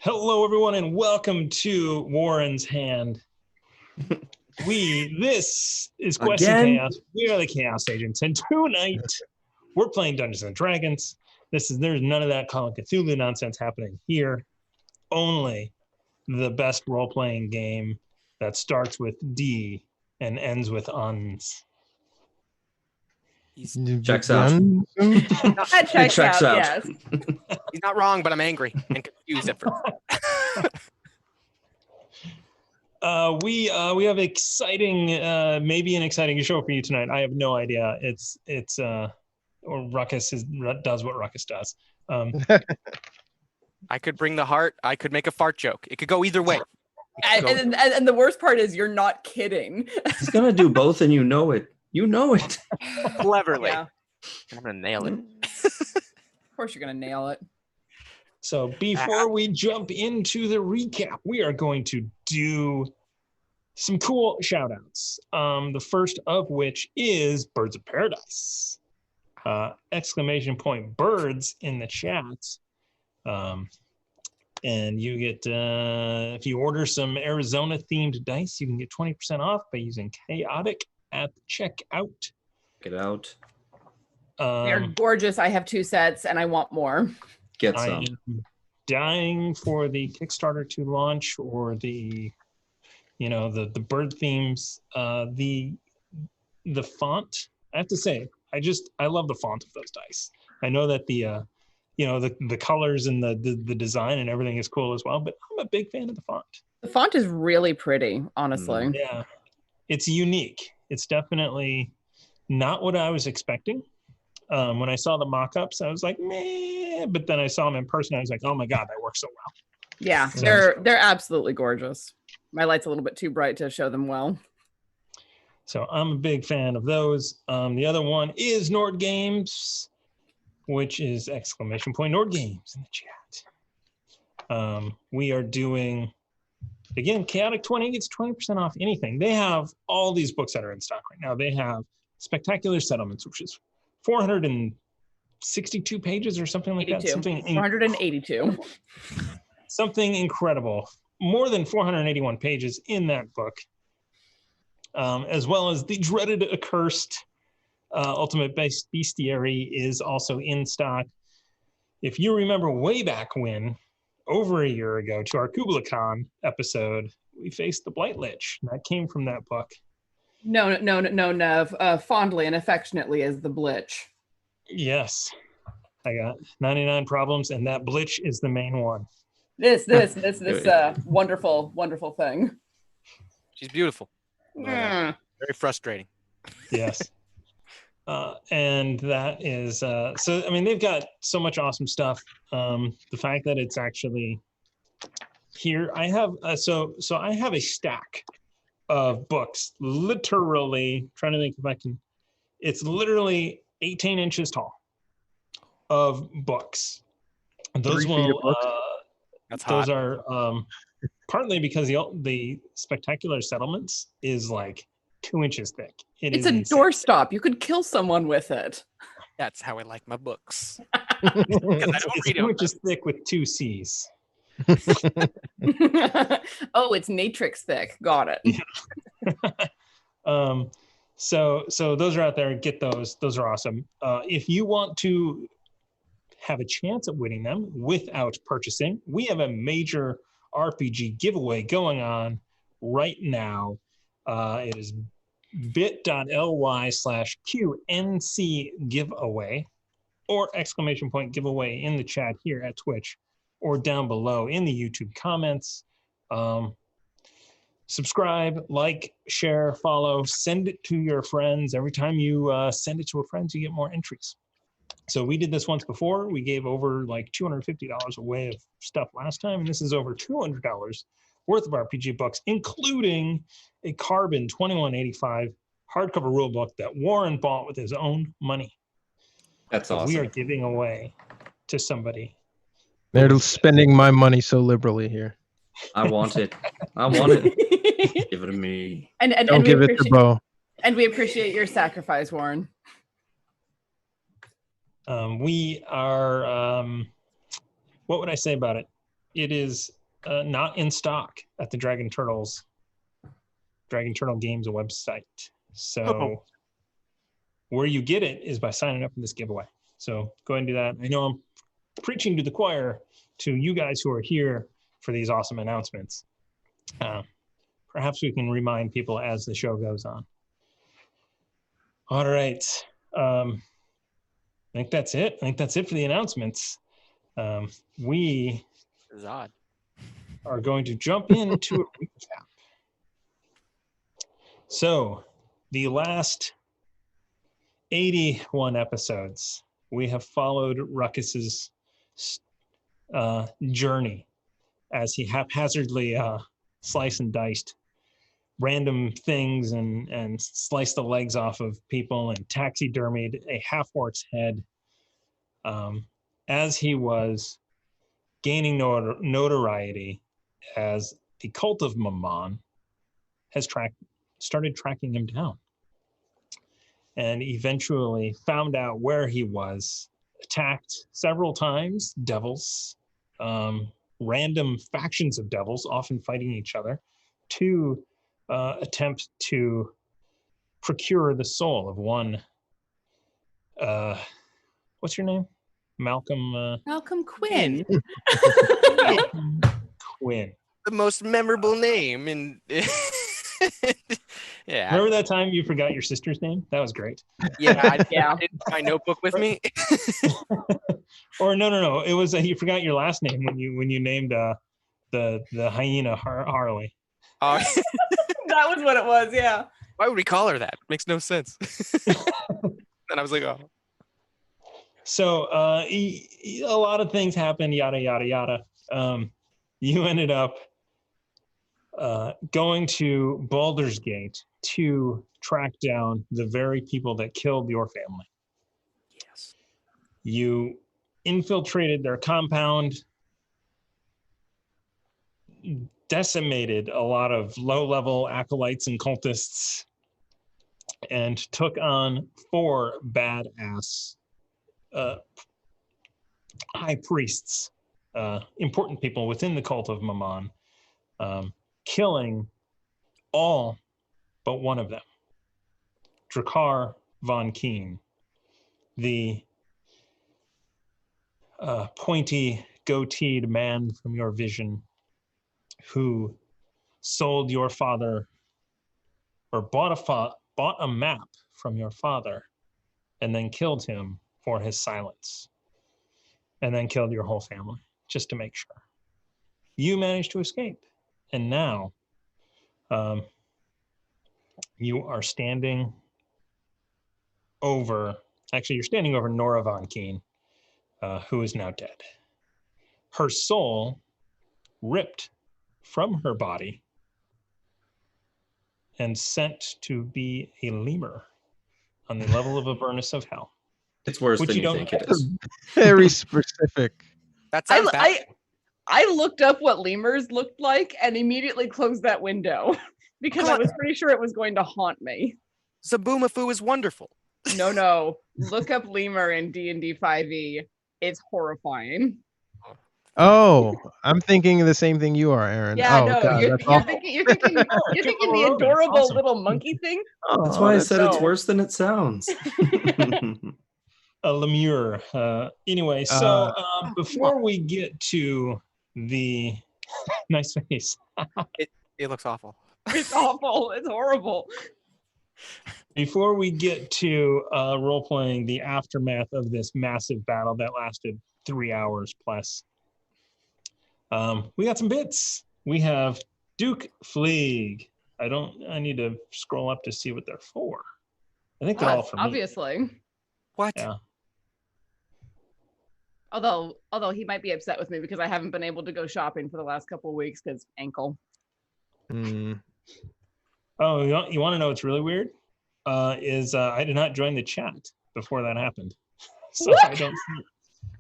Hello, everyone, and welcome to Warren's Hand. This is Quest and Chaos. We are the Chaos Agents, and tonight we're playing Dungeons and Dragons. There's none of that Call of Cthulhu nonsense happening here. Only the best role-playing game that starts with D and ends with uns. Checks out. That checks out. Yes. He's not wrong, but I'm angry and confused at first. We have exciting, maybe an exciting show for you tonight. I have no idea. Or Rukus does what Rukus does. I could bring the heart. I could make a fart joke. It could go either way. And the worst part is you're not kidding. He's gonna do both, and you know it. You know it. Cleverly. Yeah. I'm gonna nail it. Of course you're gonna nail it. So before we jump into the recap, we are going to do some cool shout outs. The first of which is Birds of Paradise. Exclamation point birds in the chat. And you get, if you order some Arizona themed dice, you can get 20% off by using Chaotic at the checkout. Get out. They're gorgeous. I have 2 sets and I want more. Get I some. am dying for the Kickstarter to launch, or the bird themes. The font, I have to say, I love the font of those dice. I know that the colors and the design and everything is cool as well, but I'm a big fan of the font. The font is really pretty, honestly. Yeah, it's unique. It's definitely not what I was expecting. When I saw the mock-ups, I was like, meh, but then I saw them in person. I was like, oh my God, that works so well. Yeah, they're absolutely gorgeous. My light's a little bit too bright to show them well. So I'm a big fan of those. The other one is Nord Games, which is exclamation point Nord Games in the chat. We are doing, again, Chaotic 20 gets 20% off anything. They have all these books that are in stock right now. They have Spectacular Settlements, which is 462 pages or something like 82. that. 482. Something incredible. More than 481 pages in that book. As well as the dreaded Accursed Ultimate Bestiary is also in stock. If you remember way back when, over a year ago, to our Kubla Khan episode, we faced the Blight Lich. That came from that book. No, Nev. Fondly and affectionately is the Blitch. Yes. I got 99 problems, and that Blitch is the main one. This wonderful, wonderful thing. She's beautiful. Mm. Very frustrating. Yes. And that is, they've got so much awesome stuff. The fact that it's actually here, I have, I have a stack of books, literally, trying to think if I can, it's literally 18 inches tall of books. Those those are partly because the Spectacular Settlements is like 2 inches thick. It's a doorstop. You could kill someone with it. That's how I like my books. It's 2 inches thick with 2 C's. Oh, it's matrix thick. Got it. So those are out there. Get those. Those are awesome. If you want to have a chance at winning them without purchasing, we have a major RPG giveaway going on right now. It is bit.ly/QNC giveaway, or exclamation point giveaway in the chat here at Twitch, or down below in the YouTube comments. Subscribe, like, share, follow, send it to your friends. Every time you send it to a friend, you get more entries. So we did this once before. We gave over like $250 away of stuff last time, and this is over $200 worth of RPG books, including a Carbon 2185 hardcover rulebook that Warren bought with his own money. That's awesome. We are giving away to somebody. They're spending my money so liberally here. I want it. I want it. Give it to me. And Don't give it to Bo. And we appreciate your sacrifice, Warren. We are, what would I say about it? it is not in stock at the Dragon Turtle Games website. So where you get it is by signing up in this giveaway. So go ahead and do that. I know I'm preaching to the choir to you guys who are here for these awesome announcements. Perhaps we can remind people as the show goes on. All right. I think that's it. I think that's it for the announcements. We This is odd. are going to jump into a recap. So, the last 81 episodes, we have followed Rukus's journey as he haphazardly sliced and diced random things and sliced the legs off of people and taxidermied a half-orc's head as he was gaining notoriety as the cult of Mammon has started tracking him down and eventually found out where he was, attacked several times, devils, random factions of devils, often fighting each other, to attempt to procure the soul of one, what's your name? Malcolm Quinn. Quinn. The most memorable name in. Yeah. Remember that time you forgot your sister's name? That was great. Yeah. I Yeah. didn't have my notebook with me. Or no. It was you forgot your last name when you named the hyena Harley. Oh, That was what it was, yeah. why would we call her that? Makes no sense. And I was like, oh. So a lot of things happened, yada yada yada. You ended up going to Baldur's Gate to track down the very people that killed your family. Yes. You infiltrated their compound, decimated a lot of low-level acolytes and cultists, and took on 4 badass high priests, important people within the cult of Mammon, killing all but one of them, Drakkar von Keen, the pointy, goateed man from your vision who sold your father or bought a map from your father and then killed him for his silence and then killed your whole family just to make sure. You managed to escape. And now you are standing over, actually you're standing over Nora von Keen, who is now dead. Her soul ripped from her body and sent to be a lemur on the level of Avernus of Hell. It's worse Which than you you don't think it get. is. Very specific. That sounds bad. I looked up what lemurs looked like and immediately closed that window because I was pretty sure it was going to haunt me. Zaboomafoo is wonderful. No. Look up lemur in D&D 5e. It's horrifying. Oh, I'm thinking the same thing you are, Aaron. Yeah, oh, no, God, you're that's awful. thinking you're thinking the adorable Awesome. little monkey thing. That's why I said it's no. worse than it sounds. A lemur. Anyway, so before we get to the nice face, It looks awful. It's awful. It's horrible. before we get to role playing the aftermath of this massive battle that lasted 3 hours plus, we got some bits. We have Duke Fleeg. I need to scroll up to see what they're for. I think they're all for me. Obviously. What? Yeah. Although he might be upset with me because I haven't been able to go shopping for the last couple of weeks because ankle. Oh, you want to know what's really weird? I did not join the chat before that happened. So What? I don't see it.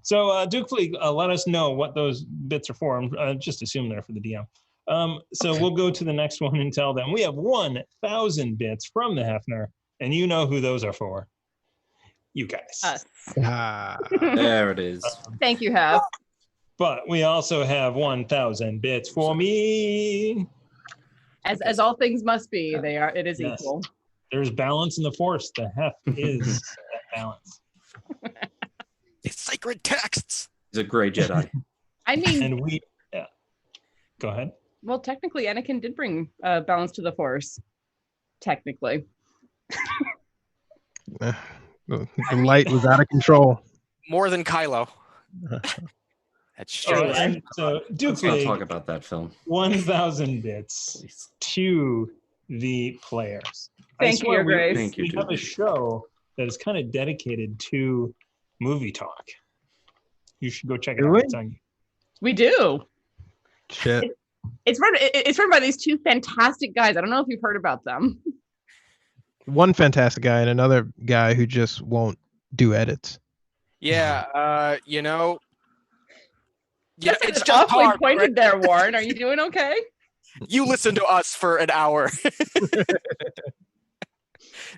So Duke Fleeg, let us know what those bits are for. Just assume they're for the DM. So we'll go to the next one and tell them we have 1,000 bits from the Hefner, and you know who those are for. You guys. Us. Ah, There it is. Thank you, Hef. But we also have 1,000 bits for me. As all things must be, it is Yes. equal. There's balance in the force. The heft is that balance. It's sacred texts. He's a great Jedi. I mean, And we, go ahead. well, technically, Anakin did bring balance to the force. Technically. The light was out of control. More than Kylo. That's true. And so Let's not talk Duke about that film. 1,000 bits Please. to the players. Thank you, Your Grace. Thank you, We have a Duke. show that is kind of dedicated to movie talk. You should go check it Do out. we? It's on- We do. Shit. It's run by these two fantastic guys. I don't know if you've heard about them. One fantastic guy and another guy who just won't do edits. Yeah, it's just awfully hard. pointed right? there, Warren. Are you doing okay? You listen to us for an hour.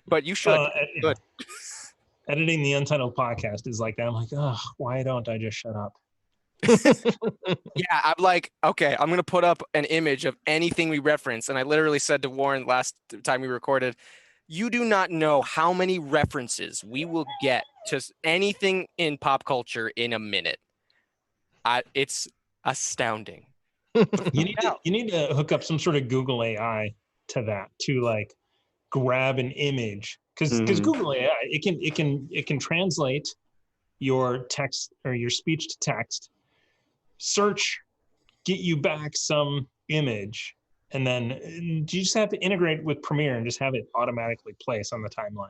But you should. Good. Editing the Untitled podcast is like that. I'm like, oh, why don't I just shut up? Yeah, I'm like, okay, I'm going to put up an image of anything we reference. And I literally said to Warren last time we recorded, you do not know how many references we will get to anything in pop culture in a minute. It's astounding. You need to hook up some sort of Google AI to that to like grab an image because Google AI it can translate your text or your speech to text, search, get you back some image, and then you just have to integrate with Premiere and just have it automatically place on the timeline.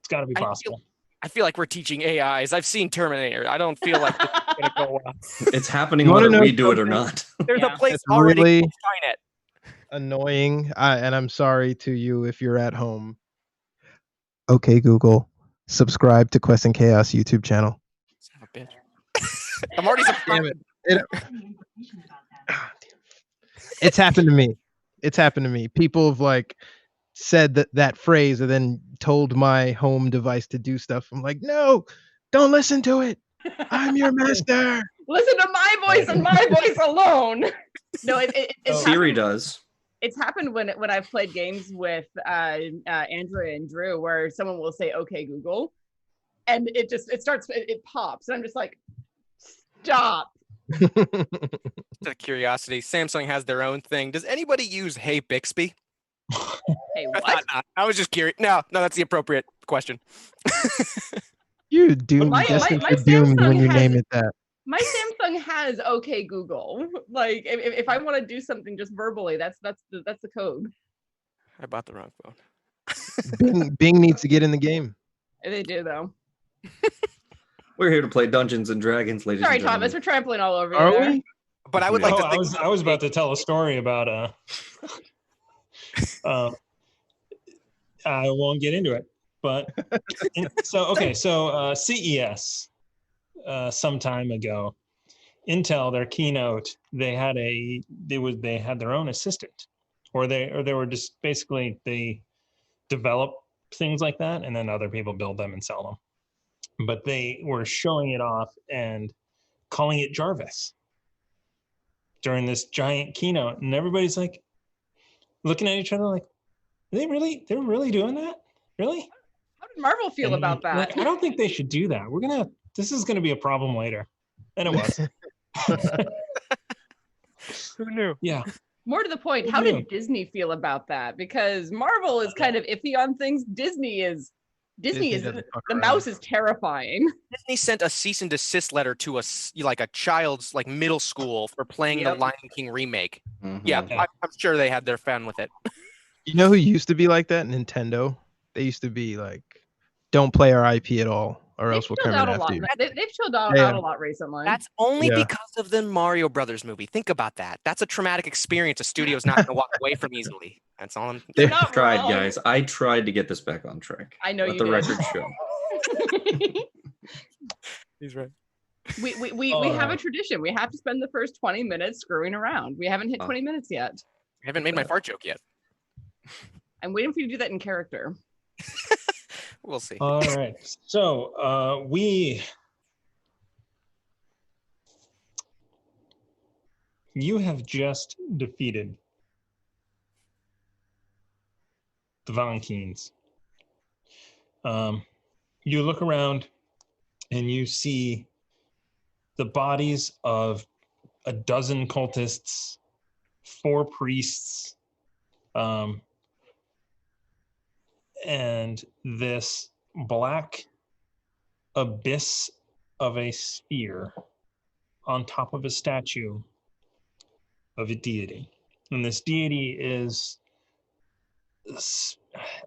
It's got to be possible. I feel like we're teaching AIs. I've seen Terminator. I don't feel like this is going to go well. It's happening You wanna whether know we do it or something? not. There's Yeah. a place It's already really- called Skynet. Annoying. And I'm sorry to you if you're at home. Okay, Google, subscribe to Quest and Chaos YouTube channel. Son of a bitch. I'm already Damn subscribed. it. It's happened to me. It's happened to me. People have like said that phrase and then told my home device to do stuff. I'm like, no, don't listen to it. I'm your master. Listen to my voice and my voice alone. No, it's Siri happened, does. it's happened when I've played games with Andrea and Drew where someone will say, okay, Google, and it pops. And I'm just like, stop. Out of curiosity, Samsung has their own thing. Does anybody use Hey Bixby? Hey, I what? thought not. I was just curious. No, that's the appropriate question. You doom my destined for doomed Samsung when you has- name it that. My Samsung has okay Google. Like if I want to do something just verbally, that's the code. I bought the wrong phone. Bing needs to get in the game. They do though. We're here to play Dungeons and Dragons, ladies Sorry, and gentlemen. Thomas, we're trampling all over you. Are there. we? But I would like Oh, to think I was about to tell a story about I won't get into it, but so CES some time ago, Intel, their keynote, they had their own assistant, or they were just basically they develop things like that and then other people build them and sell them. But they were showing it off and calling it Jarvis during this giant keynote, and everybody's like looking at each other like, they're really doing that? Really? How did Marvel feel And, about that? like, I don't think they should do that. This is gonna be a problem later. And it was. who knew? Yeah. More to the point, Who how knew? did Disney feel about that? Because Marvel is kind of iffy on things. Disney is doesn't fuck the around. mouse is terrifying. Disney sent a cease and desist letter to a child's middle school for playing the Yep. Lion King remake. Mhm. Yeah, Yeah. I'm sure they had their fun with it. You know who used to be like that? Nintendo. They used to be like, don't play our IP at all, or else we'll They've come chilled in out a lot. after you. They've chilled out, Yeah. out a lot recently. That's only Yeah. because of the Mario Brothers movie. Think about that. That's a traumatic experience a studio's not going to walk away from easily. That's all I'm. You're They- not Tried, wrong. guys. I tried to get this back on track. I know Let you the did. record show. He's right. we All have a right. tradition. We have to spend the first 20 minutes screwing around. We haven't hit Oh. 20 minutes yet. I haven't made my fart joke yet. I'm waiting for you to do that in character. We'll see. All right. So we you have just defeated the Valentines. You look around and you see the bodies of a dozen cultists, 4 priests, and this black abyss of a sphere on top of a statue of a deity. And this deity is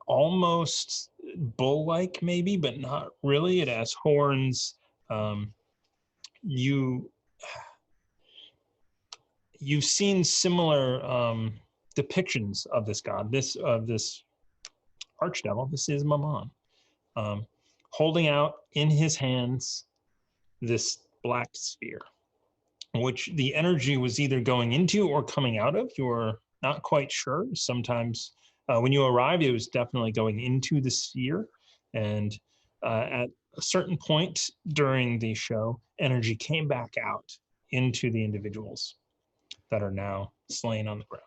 almost bull-like, maybe, but not really. It has horns. You've seen similar depictions of this god, this archdevil. This is Mammon, holding out in his hands this black sphere, which the energy was either going into or coming out of. You're not quite sure. Sometimes when you arrived, it was definitely going into the sphere, and at a certain point during the show, energy came back out into the individuals that are now slain on the ground.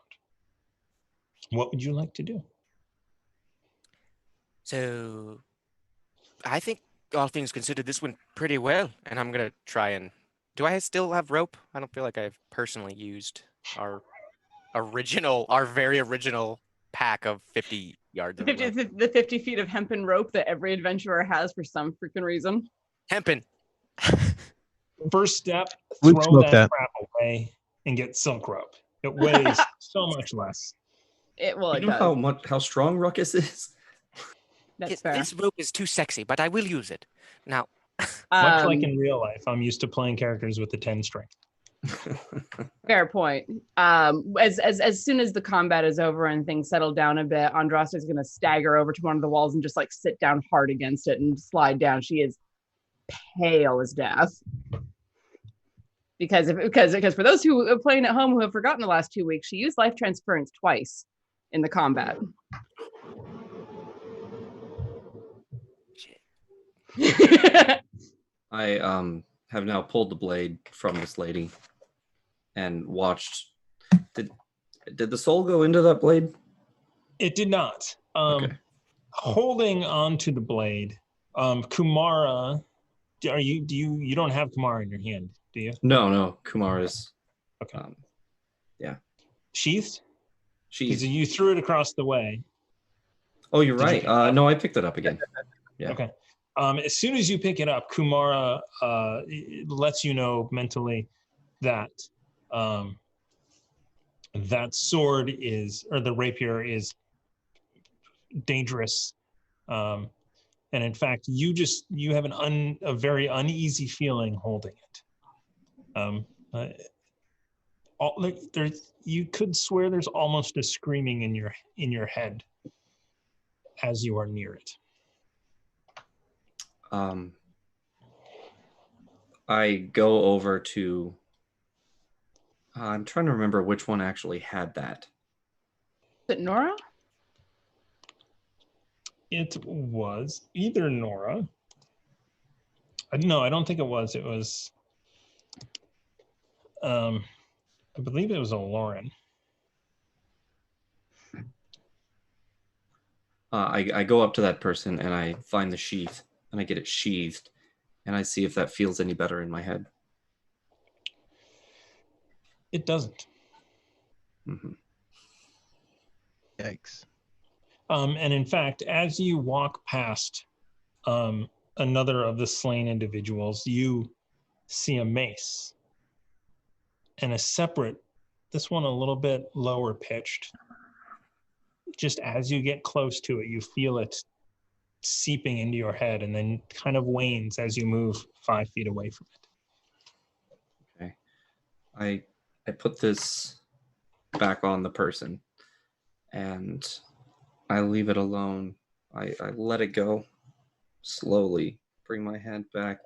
What would you like to do? So, I think all things considered, this went pretty well, and I'm gonna try and. Do I still have rope? I don't feel like I've personally used our very original pack of 50 yards of rope. The 50 feet of hempen rope that every adventurer has for some freaking reason. Hempen. First step, Luke throw smoked that that. crap away and get silk rope. It weighs so much less. It You know how strong Rukus is? That's fair. This rope is too sexy, but I will use it. Now, Much like in real life, I'm used to playing characters with the 10 strength. Fair point. As soon as the combat is over and things settle down a bit, Andrasta is going to stagger over to one of the walls and just like sit down hard against it and slide down. She is pale as death. Because for those who are playing at home who have forgotten the last 2 weeks, she used life transference twice in the combat. I have now pulled the blade from this lady and watched. Did the soul go into that blade? It did not. Okay. Holding on to the blade, Kumara, you don't have Kumara in your hand, do you? No. Kumara's. Okay. Yeah. Sheathed? Because She's. you threw it across the way. Oh, you're Did you right. pick it up? No, I picked it up again. Yeah. Okay. As soon as you pick it up, Kumara lets you know mentally that that sword or the rapier is dangerous. And in fact, you have a very uneasy feeling holding it. You could swear there's almost a screaming in your head as you are near it. I go over to. I'm trying to remember which one actually had that. Is it Nora? It was either Nora. No, I don't think it was. It was. I believe it was a Lauren. I go up to that person and I find the sheath and I get it sheathed and I see if that feels any better in my head. It doesn't. Mm-hmm. Yikes. And in fact, as you walk past another of the slain individuals, you see a mace and a separate, this one a little bit lower pitched. Just as you get close to it, you feel it seeping into your head and then kind of wanes as you move 5 feet away from it. Okay. I put this back on the person and I leave it alone. I let it go slowly, bring my hand back,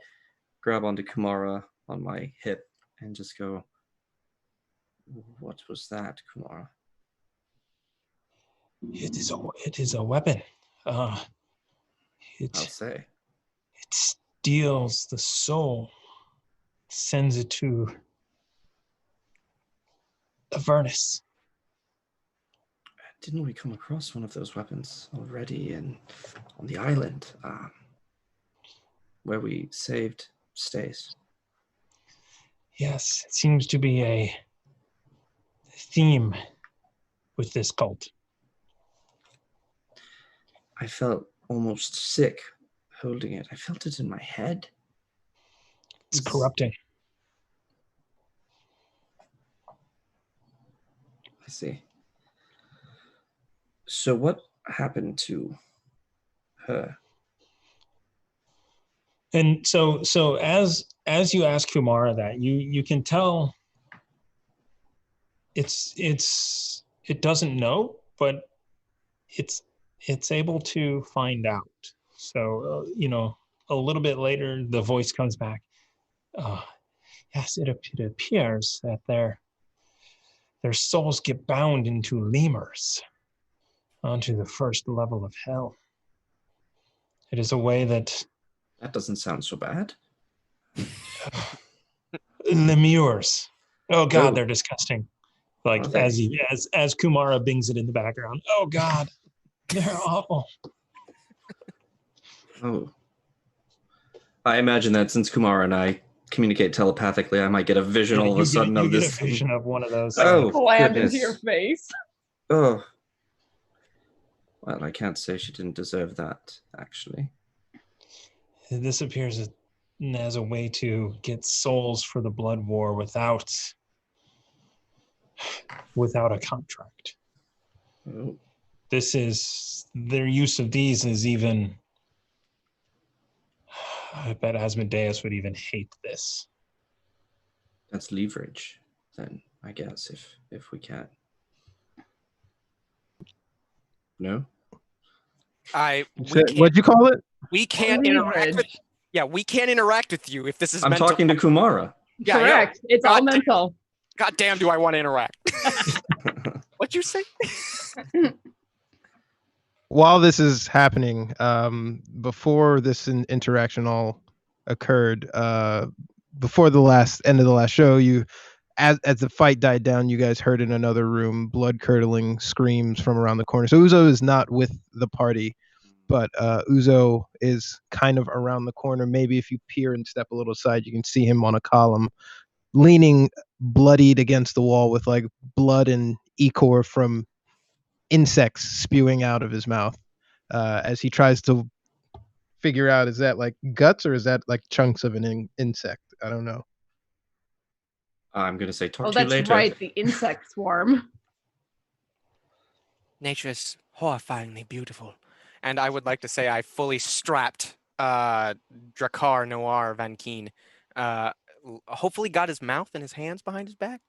grab onto Kumara on my hip and just go, "What was that, Kumara?" It is a weapon. I'll say. It steals the soul, sends it to Avernus. Didn't we come across one of those weapons already on the island where we saved Stace? Yes, it seems to be a theme with this cult. I felt almost sick holding it. I felt it in my head. It's corrupting. I see. So what happened to her? And so as you ask Kumara that, you can tell it doesn't know, but it's able to find out. So a little bit later, the voice comes back. Yes, it appears that their souls get bound into lemurs onto the first level of hell. It is a way that That doesn't sound so bad. lemurs. Oh God, Oh. they're disgusting. Like Are they? as Kumara bings it in the background. Oh God, they're awful. Oh. I imagine that since Kumara and I communicate telepathically, I might get a vision all of a sudden you of get this. a vision of one of those. Oh, Slammed into goodness. your face. Oh. Well, I can't say she didn't deserve that, actually. This appears as a way to get souls for the blood war without a contract. Oh. Their use of these is even, I bet Asmodeus would even hate this. That's leverage, then, I guess, if we can. No? What'd you call it? We can't interact with. Leverage. Yeah, we can't interact with you if this is. I'm mental. talking to Kumara. Yeah, Correct. It's all God damn. mental. God damn, do I want to interact? What'd you say? While this is happening, before this interaction all occurred, before the end of the last show, as the fight died down, you guys heard in another room blood curdling screams from around the corner. So Uzo is not with the party, but Uzo is kind of around the corner. Maybe if you peer and step a little aside, you can see him on a column, leaning bloodied against the wall with like blood and ichor from insects spewing out of his mouth, as he tries to figure out, is that like guts or is that like chunks of an insect? I don't know. I'm going to say talk Oh, to you that's later. right. The insect swarm. Nature is horrifyingly beautiful, and I would like to say I fully strapped Drakkar Noir Van Keen. Hopefully, got his mouth and his hands behind his back,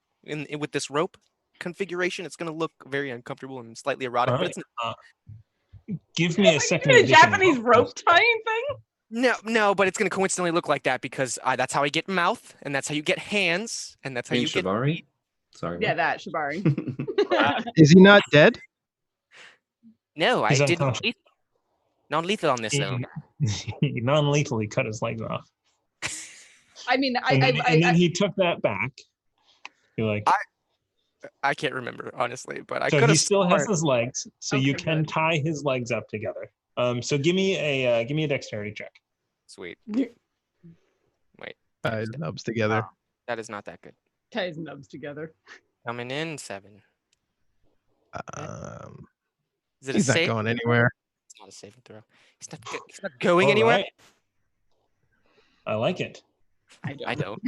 with this rope configuration. It's going to look very uncomfortable and slightly erotic, All but right. it's Give me a Like second a edition. Japanese rope tying thing. no, but it's going to coincidentally look like that because that's how I get mouth, and that's how you get hands, and that's how Mean you get. Shibari? Sorry. Yeah, what? that Shibari. Is he not dead? No, I He's did unconscious. non-lethal on this zone. He non-lethally cut his legs off. I mean, And then he took that back. You're like, I can't remember honestly, but I so could he have still has his legs, so you Okay, can good. tie his legs up together. So give me a dexterity check. Sweet. You- Wait, Nubs together. that is not that good. tie his nubs together. Coming in 7. Is it He's a not save? going anywhere. It's not a saving throw. He's not going All anywhere. right. I like it. I don't.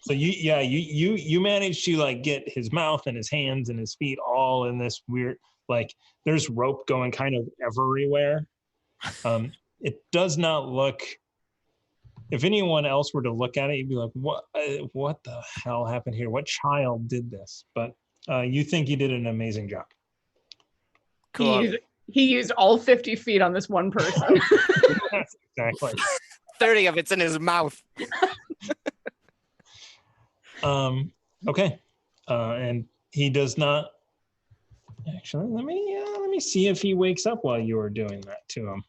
So you managed to like get his mouth and his hands and his feet all in this weird, like there's rope going kind of everywhere. It does not look, if anyone else were to look at it, you'd be like, what the hell happened here? What child did this? But you think you did an amazing job. Cool. He used all 50 feet on this one person. Exactly. 30 of it's in his mouth. Okay. And he does not actually, let me see if he wakes up while you are doing that to him.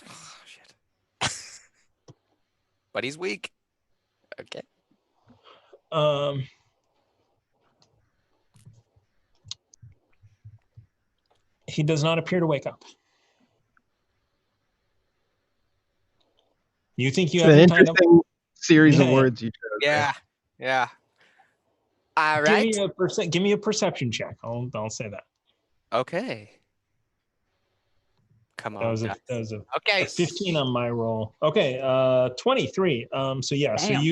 Oh, shit. But he's weak. Okay. he does not appear to wake up. You think you It's have an him tied up? interesting series of Yeah. words you chose. there. Yeah. All right. Give me a perception check. I'll say that. Okay. Come on. That guys. was a Okay. 15 on my roll. Okay, 23. So yeah, Damn.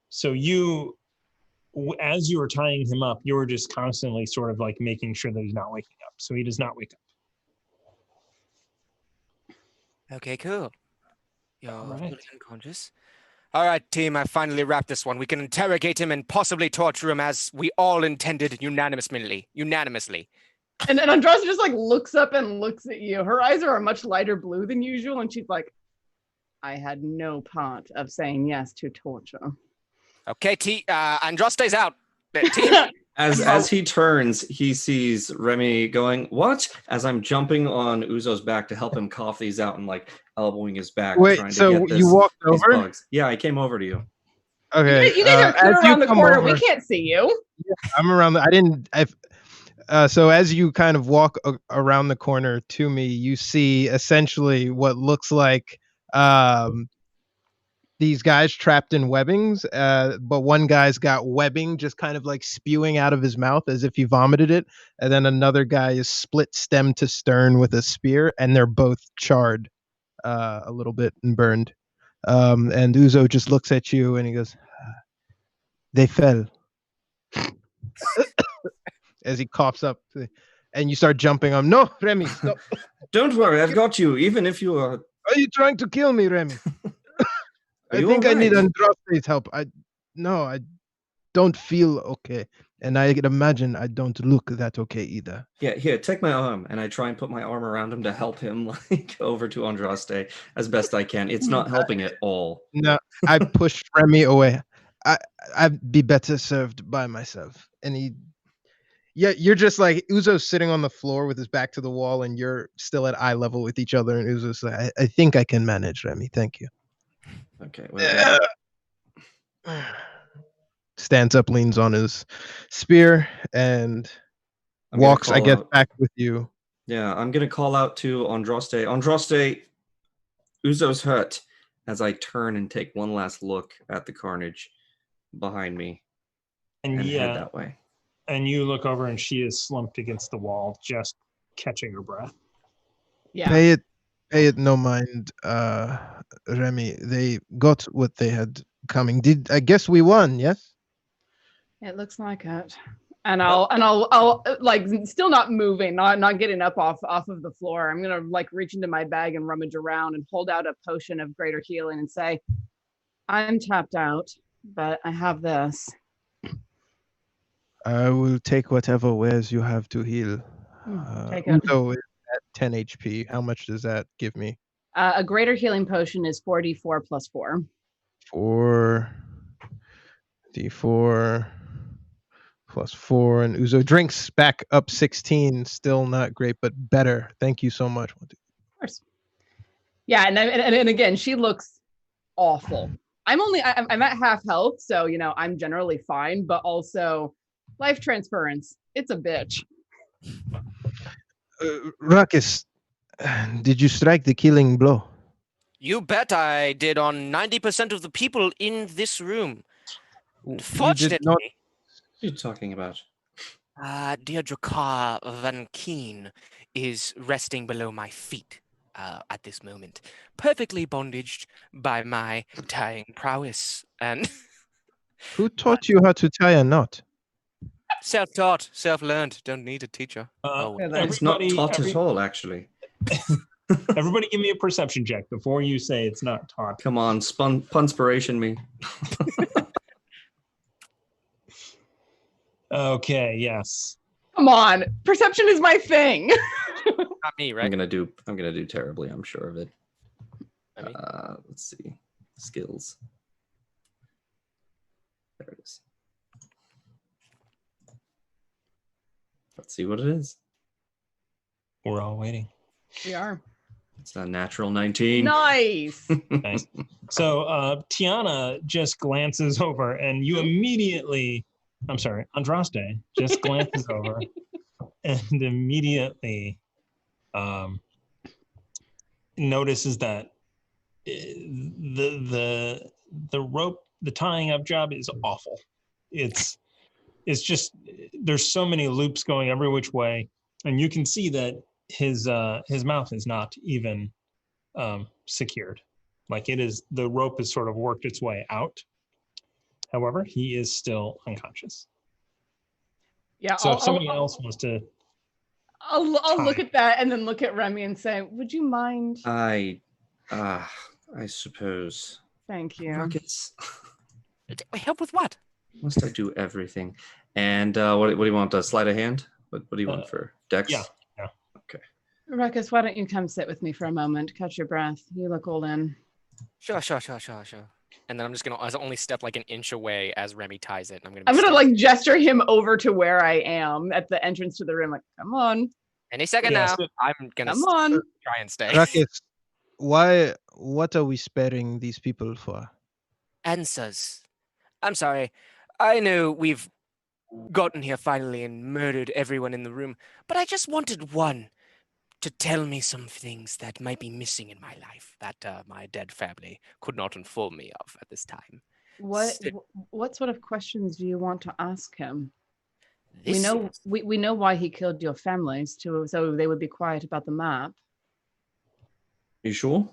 so you as you were tying him up, you were just constantly sort of like making sure that he's not waking up. So he does not wake up. Okay, cool. You're Right. fully unconscious. All right, team, I finally wrapped this one. We can interrogate him and possibly torture him as we all intended unanimously. And Andrasta just like looks up and looks at you. Her eyes are a much lighter blue than usual, and she's like, I had no part of saying yes to torture. Okay, Andraste's out. Team, As he turns, he sees Remy going, "What?" As I'm jumping on Uzo's back to help him cough these out and like elbowing his back. Wait, trying so to get you walked these over? bugs. Yeah, I came over to you. Okay. You guys are clear as you around the come corner. over- We can't see you. I'm around. So as you kind of walk around the corner to me, you see essentially what looks like these guys trapped in webbings. But one guy's got webbing just kind of like spewing out of his mouth as if he vomited it, and then another guy is split stem to stern with a spear, and they're both charred a little bit and burned. And Uzo just looks at you and he goes, "They fell." As he coughs up, and you start jumping on. No, Remy, stop! Don't worry, I've got you. Even if you are. Are you trying to kill me, Remy? Are I you think I need alright? Andraste's help. I don't feel okay, and I can imagine I don't look that okay either. Yeah, here, take my arm, and I try and put my arm around him to help him like over to Andraste as best I can. It's not helping at all. No, I push Remy away. I'd be better served by myself. And you're just like Uzo's sitting on the floor with his back to the wall, and you're still at eye level with each other. And Uzo's like, I think I can manage, Remy. Thank you. Okay. Well, Stands up, leans on his spear, and I'm gonna walks, I call guess, out- back with you. Yeah, I'm gonna call out to Andraste. Andraste, Uzo's hurt. As I turn and take one last look at the carnage behind me And and head yeah, that way. and you look over and she is slumped against the wall, just catching her breath. Yeah. Pay it no mind, Remy. They got what they had coming. I guess we won, yes? It looks like it. And I'll like still not moving, not getting up off of the floor. I'm gonna like reach into my bag and rummage around and hold out a potion of greater healing and say, I'm tapped out, but I have this. I will take whatever wares you have to heal. Take it. Uzo is at 10 HP. How much does that give me? A greater healing potion is 4d4 plus 4. 4d4 plus 4, and Uzo drinks back up 16. Still not great, but better. Thank you so much. Of course. Yeah, and again, she looks awful. I'm at half health, so I'm generally fine, but also life transference. It's a bitch. Rukus, did you strike the killing blow? you bet I did on 90% of the people in this room. You did Fortunately, not. What are you talking about? Deirdre Carr Van Keen is resting below my feet at this moment, perfectly bondaged by my tying prowess and Who taught you how to tie a knot? self-taught, self-learned. Don't need a teacher. It's not taught at all, actually. Everybody give me a perception check before you say it's not taught. Come on, punspiration me. Okay, yes. Come on, perception is my thing. Not me, right? I'm gonna do terribly. I'm sure of it. I mean- Let's see, skills. There it is. Let's see what it is. We're all waiting. We are. It's a natural 19. Nice. Nice. So Tiana just glances over and you immediately, I'm sorry, Andraste just glances over and immediately notices that the rope, the tying up job is awful. It's just, there's so many loops going every which way, and you can see that his mouth is not even secured. Like it is, the rope has sort of worked its way out. However, he is still unconscious. Yeah. So if somebody else wants to, I'll look at that and then look at Remy and say, "Would you mind?" I suppose. Thank you. Rukus. Help with what? Must I do everything? And what do you want? A sleight of hand? What do you want for Dex? Yeah. Okay. Rukus, why don't you come sit with me for a moment? Catch your breath. You look all in. Sure. And then I'm just gonna only step like an inch away as Remy ties it. And I'm gonna like gesture him over to where I am at the entrance to the room. Like, come on. Any second now. I'm gonna Come on. try and stay. Rukus, what are we sparing these people for? Answers. I'm sorry. I know we've gotten here finally and murdered everyone in the room, but I just wanted one to tell me some things that might be missing in my life that my dead family could not inform me of at this time. What sort of questions do you want to ask him? This We know why he killed your families so they would be quiet about the map. You sure?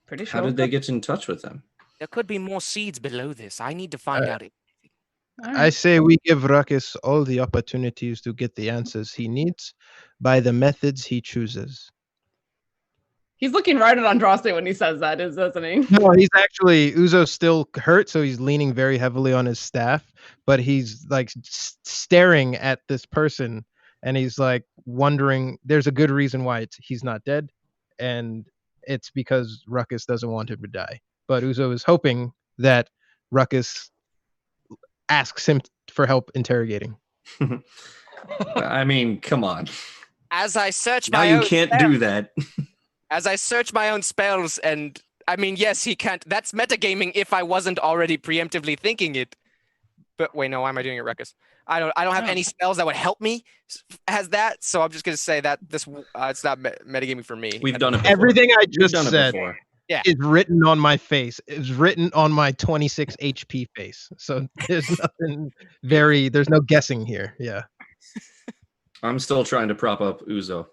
Pretty sure. How did they get in touch with them? There could be more seeds below this. I need to find out. I say we give Rukus all the opportunities to get the answers he needs by the methods he chooses. He's looking right at Andraste when he says that, isn't he? No, he's actually, Uzo's still hurt, so he's leaning very heavily on his staff, but he's like staring at this person, and he's like wondering, there's a good reason why he's not dead, and it's because Rukus doesn't want him to die. But Uzo is hoping that Rukus asks him for help interrogating. I mean, come on. As I search Now my you own can't spells, do that. as I search my own spells, and I mean, yes, he can't. That's metagaming if I wasn't already preemptively thinking it. But wait, no, why am I doing it, Rukus? I don't have any spells that would help me as that, so I'm just gonna say that this it's not metagaming for me. We've done it before. Everything I We've just done said it before. is written on my face. It's written on my 26 HP face. So there's nothing there's no guessing here. Yeah. I'm still trying to prop up Uzo.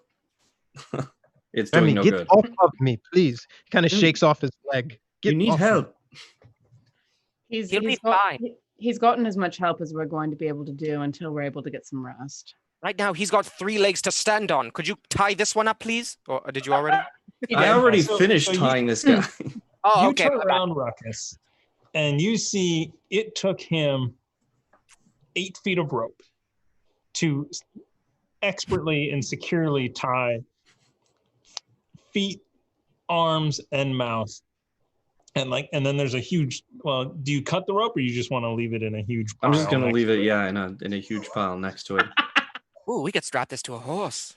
It's I doing mean, no get good. off of me, please. Kind of shakes off his leg. You need off me. help. He'll be fine. He's gotten as much help as we're going to be able to do until we're able to get some rest. Right now, he's got 3 legs to stand on. Could you tie this one up, please? Or did you already? I already finished tying this guy. Oh, you okay. turn around, Rukus, and you see it took him 8 feet of rope to expertly and securely tie feet, arms, and mouth. And then there's a huge, well, do you cut the rope or you just want to leave it in a huge pile? I'm just gonna leave it, in a huge pile next to it. Ooh, we could strap this to a horse.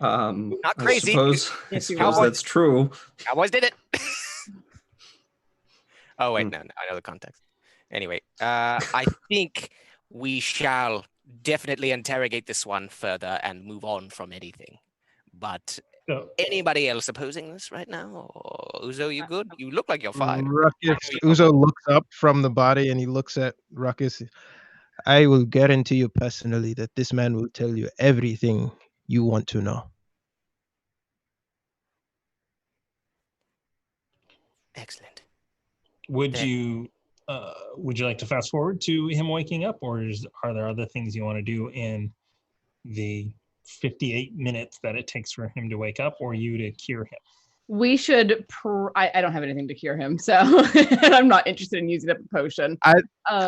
Not crazy. I suppose that's true. Cowboys did it. Oh wait, no, I know the context. Anyway, I think we shall definitely interrogate this one further and move on from anything. But anybody else opposing this right now? Or Uzo, you good? You look like you're fine. Uzo looks up from the body and he looks at Rukus. I will guarantee you personally that this man will tell you everything you want to know. Excellent. Would you like to fast forward to him waking up, or are there other things you want to do in the 58 minutes that it takes for him to wake up, or you to cure him? We should. I don't have anything to cure him, so I'm not interested in using up a potion.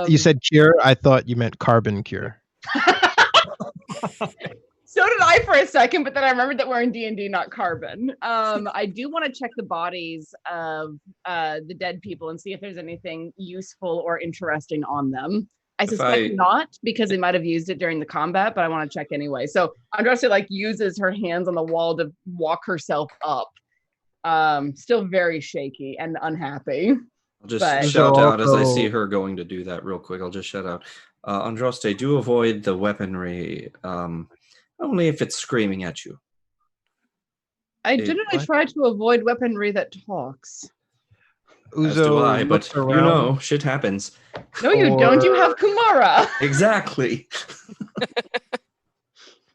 You said cure. I thought you meant carbon cure. So did I for a second, but then I remembered that we're in D&D, not carbon. I do want to check the bodies of the dead people and see if there's anything useful or interesting on them. I suspect not, because they might have used it during the combat, but I want to check anyway. So Andraste uses her hands on the wall to walk herself up. Still very shaky and unhappy. I'll just But- shout Uzo out as I see also- her going to do that real quick. I'll just shout out, Andraste, do avoid the weaponry, only if it's screaming at you. I It- generally What? try to avoid weaponry that talks. As do Uzo I, looks but around you know, shit happens. No, you don't. You have Kumara. Exactly.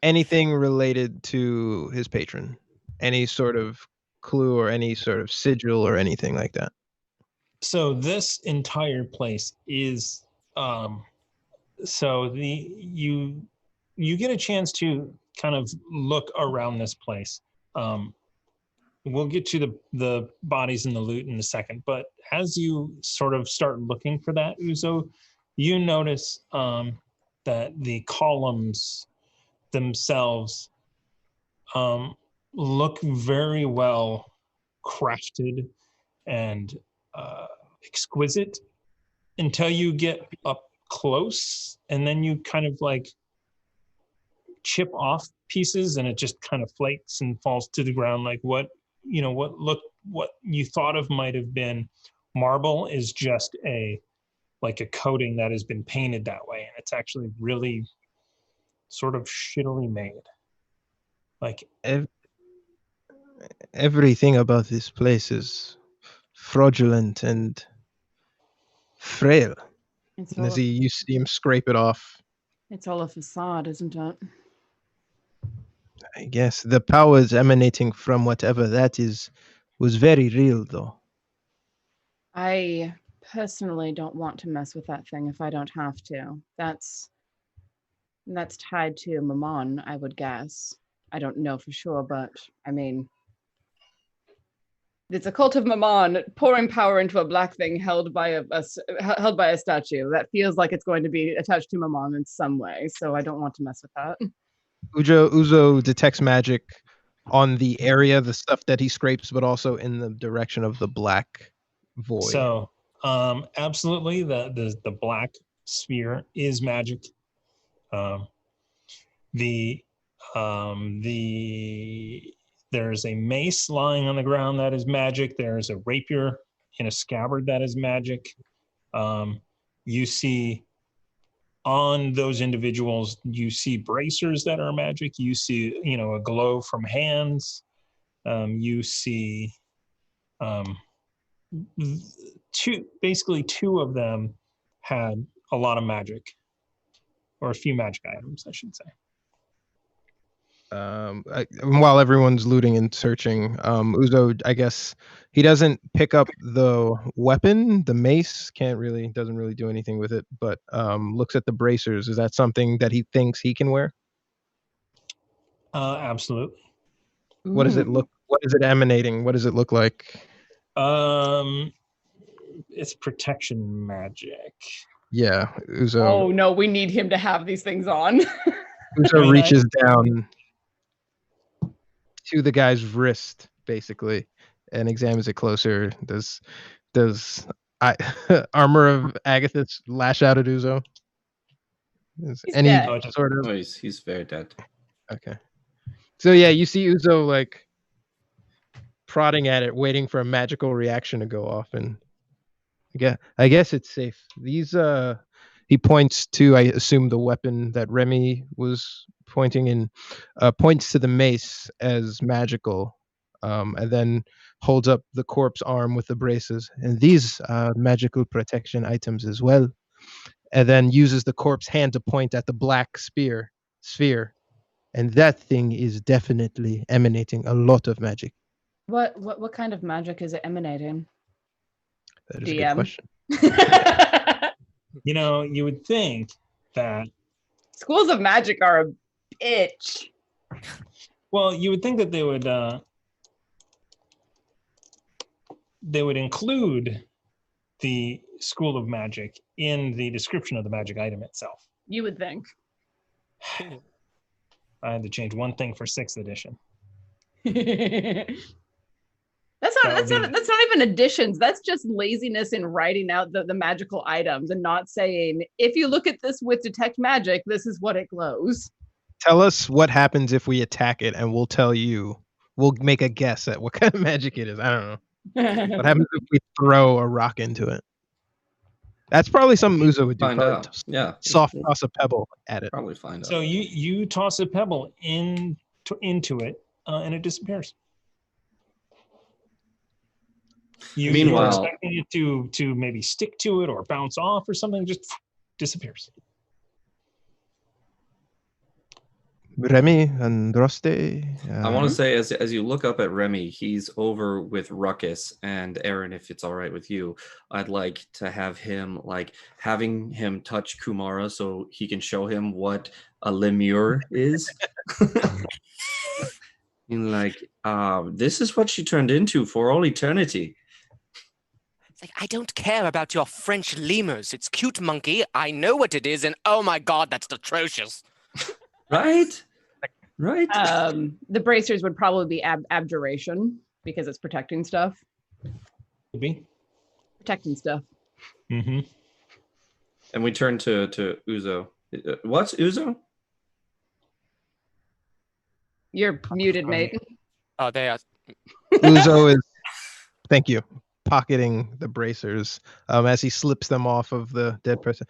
anything related to his patron, any sort of clue or any sort of sigil or anything like that. So this entire place is so you get a chance to kind of look around this place. We'll get to the bodies and the loot in a second, but as you sort of start looking for that, Uzo, you notice that the columns themselves look very well crafted and exquisite until you get up close, and then you kind of like chip off pieces and it just kind of flakes and falls to the ground. Like what you thought of might have been marble is just a coating that has been painted that way, and it's actually really sort of shittily made. Like Everything about this place is fraudulent and frail. It's And as all, you see him scrape it off, it's all a facade, isn't it? I guess the powers emanating from whatever that is was very real, though. I personally don't want to mess with that thing if I don't have to. That's tied to Mammon, I would guess. I don't know for sure, but I mean, it's a cult of Mammon pouring power into a black thing held by a statue. That feels like it's going to be attached to Mammon in some way, so I don't want to mess with that. Uzo detects magic on the area, the stuff that he scrapes, but also in the direction of the black void. so absolutely the black sphere is magic. There's a mace lying on the ground that is magic. There's a rapier in a scabbard that is magic. You see on those individuals, you see bracers that are magic. You see, a glow from hands. You see two of them had a lot of magic, or a few magic items, I should say. While everyone's looting and searching, Uzo, I guess he doesn't pick up the weapon, the mace. Doesn't really do anything with it, but looks at the bracers. Is that something that he thinks he can wear? Absolutely. What does it look? What is it emanating? What does it look like? It's protection magic. Yeah, Uzo. Oh no, we need him to have these things on. Uzo reaches down to the guy's wrist, basically, and examines it closer. Does Armor of Agathis lash out at Uzo? Is He's any dead. sort of Oh, he's very dead. okay? So yeah, you see Uzo like prodding at it, waiting for a magical reaction to go off, and I guess it's safe. These he points to, I assume, the weapon that Remy was pointing in, points to the mace as magical, and then holds up the corpse arm with the braces. And these are magical protection items as well. And then uses the corpse hand to point at the black sphere. And that thing is definitely emanating a lot of magic. What kind of magic is it emanating? That is a good DM. question. You would think that, Schools of magic are a bitch. well, you would think that they would include the School of Magic in the description of the magic item itself. You would think. I had to change one thing for 6th edition. That's not even additions. That's just laziness in writing out the magical items and not saying, if you look at this with detect magic, this is what it glows. Tell us what happens if we attack it, and we'll tell you. We'll make a guess at what kind of magic it is. I don't know. What happens if we throw a rock into it? That's probably something Uzo would do. Find Probably out. Yeah. soft We'll toss a pebble at it. probably find out. So you toss a pebble into it, and it disappears. You were Meanwhile- expecting it to maybe stick to it or bounce off or something, just disappears. Remy and Droste. I want to say, as you look up at Remy, he's over with Rukus and Aaron. If it's all right with you, I'd like to have him having him touch Kumara so he can show him what a lemure is. And this is what she turned into for all eternity. It's like, I don't care about your French lemurs. It's cute monkey. I know what it is, and oh my god, that's atrocious. Right? Right? The bracers would probably be abjuration because it's protecting stuff. Could be. Protecting stuff. Mm-hmm. And we turn to Uzo. What's Uzo? You're muted, mate. Oh, they are. Uzo is, thank you, pocketing the bracers as he slips them off of the dead person.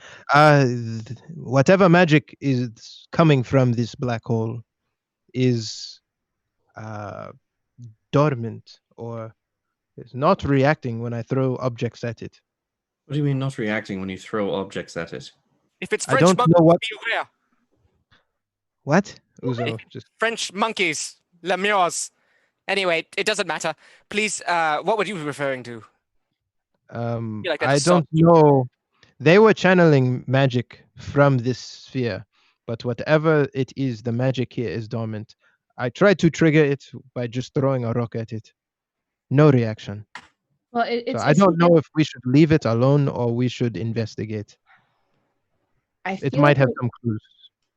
Whatever magic is coming from this black hole is dormant or is not reacting when I throw objects at it. What do you mean not reacting when you throw objects at it? If it's I French don't monkeys, know what. beware. What? Uzo just. French monkeys, lemurs. Anyway, it doesn't matter. Please, what were you referring to? like that's I a song. don't know. They were channeling magic from this sphere, but whatever it is, the magic here is dormant. I tried to trigger it by just throwing a rock at it. No reaction. Well, So I don't know if we should leave it alone or we should investigate. It might have some clues.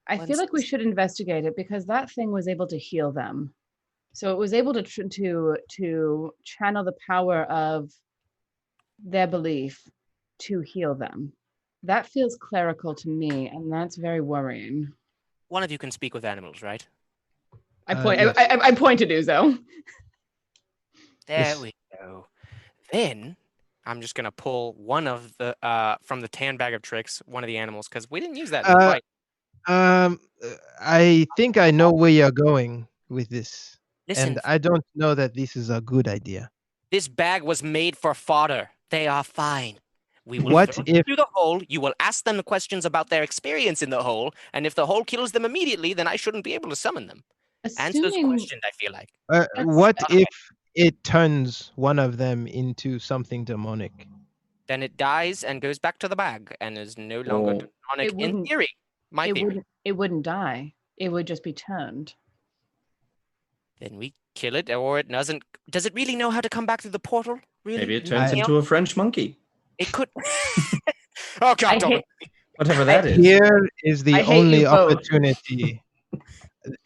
I feel like we should investigate it because that thing was able to heal them. So it was able to channel the power of their belief to heal them. That feels clerical to me, and that's very worrying. One of you can speak with animals, right? I point. Yes. I point to Uzo. There Yes. we go. Then I'm just gonna pull one of the from the tan bag of tricks, one of the animals, because we didn't use that in the fight. I think I know where you're going with this, Listen, and I don't know that this is a good idea. this bag was made for fodder. They are fine. We will What throw them if- through the hole? You will ask them the questions about their experience in the hole, and if the hole kills them immediately, then I shouldn't be able to summon them. Answer those Assuming questions, I feel like. What okay. if it turns one of them into something demonic? Then it dies and goes back to the bag and is no longer Oh. demonic in wouldn't- theory. My theory. it wouldn't die. It would just be turned. Then we kill it, or it doesn't. Does it really know how to come back through the portal? Really? Maybe it turns Nothing into else? a French monkey. It could. Oh God! I Don't. hate- Whatever that is. Here is the I hate only you both. opportunity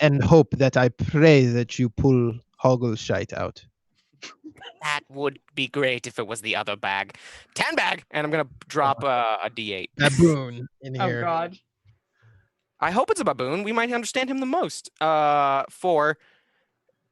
and hope that I pray that you pull Hoggleshite out. That would be great if it was the other bag. Tan bag, and I'm gonna drop a D8. Baboon in Oh here. God. I hope it's a baboon. We might understand him the most. For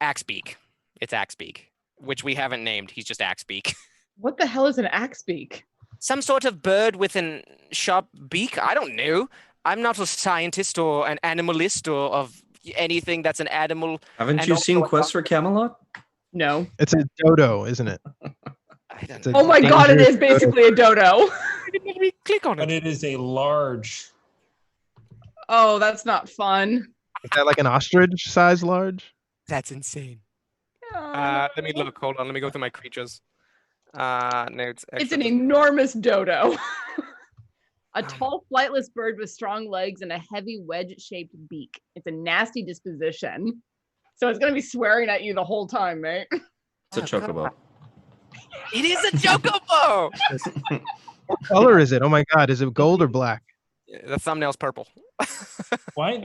Axebeak. It's Axebeak, which we haven't named. He's just Axebeak. What the hell is an axe beak? Some sort of bird with an sharp beak. I don't know. I'm not a scientist or an animalist or of anything that's an animal. Haven't And you also seen a Quest for Camelot? No. It's a dodo, isn't it? I don't It's a know. Oh my God! It dangerous is basically a dodo. It made me click on But it. it is a large. Oh, that's not fun. Is that like an ostrich size large? That's insane. Let me look. Hold on. Let me go through my creatures. Notes. It's an extras. enormous dodo. A tall, flightless bird with strong legs and a heavy wedge-shaped beak. It's a nasty disposition. So it's gonna be swearing at you the whole time, mate. It's a chocobo. It is a chocobo. What color is it? Oh my God, is it gold or black? The thumbnail's purple. Why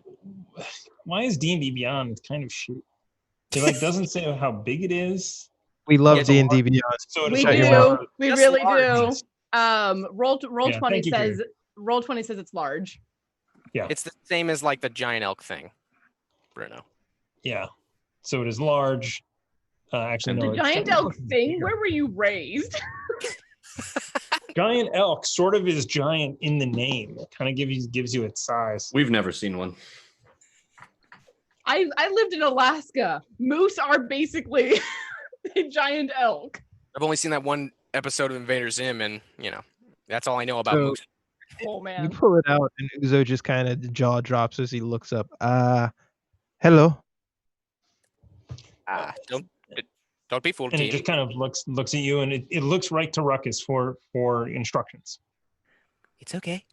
is D&D Beyond kind of shit? It doesn't say how big it is. We love It's a D&D Beyond. So We Shut your do. mouth. We Just really large. do. Roll Yeah, 20 thank you, says roll 20 says it's large. It's the same as like the giant elk thing, Bruno. Yeah. So it is large. Actually, The no. giant elk thing. Where were you raised? Giant elk sort of is giant in the name. It kind of gives you its size. We've never seen one. I lived in Alaska. Moose are basically a giant elk. I've only seen that one episode of Invader Zim, and that's all I know about So- moose. Oh You man. pull it out, and Uzo just kind of jaw drops as he looks up. Hello. Don't be fooled, And it team. just kind of looks at you, and it looks right to Rukus for instructions. It's okay.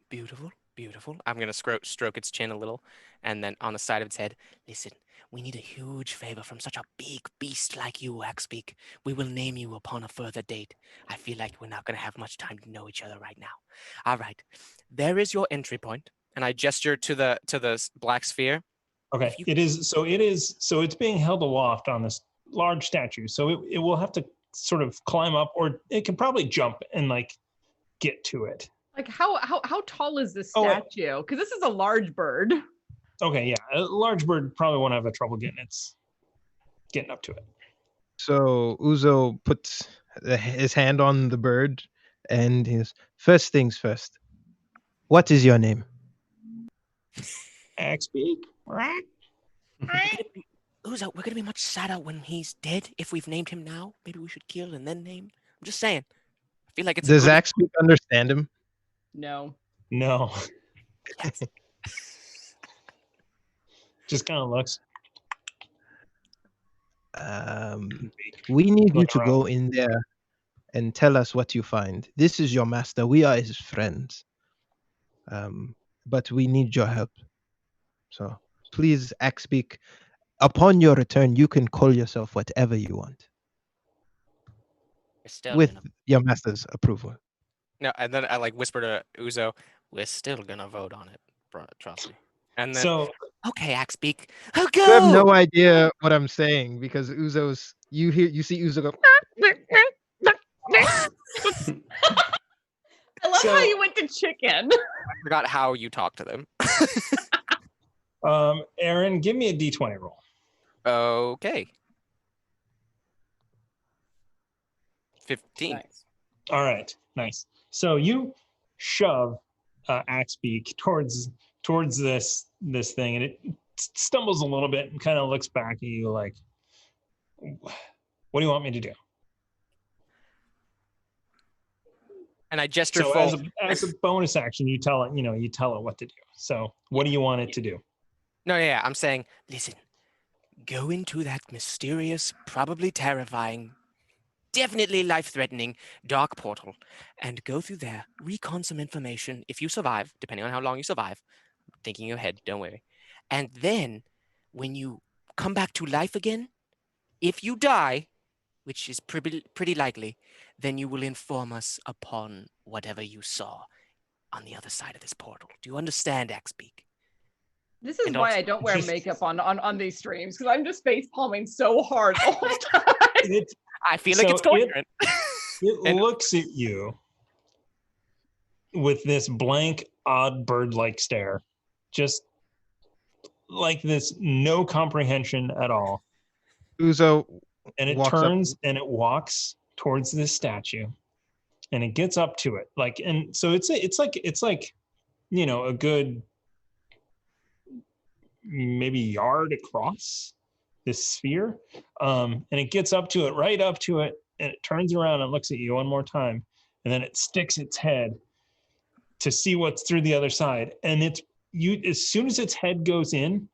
Beautiful, beautiful. I'm gonna stroke its chin a little, and then on the side of its head, listen. We need a huge favor from such a big beast like you, Axbeak. We will name you upon a further date. I feel like we're not going to have much time to know each other right now. All right. There is your entry point. And I gesture to the black sphere. Okay. It is so it's being held aloft on this large statue. So it will have to sort of climb up, or it can probably jump and like get to it. Like how tall is this statue? Because this is a large bird. Okay, yeah. A large bird probably won't have a trouble getting up to it. So Uzo puts his hand on the bird, and he's first things first. What is your name? Axbeak. Uzo, we're gonna be much sadder when he's dead if we've named him now. Maybe we should kill and then name. I'm just saying. I feel like it's. Does Axbeak understand him? No. No. Just kind of looks. We need you Look to around. go in there and tell us what you find. This is your master. We are his friends. But we need your help. So please, Axbeak, upon your return, you can call yourself whatever you want. With your master's approval. No, and then I like whisper to Uzo, we're still gonna vote on it, trust me. And then okay, Axbeak, go. You have no idea what I'm saying because Uzo's you see Uzo go. I love how you went to chicken. I forgot how you talk to them. Aaron, give me a D20 roll. Okay. 15. Nice. All right, nice. So you shove Axbeak towards this thing, and it stumbles a little bit and kind of looks back at you like, what do you want me to do? And I gesture so full. as a bonus action, you tell it what to do. So what do you want it to do? No, yeah, I'm saying, listen, go into that mysterious, probably terrifying, definitely life-threatening dark portal and go through there, recon some information if you survive, depending on how long you survive. Thinking ahead, don't worry. And then when you come back to life again, if you die, which is pretty likely, then you will inform us upon whatever you saw on the other side of this portal. Do you understand, Axbeak? This is why I don't wear makeup on these streams, because I'm just face palming so hard the whole time. I feel like it's coherent. It looks at you with this blank, odd bird-like stare. Just like this, no comprehension at all. Uzo and it turns and it walks towards this statue, and it gets up to it. Like, and so it's like, you know, a good maybe yard across this sphere. And it gets up to it, right up to it, and it turns around and looks at you one more time, and then it sticks its head to see what's through the other side. And as soon as its head goes in,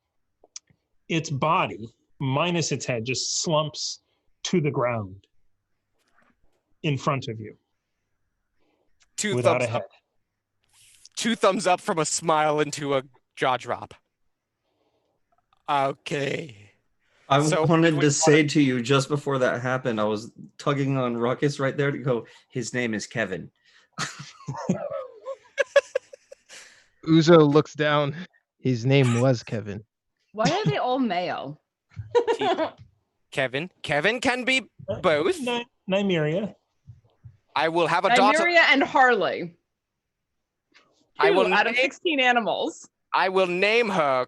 its body minus its head just slumps to the ground in front of you. Without a head. 2 thumbs up from a smile into a jaw drop. Okay. I wanted to say to you just before that happened, I was tugging on Rukus right there to go, his name is Kevin. Uzo looks down. His name was Kevin. Why are they all male? Kevin can be both. Nymeria. I will have a daughter. Nymeria and Harley. I will out of 16 animals. I will name her.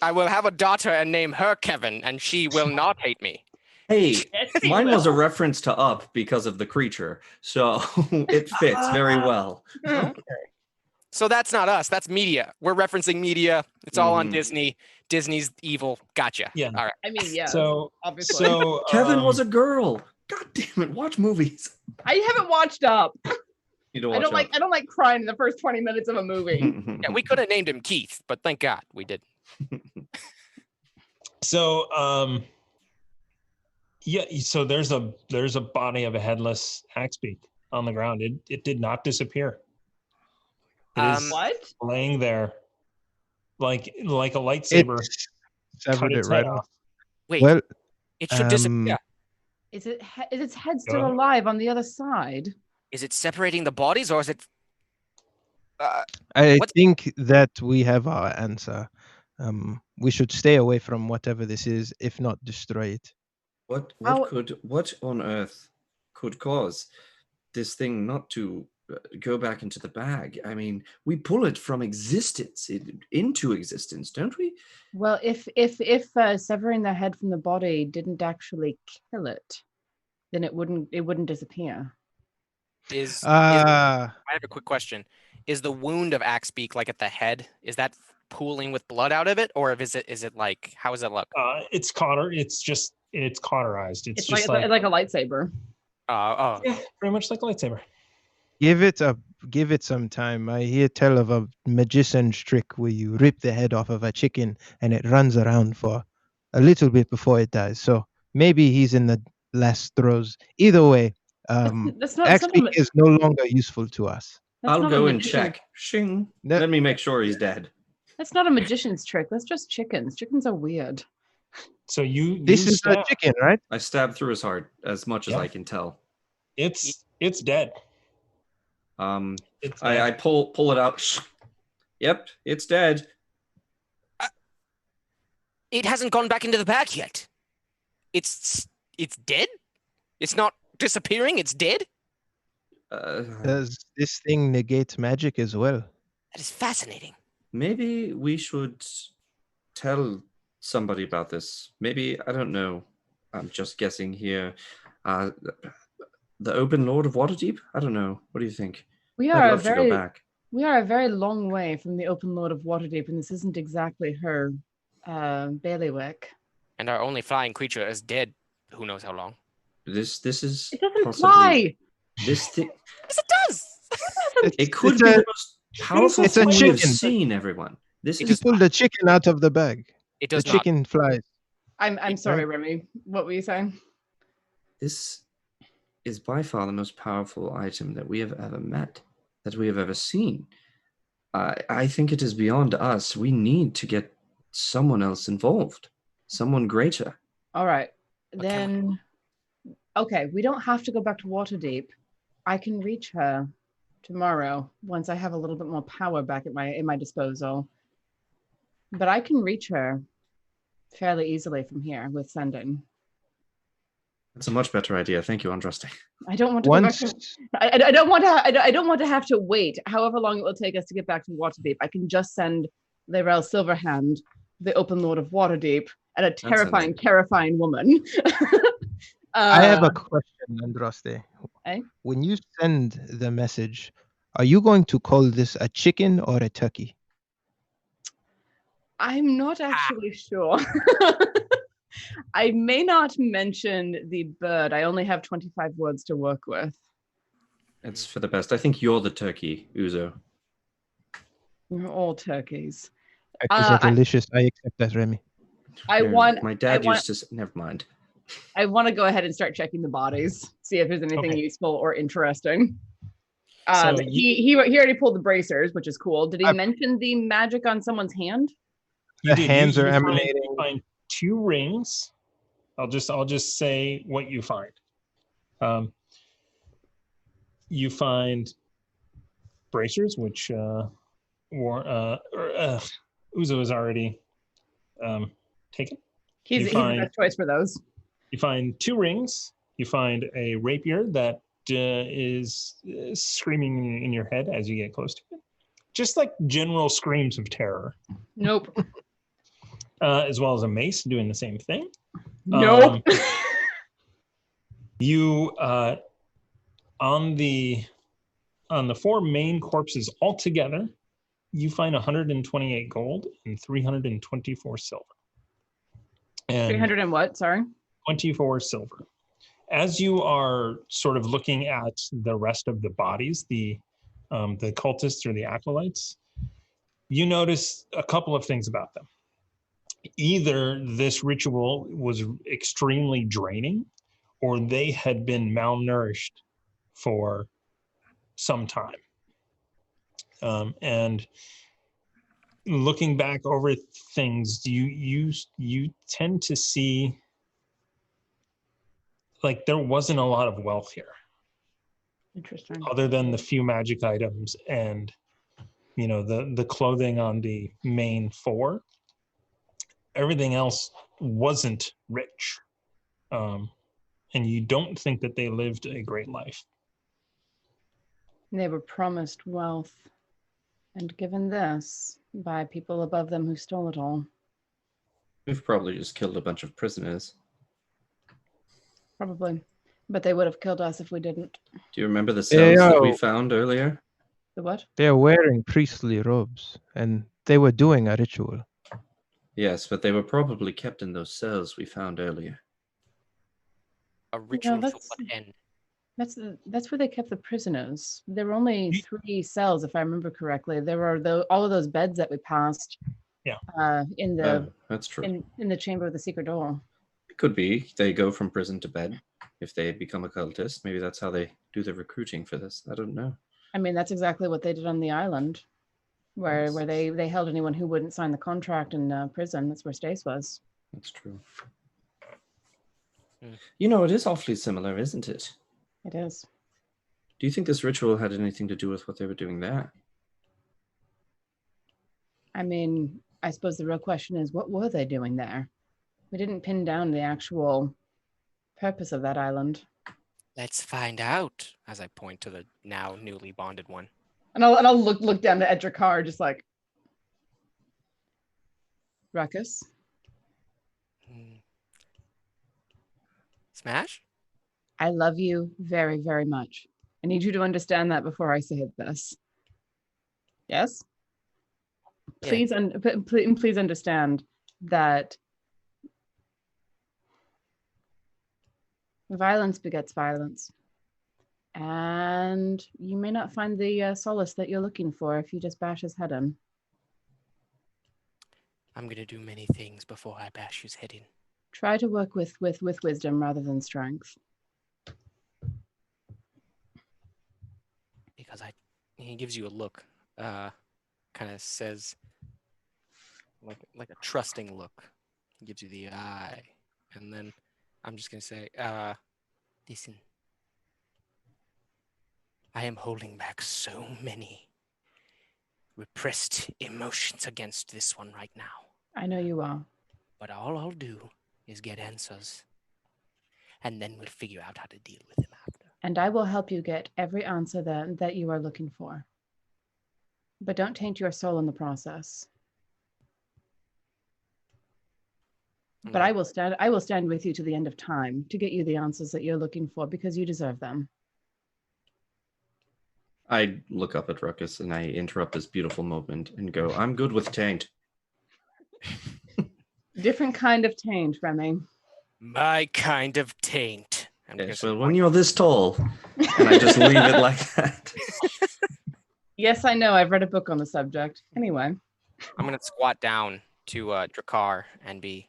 I will have a daughter and name her Kevin, and she will not hate me. Hey, Yes, mine was a will. reference to Up because of the creature, so it fits very well. So that's not us. That's media. We're referencing media. It's all on Mhm. Disney. Disney's evil. Gotcha. Yeah. All right. I mean, yes, So obviously. so Kevin was a girl. God damn it! Watch movies. I haven't watched Up. You don't I watch don't like. I don't like crying in the first 20 minutes of a movie. Yeah, we could have named him Keith, but thank God we did. So yeah, so there's a body of a headless Axbeak on the ground. It did not disappear. It is What? laying there like a lightsaber It cut severed it its right head off. off. Wait, Well, it should disappear. Is it? Is its head still ahead. alive on the other side? Is it separating the bodies or is it? I What- think that we have our answer. We should stay away from whatever this is, if not destroy it. What How- what on earth could cause this thing not to go back into the bag? I mean, we pull it from existence into existence, don't we? Well, if severing the head from the body didn't actually kill it, then it wouldn't disappear. I have a quick question. Is the wound of Axbeak like at the head? Is that pooling with blood out of it, or is it like how does it look? It's it's cauterized. It's just like a lightsaber. yeah, pretty much like a lightsaber. Give it some time. I hear tell of a magician's trick where you rip the head off of a chicken and it runs around for a little bit before it dies. So maybe he's in the last throes. Either way, That's not. Axbeak is no longer useful to us. I'll go and check. Shing. No- Let me make sure he's dead. That's not a magician's trick. That's just chickens. Chickens are weird. So This is a chicken, right? I stabbed through his heart as much as Yep. I can tell. It's dead. It's I pull it out. Yep, it's dead. It hasn't gone back into the bag yet. It's dead. It's not disappearing. It's dead. Does this thing negate magic as well? That is fascinating. Maybe we should tell somebody about this. Maybe, I don't know. I'm just guessing here. The Open Lord of Waterdeep? I don't know. What do you think? We I'd are a love to go back. very long way from the Open Lord of Waterdeep, and this isn't exactly her bailiwick. And our only flying creature is dead. Who knows how long? This is It doesn't possibly fly. this thing. Yes, it does. It could It's be a- the most powerful it's a thing we've chicken. seen, everyone. This You is pull the chicken out of the bag. It The does not. chicken flies. I'm sorry, Remy. What were you saying? this is by far the most powerful item that we have ever met, that we have ever seen. I think it is beyond us. We need to get someone else involved, someone greater. All right. What can we Then okay, we don't have to go back to Waterdeep. I can reach her tomorrow once I have a little bit more power back at my disposal. But I can reach her fairly easily from here with sending. That's a much better idea. Thank you, Andraste. I don't want to go back Once to, I don't want to I don't want to have to wait however long it will take us to get back to Waterdeep. I can just send Laurel Silverhand, the Open Lord of Waterdeep, and a terrifying woman. I have a question, Andraste. Eh? When you send the message, are you going to call this a chicken or a turkey? I'm not actually sure. I may not mention the bird. I only have 25 words to work with. It's for the best. I think you're the turkey, Uzo. We're all turkeys. Turkeys are delicious. I accept that, Remy. My dad used to. Never mind. I want to go ahead and start checking the bodies, see if there's anything Okay. useful or interesting. So He already pulled the bracers, which is cool. Did he I- mention the magic on someone's hand? You The did. hands are find- emanating. You find 2 rings. I'll just say what you find. You find bracers, which Uzo is already taken. He's the find- best choice for those. You find 2 rings. You find a rapier that is screaming in your head as you get close to it. Just like general screams of terror. Nope. As well as a mace doing the same thing. Nope. You on the 4 main corpses altogether, you find 128 gold and 324 silver. And 300 and what? Sorry. 24 silver. As you are sort of looking at the rest of the bodies, the cultists or the acolytes, you notice a couple of things about them. Either this ritual was extremely draining, or they had been malnourished for some time. And looking back over things, you tend to see like there wasn't a lot of wealth here, Interesting. other than the few magic items and the clothing on the main 4. Everything else wasn't rich, and you don't think that they lived a great life. They were promised wealth and given this by people above them who stole it all. We've probably just killed a bunch of prisoners. Probably. But they would have killed us if we didn't. Do you remember the cells that we Yo. found earlier? The what? They're wearing priestly robes, and they were doing a ritual. Yes, but they were probably kept in those cells we found earlier. A ritual to that's- what end? That's where they kept the prisoners. There were only 3 cells, if I remember correctly. There were all of those beds that we passed. Yeah. In the That's true. in the chamber with the secret door. It could be they go from prison to bed if they become a cultist. Maybe that's how they do the recruiting for this. I don't know. I mean, that's exactly what they did on the island, where Yes. where they held anyone who wouldn't sign the contract in prison. That's where Stace was. That's true. Hmm. You know, it is awfully similar, isn't it? It is. Do you think this ritual had anything to do with what they were doing there? I mean, I suppose the real question is, what were they doing there? We didn't pin down the actual purpose of that island. Let's find out, as I point to the now newly bonded one. And I'll look down to Edrakar, just like, Rukus. Hmm. Smash? I love you very, very much. I need you to understand that before I say this. Yes? Yeah. Please understand that violence begets violence. And you may not find the solace that you're looking for if you just bash his head in. I'm going to do many things before I bash his head in. Try to work with wisdom rather than strength. Because he gives you a look, kind of says, like a trusting look. He gives you the eye. And then I'm just going to say, listen, I am holding back so many repressed emotions against this one right now. I know you are. But all I'll do is get answers. And then we'll figure out how to deal with him after. And I will help you get every answer that you are looking for. But don't taint your soul in the process. But I will stand with you to the end of time to get you the answers that you're looking for because you deserve them. I look up at Rukus and I interrupt this beautiful moment and go, I'm good with taint. Different kind of taint, Remy. My kind of taint. Yes, well, when you're this tall, and I just leave it like that. Yes, I know. I've read a book on the subject. Anyway. I'm going to squat down to Drakkar and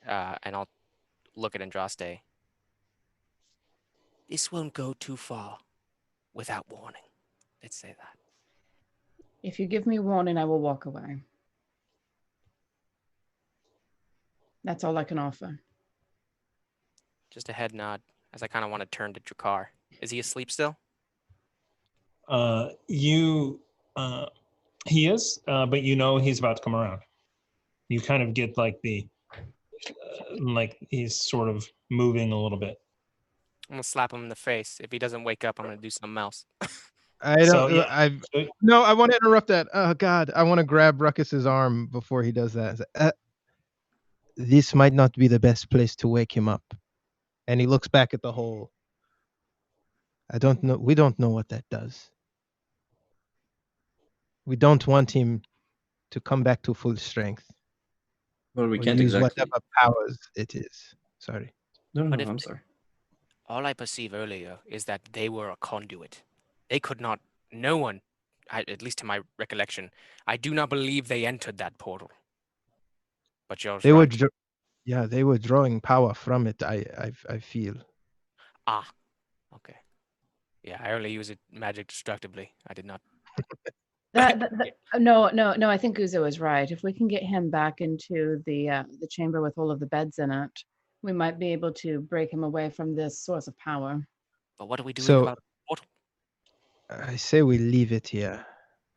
I'll look at Andraste. This won't go too far without warning. Let's say that. If you give me warning, I will walk away. That's all I can offer. Just a head nod as I kind of want to turn to Drakkar. Is he asleep still? He is, but he's about to come around. You kind of get like like he's sort of moving a little bit. I'm going to slap him in the face. If he doesn't wake up, I'm going to do something else. I don't. So, yeah. No, I want to interrupt that. Oh God, I want to grab Ruckus's arm before he does that. And say, this might not be the best place to wake him up. And he looks back at the hole I don't know. We don't know what that does. We don't want him to come back to full strength Well, we or can't use exactly. whatever powers it is. Sorry. No, But if I'm they- sorry. All I perceive earlier is that they were a conduit. They could not. No one, at least to my recollection, I do not believe they entered that portal. But you're They were, right. they were drawing power from it. I feel. Ah, okay. Yeah, I only use it magic destructively. I did not. No, I think Uzo is right. If we can get him back into the chamber with all of the beds in it, we might be able to break him away from this source of power. But what are we doing So- about the portal? I say we leave it here.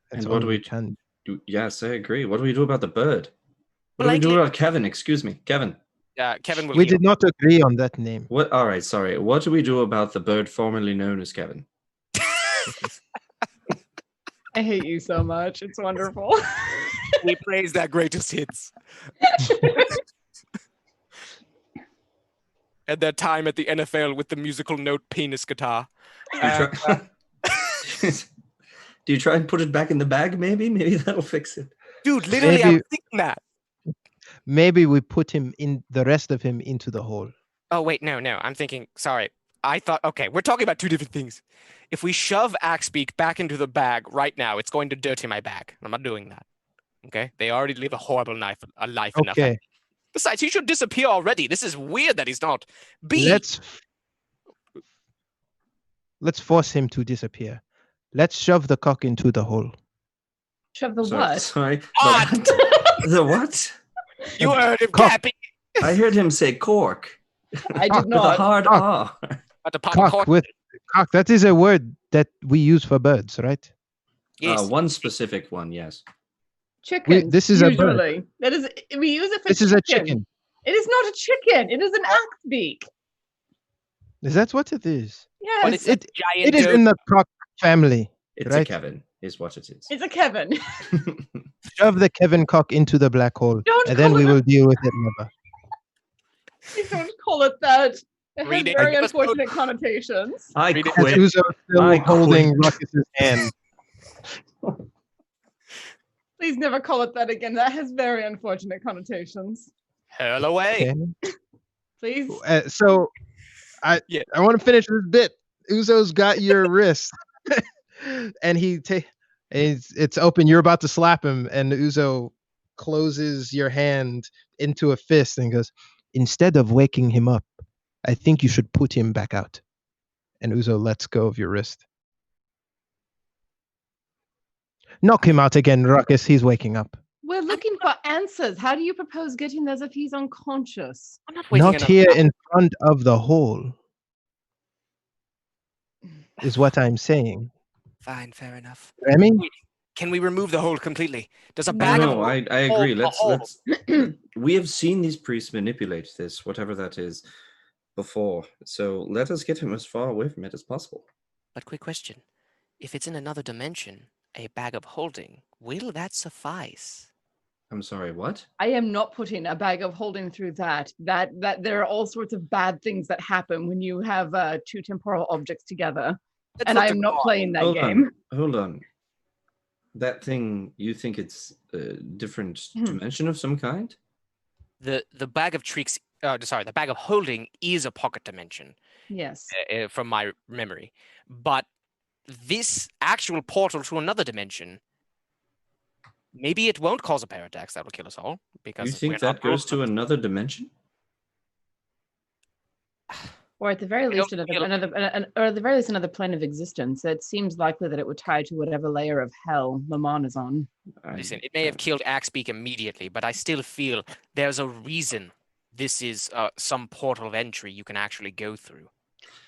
That's And what all do we we can. Yes, I agree. What do we do about the bird? What do we Blankly- do about Kevin? Excuse me, Kevin. Kevin will We heal. did not agree on that name. What? All right, sorry. What do we do about the bird formerly known as Kevin? I hate you so much. It's wonderful. We praise that greatest hits. At that time at the NFL with the musical note penis guitar. Do you try, do you try and put it back in the bag? Maybe that'll fix it. Dude, literally, I Maybe- was thinking that. Maybe we put him in the rest of him into the hole. Oh, wait, no. I'm thinking, sorry. I thought, okay, we're talking about two different things. If we shove Axebeak back into the bag right now, it's going to dirty my bag. I'm not doing that. Okay? They already live a horrible life enough. Okay. Besides, he should disappear already. This is weird that he's not. B, Let's force him to disappear. Let's shove the cock into the hole. Shove the Sorry, what? sorry. Ah! The what? you heard him, Cock. Cappy. I heard him say cork I Cock did with a not. hard R. At the pop Cock with cock. That is a word that we use for birds, right? Yes. One specific one, yes. Chicken. this is a bird. usually. That is. We use it for This is a chicken. It is not a chicken. It is an axe beak. Is that what it is? Yes. But it's a giant It is doe. in the cock family. It's Right. a Kevin, is what it is. It's a Kevin. Shove the Kevin cock into the black hole, Don't and then call we it will deal with it never. Please don't call it that. It has Read it. very Give us both. unfortunate connotations. I Read it. quit. Uzo still I holding quit. Rukus's hand. Please never call it that again. That has very unfortunate connotations. Hurl away. Okay. Please. So, I want to finish this bit. Uzo's got your wrist, and it's open. You're about to slap him, and Uzo closes your hand into a fist and goes, "Instead of waking him up, I think you should put him back out." And Uzo lets go of your wrist. Knock him out again, Rukus. He's waking up. We're looking for answers. How do you propose getting those if he's unconscious? I'm not waiting Not another here hour. in front of the hole, is what I'm saying. Fine, fair enough. Remy? Can we remove the hole completely? Does a No. bag of No, I agree. hold the Let's we have seen these priests manipulate this, whatever that is, before. So let us get him as far away from it as possible. But quick question. If it's in another dimension, a bag of holding, will that suffice? I'm sorry, what? I am not putting a bag of holding through that. That there are all sorts of bad things that happen when you have two temporal objects together. Let's And look I to am not God. playing that Hold game. on. Hold on. That thing, you think it's a different dimension of some kind? The bag of tricks. The bag of holding is a pocket dimension Yes. from my memory, but this actual portal to another dimension, maybe it won't cause a paradox that will kill us all because You think we're not that goes to robots. another dimension? Or at the very I least don't another plane of existence. It seems likely that it would tie to whatever layer of hell Maman is on. Listen, it may have killed Axebeak immediately, but I still feel there's a reason this is some portal of entry you can actually go through.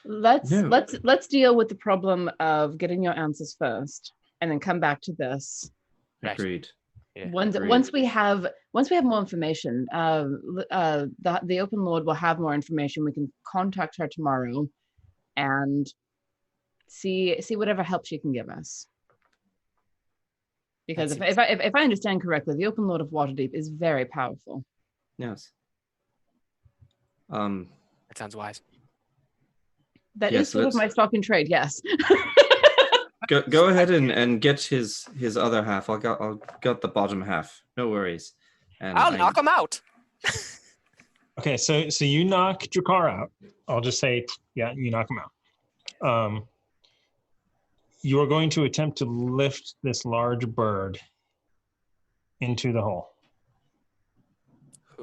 Let's No. let's deal with the problem of getting your answers first, and then come back to this. Right. Agreed. Yeah, Once we have more information, the Open Lord will have more information. We can contact her tomorrow, and see whatever help she can give us. Because That if I understand correctly, the Open Lord of Waterdeep is very powerful. Yes. That sounds wise. That Yes, is sort of my stock in trade, yes. Go ahead and get his other half. I'll got the bottom half. No worries. And I'll knock him out. Okay, so you knock Drakar out. I'll just say, yeah, you knock him out. You are going to attempt to lift this large bird into the hole.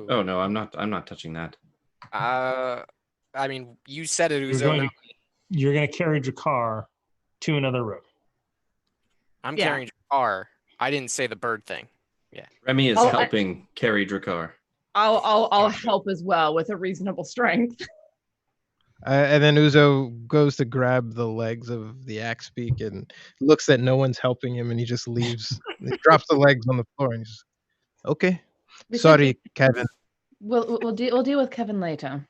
Oh no, I'm not touching that. I mean, you said it. You're going to carry Drakar to another room. I'm carrying Drakar. I didn't say the bird thing. Yeah. Remy is helping carry Drakar. I'll help as well with a reasonable strength. And then Uzo goes to grab the legs of the axe beak and looks that no one's helping him, and he just leaves. He drops the legs on the floor and he's okay. Sorry, Kevin. We'll deal with Kevin later.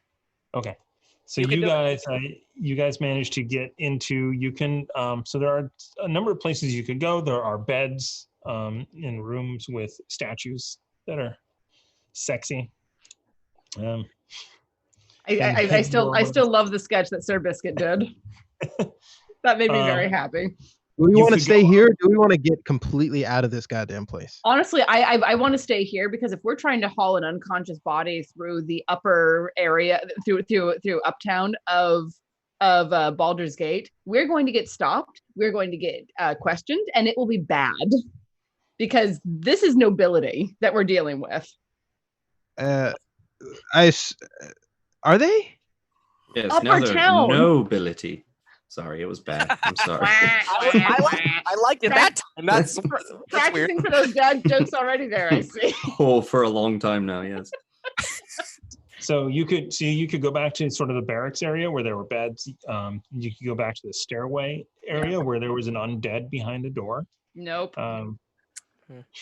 Okay. So you guys managed to get into. You can. So there are a number of places you could go. There are beds in rooms with statues that are sexy. I still love the sketch that Sir Biscuit did. That made me very happy. Do we want to stay here? Or do we want to get completely out of this goddamn place? Honestly, I want to stay here because if we're trying to haul an unconscious body through the upper area, through uptown of Baldur's Gate, we're going to get stopped. We're going to get questioned, and it will be bad because this is nobility that we're dealing with. Are they? Yes, Upper now they're town. nobility. Sorry, it was bad. I'm sorry. I liked it that time. That's practicing weird. for those dad jokes already there, I see. Oh, for a long time now, yes. So you could go back to sort of the barracks area where there were beds. You could go back to the stairway area where there was an undead behind the door. Nope.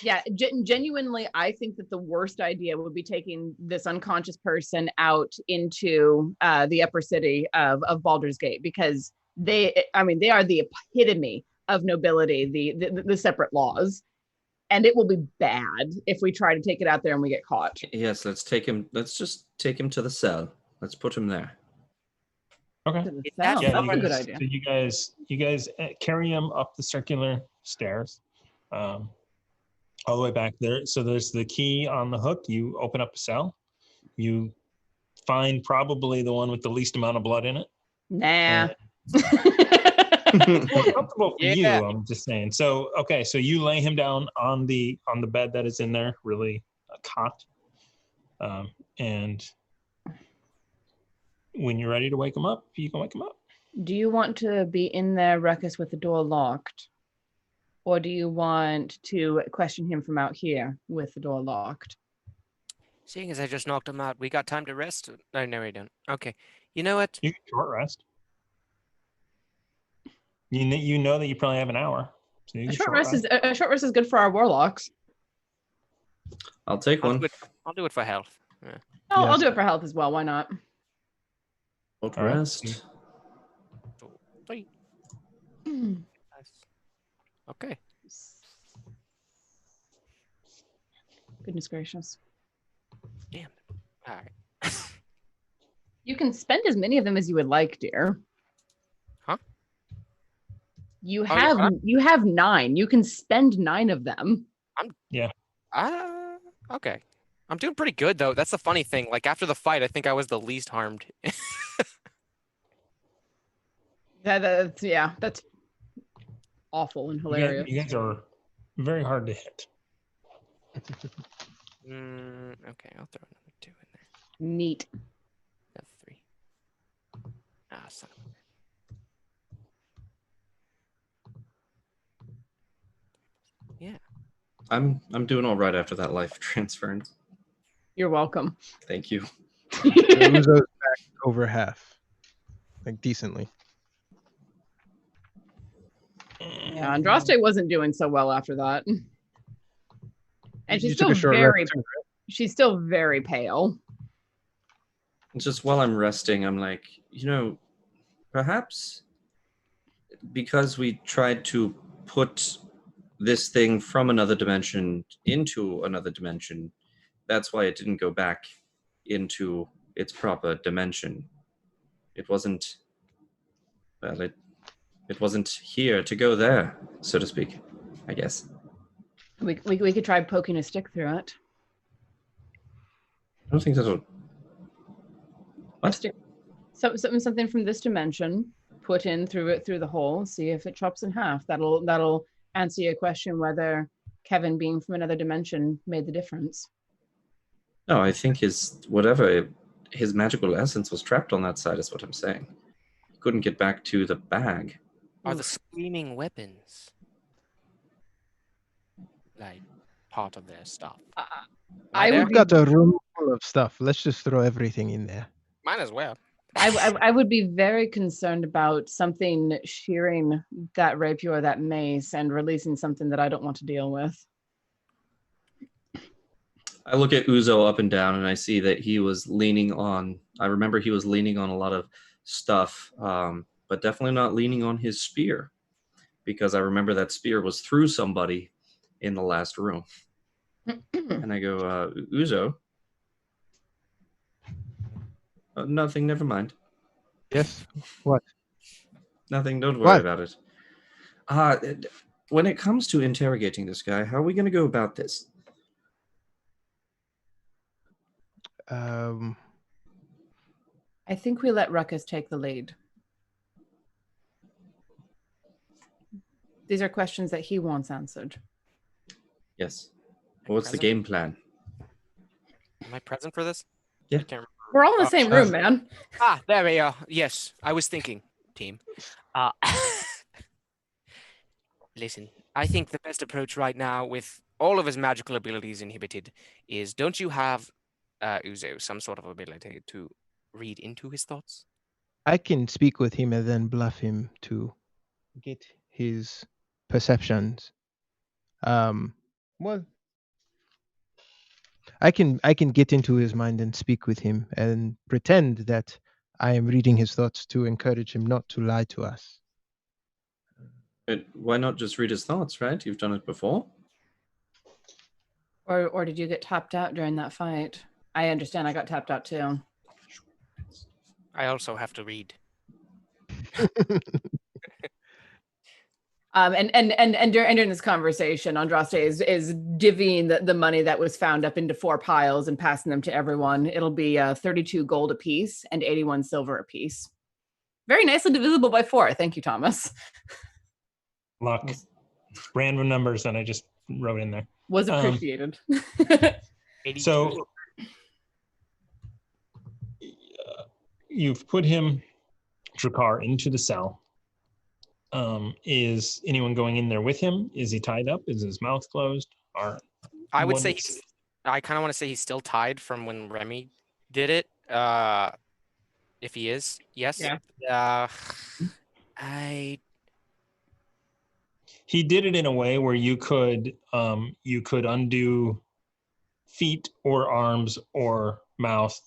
Yeah, genuinely, I think that the worst idea would be taking this unconscious person out into the upper city of Baldur's Gate because they are the epitome of nobility, the separate laws, and it will be bad if we try to take it out there and we get caught. Yes, let's just take him to the cell. Let's put him there. Okay. That's Yeah, a good idea. So you guys carry him up the circular stairs. All the way back there. So there's the key on the hook. You open up a cell. You find probably the one with the least amount of blood in it. Nah. More comfortable for you, I'm just saying. So okay, so you lay him down on the bed that is in there, really a cot. And when you're ready to wake him up, you can wake him up. Do you want to be in there, Rukus, with the door locked? Or do you want to question him from out here with the door locked? Seeing as I just knocked him out, we got time to rest? No, we don't. Okay. You know what? You can short rest. You know that you probably have an hour. So A short rest is good for our warlocks. I'll take one. I'll do it for health. Yeah. I'll do it for health as well. Why not? Short rest. Okay. Goodness gracious. Damn. All right. You can spend as many of them as you would like, dear. Huh? You have 9. You can spend 9 of them. Okay. I'm doing pretty good though. That's the funny thing. Like after the fight, I think I was the least harmed. That's awful and hilarious. You guys are very hard to hit. Okay, I'll throw another 2 in there. Neat. That's 3. Son of a... Yeah. I'm doing all right after that life transference. You're welcome. Thank you. Uzo's back over half, like decently. Yeah, Andraste wasn't doing so well after that. And she's still she's still very pale. Just while I'm resting, I'm like, perhaps because we tried to put this thing from another dimension into another dimension, that's why it didn't go back into its proper dimension. It wasn't Well, it wasn't here to go there, so to speak, I guess. We could try poking a stick through it. I don't think that'll... A What? stick, something from this dimension, put in through the hole, see if it chops in half. That'll answer your question whether Kevin being from another dimension made the difference. No, I think his magical essence was trapped on that side is what I'm saying. He couldn't get back to the bag. Are the screaming weapons like part of their stuff? I would We've got a room full of stuff. Let's just throw everything in there. Might as well. I would be very concerned about something shearing that rapier or that mace and releasing something that I don't want to deal with. I look at Uzo up and down, and I see that he was leaning on... I remember he was leaning on a lot of stuff, but definitely not leaning on his spear, because I remember that spear was through somebody in the last room. And I go, Uzo? Nothing, never mind. Yes. What? Nothing, don't worry What? about it. When it comes to interrogating this guy, how are we going to go about this? I think we let Rukus take the lead. These are questions that he wants answered. Yes. What's the game plan? Am I present for this? Yeah. I can't remember. We're all in the same room, man. There we are. Yes, I was thinking, team. Listen, I think the best approach right now, with all of his magical abilities inhibited, is don't you have, Uzo, some sort of ability to read into his thoughts? I can speak with him and then bluff him to get his perceptions. Well, I can get into his mind and speak with him and pretend that I am reading his thoughts to encourage him not to lie to us. Why not just read his thoughts, right? You've done it before. Or did you get tapped out during that fight? I understand I got tapped out too. I also have to read. And during this conversation, Andraste is divvying the money that was found up into 4 piles and passing them to everyone. It'll be 32 gold apiece and 81 silver apiece. Very nicely divisible by 4. Thank you, Thomas. Luck. Random numbers that I just wrote in there. Was appreciated. So you've put him, Drakkar, into the cell. Is anyone going in there with him? Is he tied up? Is his mouth closed? Or I would say I kind of want to say he's still tied from when Remy did it. If he is, yes. Yeah. He did it in a way where you could undo feet or arms or mouth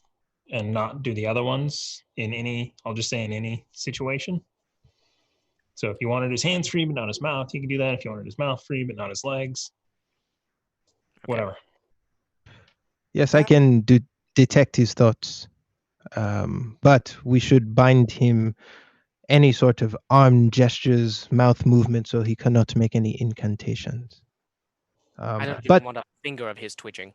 and not do the other ones in any, I'll just say in any situation. So if you wanted his hands free but not his mouth, you could do that. If you wanted his mouth free but not his legs, whatever. Yes, I can detect his thoughts, but we should bind him any sort of arm gestures, mouth movement, so he cannot make any incantations. I don't even want a finger of his twitching.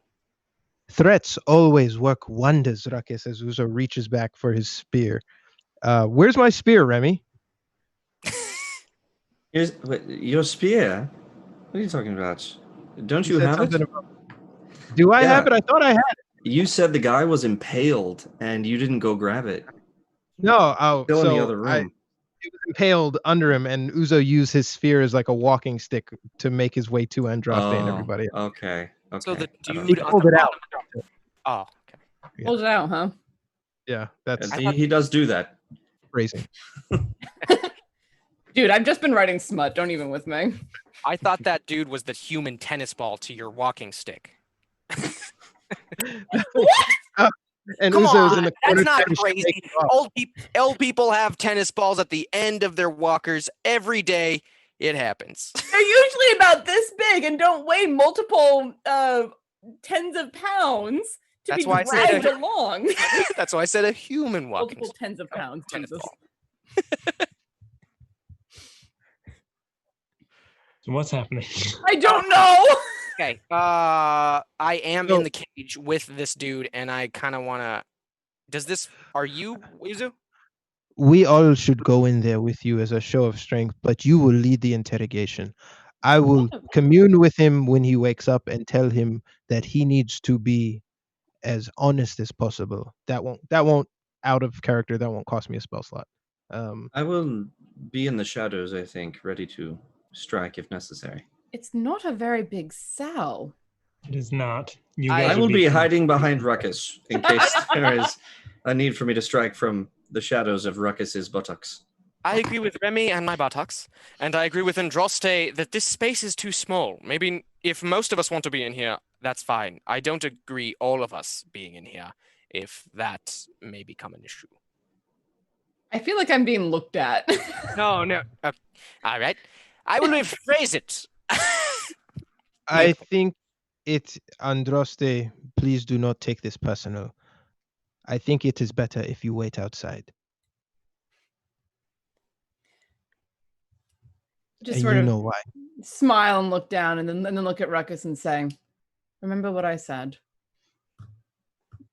Threats always work wonders, Rukus, as Uzo reaches back for his spear. Where's my spear, Remy? Your spear? What are you talking about? Don't you have it? Do I have it? I thought I had it. You said the guy was impaled and you didn't go grab it. No, Still in the other room. He was impaled under him, and Uzo used his spear as like a walking stick to make his way to Andraste and everybody else. Okay. So the I dude pulled it out. Oh, okay. Yeah. Hold it out, huh? Yeah, that's he does do that. phrasing. Dude, I've just been writing smut. Don't even with me. I thought that dude was the human tennis ball to your walking stick. And Come Uzo's on, in the corner. that's not trying to crazy. shake him off. Old people have tennis balls at the end of their walkers every day. It happens. They're usually about this big and don't weigh multiple tens of pounds to That's be why I said dragged along. That's why I said a human walking Multiple tens of pounds. tennis Jesus. ball. So what's happening? I don't know. Okay. I am So- in the cage with this dude, and I kind of want to. Are you Uzu? We all should go in there with you as a show of strength, but you will lead the interrogation. I will commune with him when he wakes up and tell him that he needs to be as honest as possible. That won't out of character. That won't cost me a spell slot. I will be in the shadows, I think, ready to strike if necessary. It's not a very big cell. It is not. You I guys I would will be too- hiding behind Rukus in case there is a need for me to strike from the shadows of Rukus's buttocks. I agree with Remy and my buttocks, and I agree with Androste that this space is too small. Maybe if most of us want to be in here, that's fine. I don't agree all of us being in here, if that may become an issue. I feel like I'm being looked at. No. All right. I will rephrase it. I think it, Androste, please do not take this personal. I think it is better if you wait outside. Just And sort you of know why. smile and look down, and then look at Rukus and say, "Remember what I said."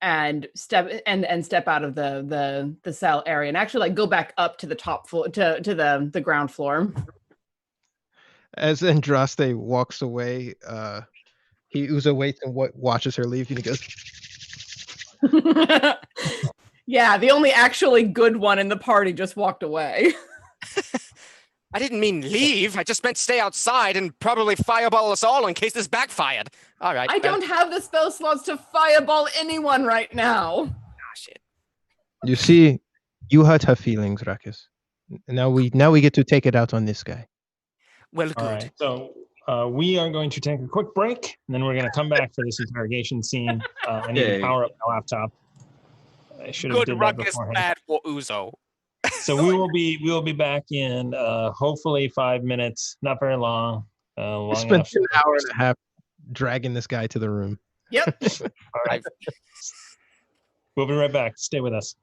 And step out of the cell area, and actually like go back up to the top floor to the ground floor. As Andraste walks away, Uzo waits and watches her leave, and he goes, Yeah, the only actually good one in the party just walked away. I didn't mean leave. I just meant stay outside and probably fireball us all in case this backfired. All right. I don't have the spell slots to fireball anyone right now. Ah, shit. "You see, you hurt her feelings, Rukus. Now we get to take it out on this guy." Well, good. All right. So we are going to take a quick break, and then we're going to come back for this interrogation scene. I need Yay. to power up my laptop. I should have Good did that Ruckus, beforehand. bad for Uzo. So we will be back in hopefully 5 minutes. Not very long. We Long spent enough. an hour and a half dragging this guy to the room. Yep. All right. We'll be right back. Stay with us.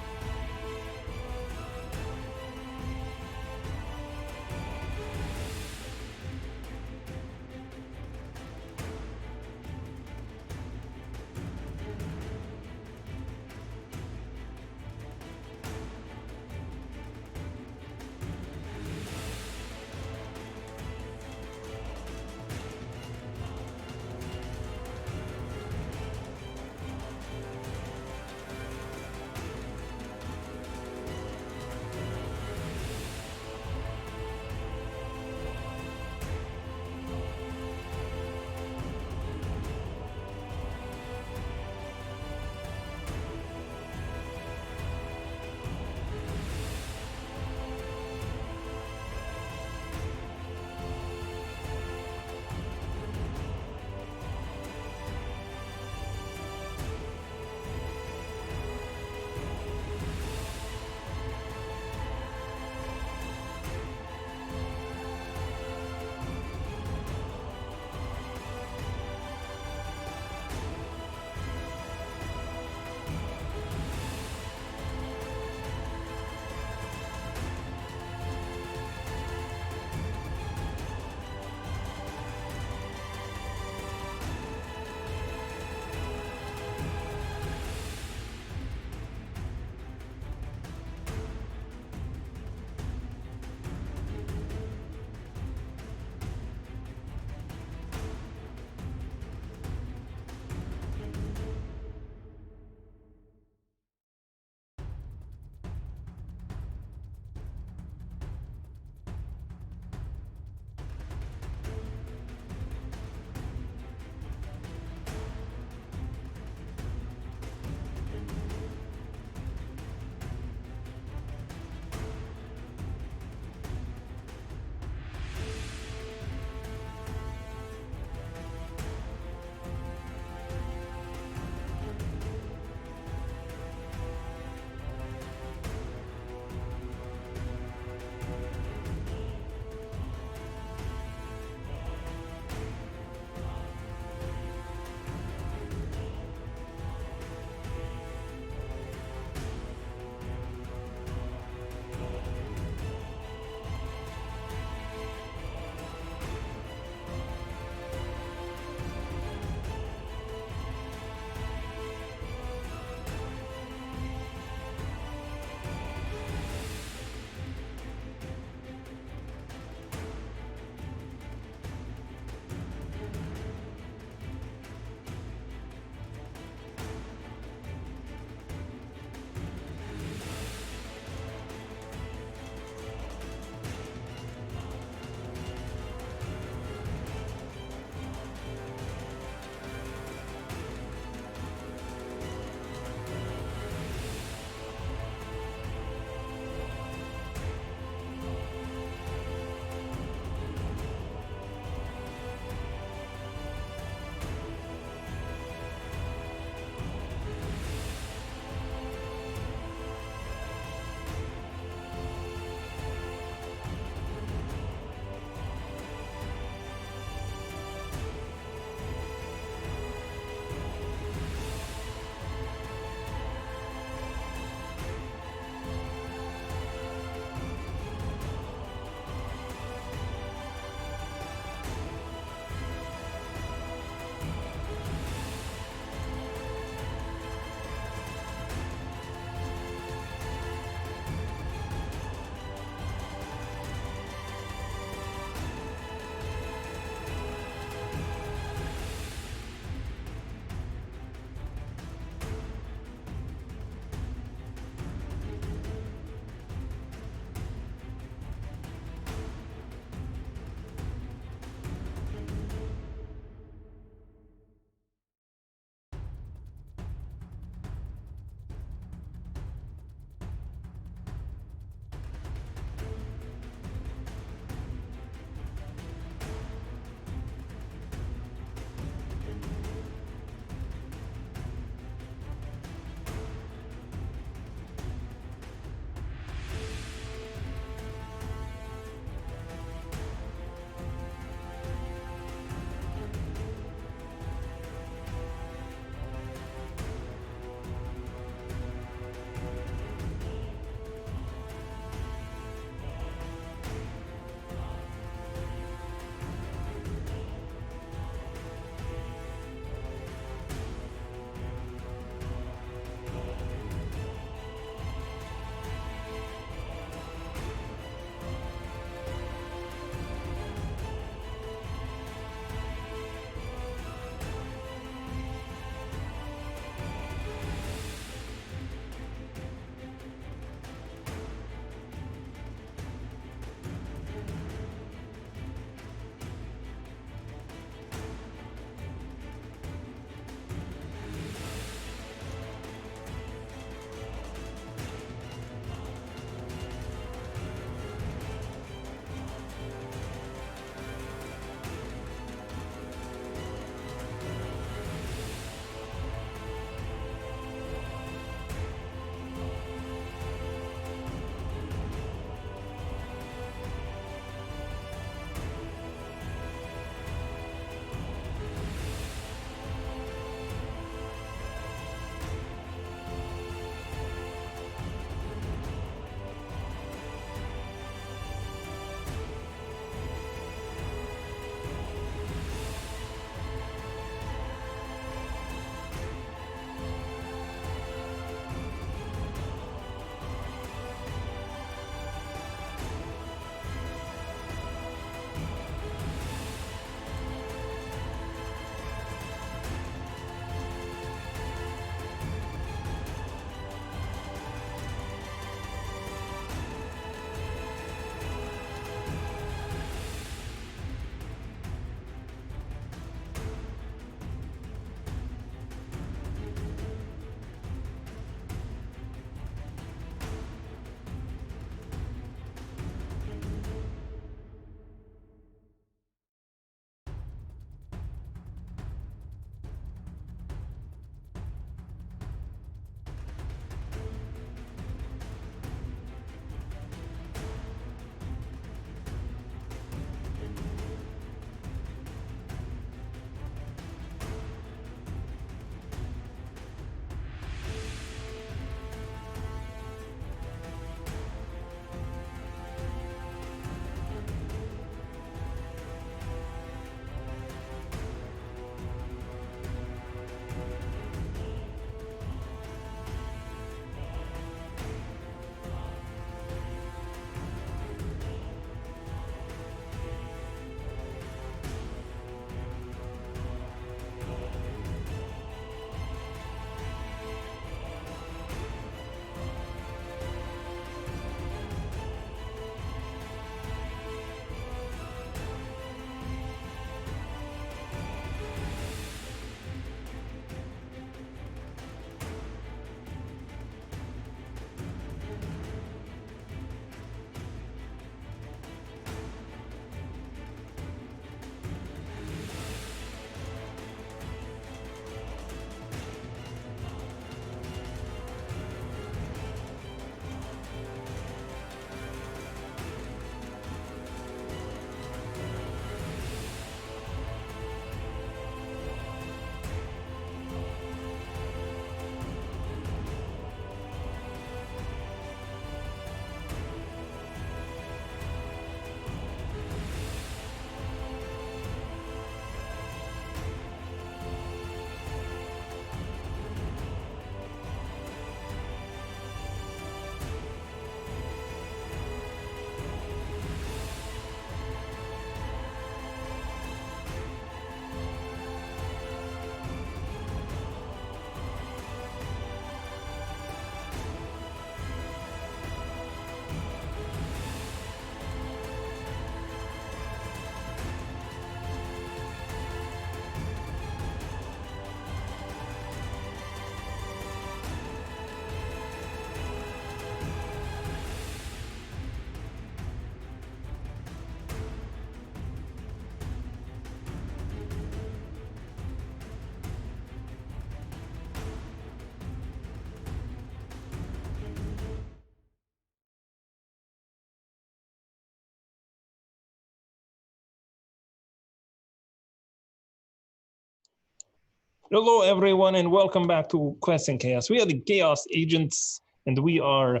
Hello, everyone, and welcome back to Quest and Chaos. We are the Chaos Agents, and we are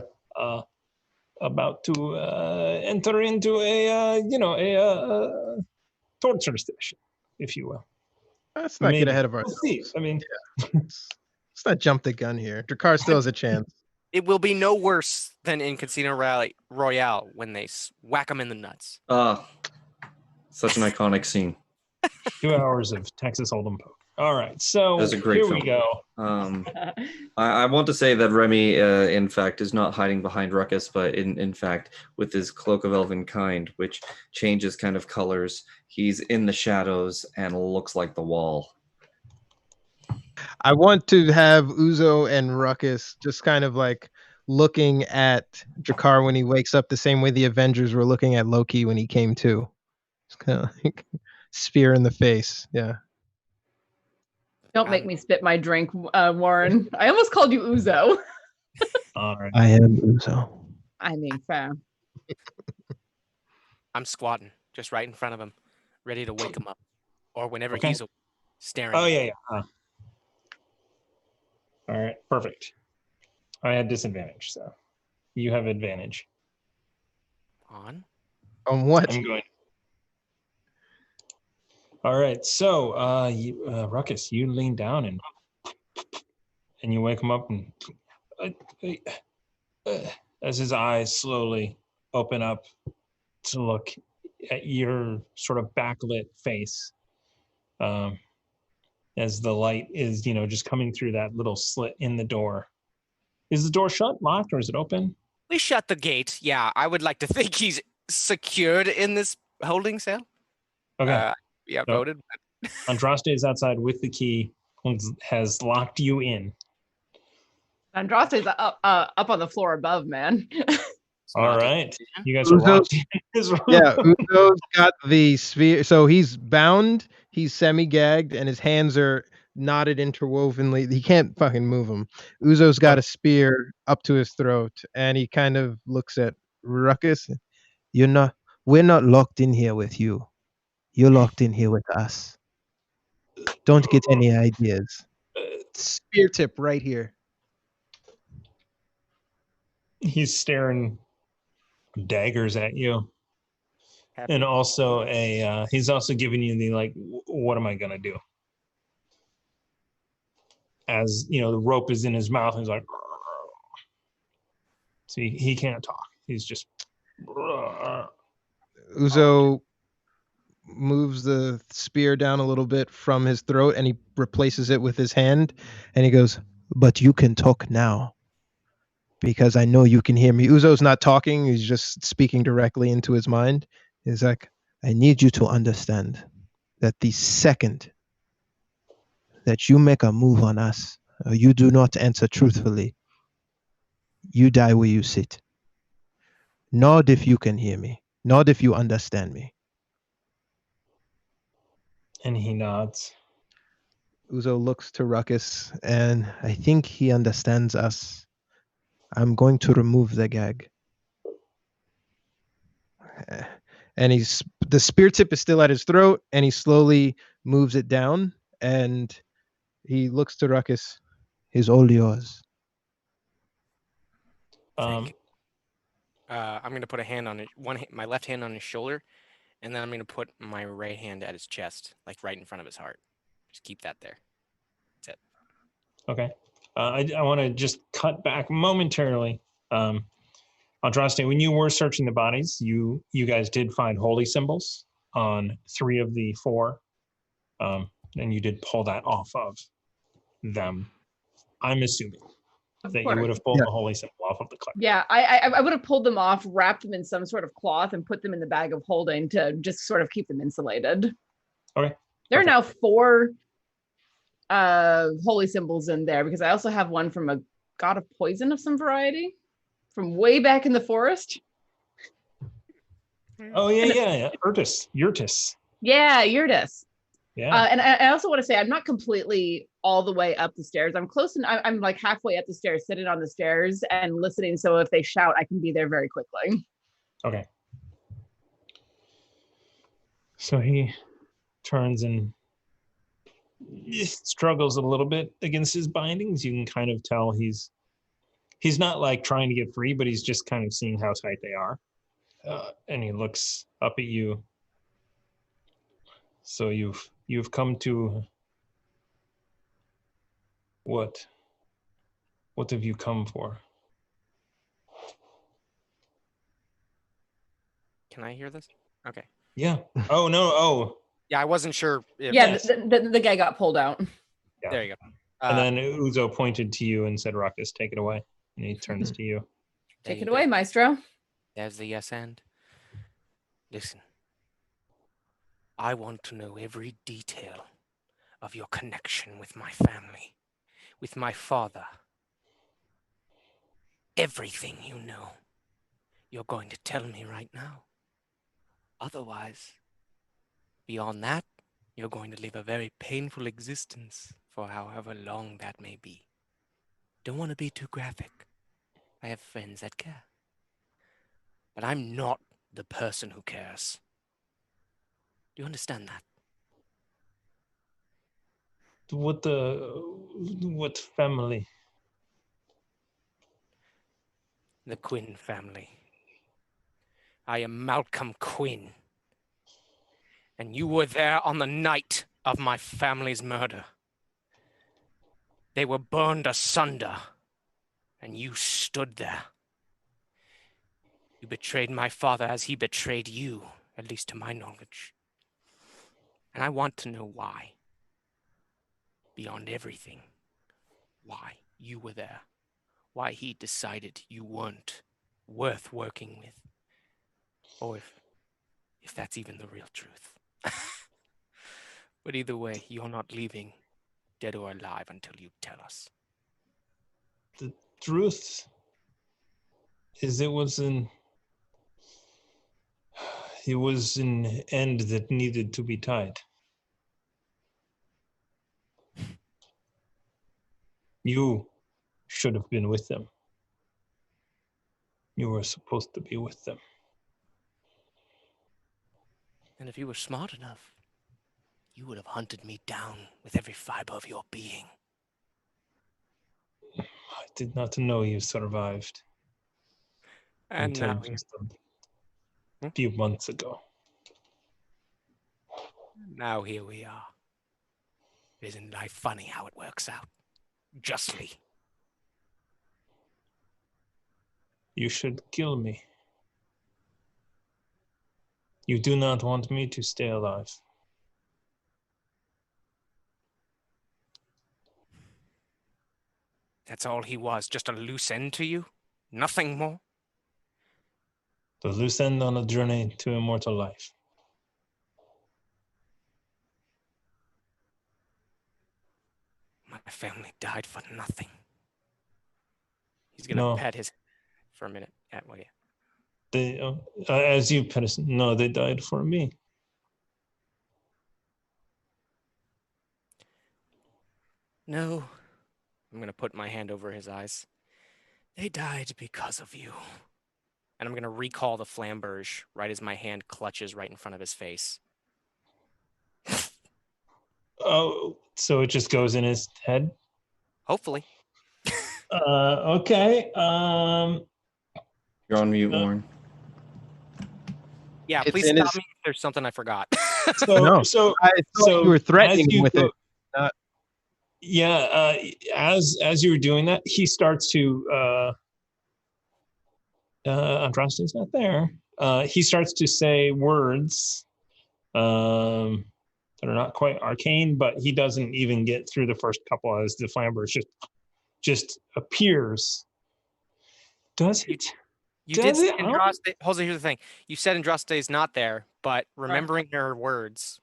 about to enter into a torture station, if you will. Let's not get Maybe. ahead of We'll ourselves. see. I mean, Let's not jump the gun here. Drakkar still has a chance. It will be no worse than in Casino Royale when they whack them in the nuts. Such an iconic scene. 2 hours of Texas Hold'em poke. All right, so That's a great here film. we go. I want to say that Remy, in fact, is not hiding behind Rukus, but in fact, with his cloak of elven kind, which changes kind of colors, he's in the shadows and looks like the wall. I want to have Uzo and Rukus just kind of like looking at Drakkar when he wakes up the same way the Avengers were looking at Loki when he came to. It's kind of like spear in the face. Yeah. Don't make me spit my drink, Warren. I almost called you Uzo. All right. I am Uzo. I mean, fair. I'm squatting just right in front of him, ready to wake him up, or whenever Okay. he's staring. Oh, at yeah, me. yeah. All right, perfect. I had disadvantage, so you have advantage. On. On what? I'm going. All right, so Rukus, you lean down and you wake him up, and as his eyes slowly open up to look at your sort of backlit face, as the light is, just coming through that little slit in the door. Is the door shut, locked, or is it open? We shut the gate. Yeah, I would like to think he's secured in this holding cell. Okay. Yeah, So- voted. Andraste is outside with the key, has locked you in. Andraste's up on the floor above, man. All right. You guys are Uzo's- locked in his room. Yeah, Uzo's got the spear. So he's bound, he's semi-gagged, and his hands are knotted interwovenly. He can't fucking move them. Uzo's got a spear up to his throat, and he kind of looks at Rukus. We're not locked in here with you. You're locked in here with us. Don't get any ideas. Spear tip right here. He's staring daggers at you. And also he's also giving you the like, what am I gonna do? As the rope is in his mouth, he's like, so he can't talk. He's just Uzo moves the spear down a little bit from his throat and he replaces it with his hand and he goes, but you can talk now because I know you can hear me. Uzo's not talking, he's just speaking directly into his mind. He's like, I need you to understand that the second that you make a move on us, or you do not answer truthfully, you die where you sit. Nod if you can hear me. Nod if you understand me. and he nods. Uzo looks to Rukus, and I think he understands us. I'm going to remove the gag. And the spear tip is still at his throat, and he slowly moves it down, and he looks to Rukus. He's all yours. Um, I'm gonna put a hand on it. My left hand on his shoulder, and then I'm gonna put my right hand at his chest, like right in front of his heart. Just keep that there. That's it. okay. I want to just cut back momentarily. Andraste, when you were searching the bodies, you guys did find holy symbols on 3 of the 4, and you did pull that off of them. I'm assuming that you would have pulled the holy symbol off of the collector. Yeah, I would have pulled them off, wrapped them in some sort of cloth, and put them in the bag of holding to just sort of keep them insulated. Okay. There are now 4 holy symbols in there because I also have one from a god of poison of some variety from way back in the forest. Oh yeah. Urtus. Yeah, Yurtis. Yeah. And I also want to say I'm not completely all the way up the stairs. I'm close, and I'm like halfway up the stairs, sitting on the stairs and listening. So if they shout, I can be there very quickly. Okay. So he turns and struggles a little bit against his bindings. You can kind of tell he's not like trying to get free, but he's just kind of seeing how tight they are. And he looks up at you. So you've come to what? What have you come for? Can I hear this? Okay. Yeah. Oh no. Oh. Yeah, I wasn't sure. If, Yeah, Yes. the guy got pulled out. Yeah. There you go. And then Uzo pointed to you and said, "Rukus, take it away." And he turns to you. Take it away, Maestro. There's the yes and. Listen. I want to know every detail of your connection with my family, with my father. Everything you know, you're going to tell me right now. Otherwise, beyond that, you're going to live a very painful existence for however long that may be. Don't want to be too graphic. I have friends that care. But I'm not the person who cares. Do you understand that? What family? The Quinn family. I am Malcolm Quinn. And you were there on the night of my family's murder. They were burned asunder, and you stood there. You betrayed my father as he betrayed you, at least to my knowledge. And I want to know why. Beyond everything, why you were there. Why he decided you weren't worth working with. Or if that's even the real truth. But either way, you're not leaving, dead or alive, until you tell us. The truth is it was an end that needed to be tied. You should have been with them. You were supposed to be with them. And if you were smart enough, you would have hunted me down with every fiber of your being. I did not know you survived And until now, just a few months ago. now here we are. Isn't life funny how it works out? Justly. You should kill me. You do not want me to stay alive. That's all he was, just a loose end to you? Nothing more? The loose end on a journey to immortal life. My family died for nothing. He's gonna No. pet his for a minute. Yeah, well, yeah. They, as you put it, no, they died for me. No. I'm gonna put my hand over his eyes. They died because of you. And I'm gonna recall the flamberge right as my hand clutches right in front of his face. Oh, so it just goes in his head? Hopefully. Okay. You're on mute, Warren. Yeah, It's please in stop his- me if there's something I forgot. So, No. so I thought So, you were threatening as you him with go- it. yeah, as you were doing that, he starts to Andraste's not there. He starts to say words that are not quite arcane, but he doesn't even get through the first couple as the flamberge just appears. Does it? You did Does say it? Andraste. Jose, here's the thing. You said Andraste is not there, but remembering her words,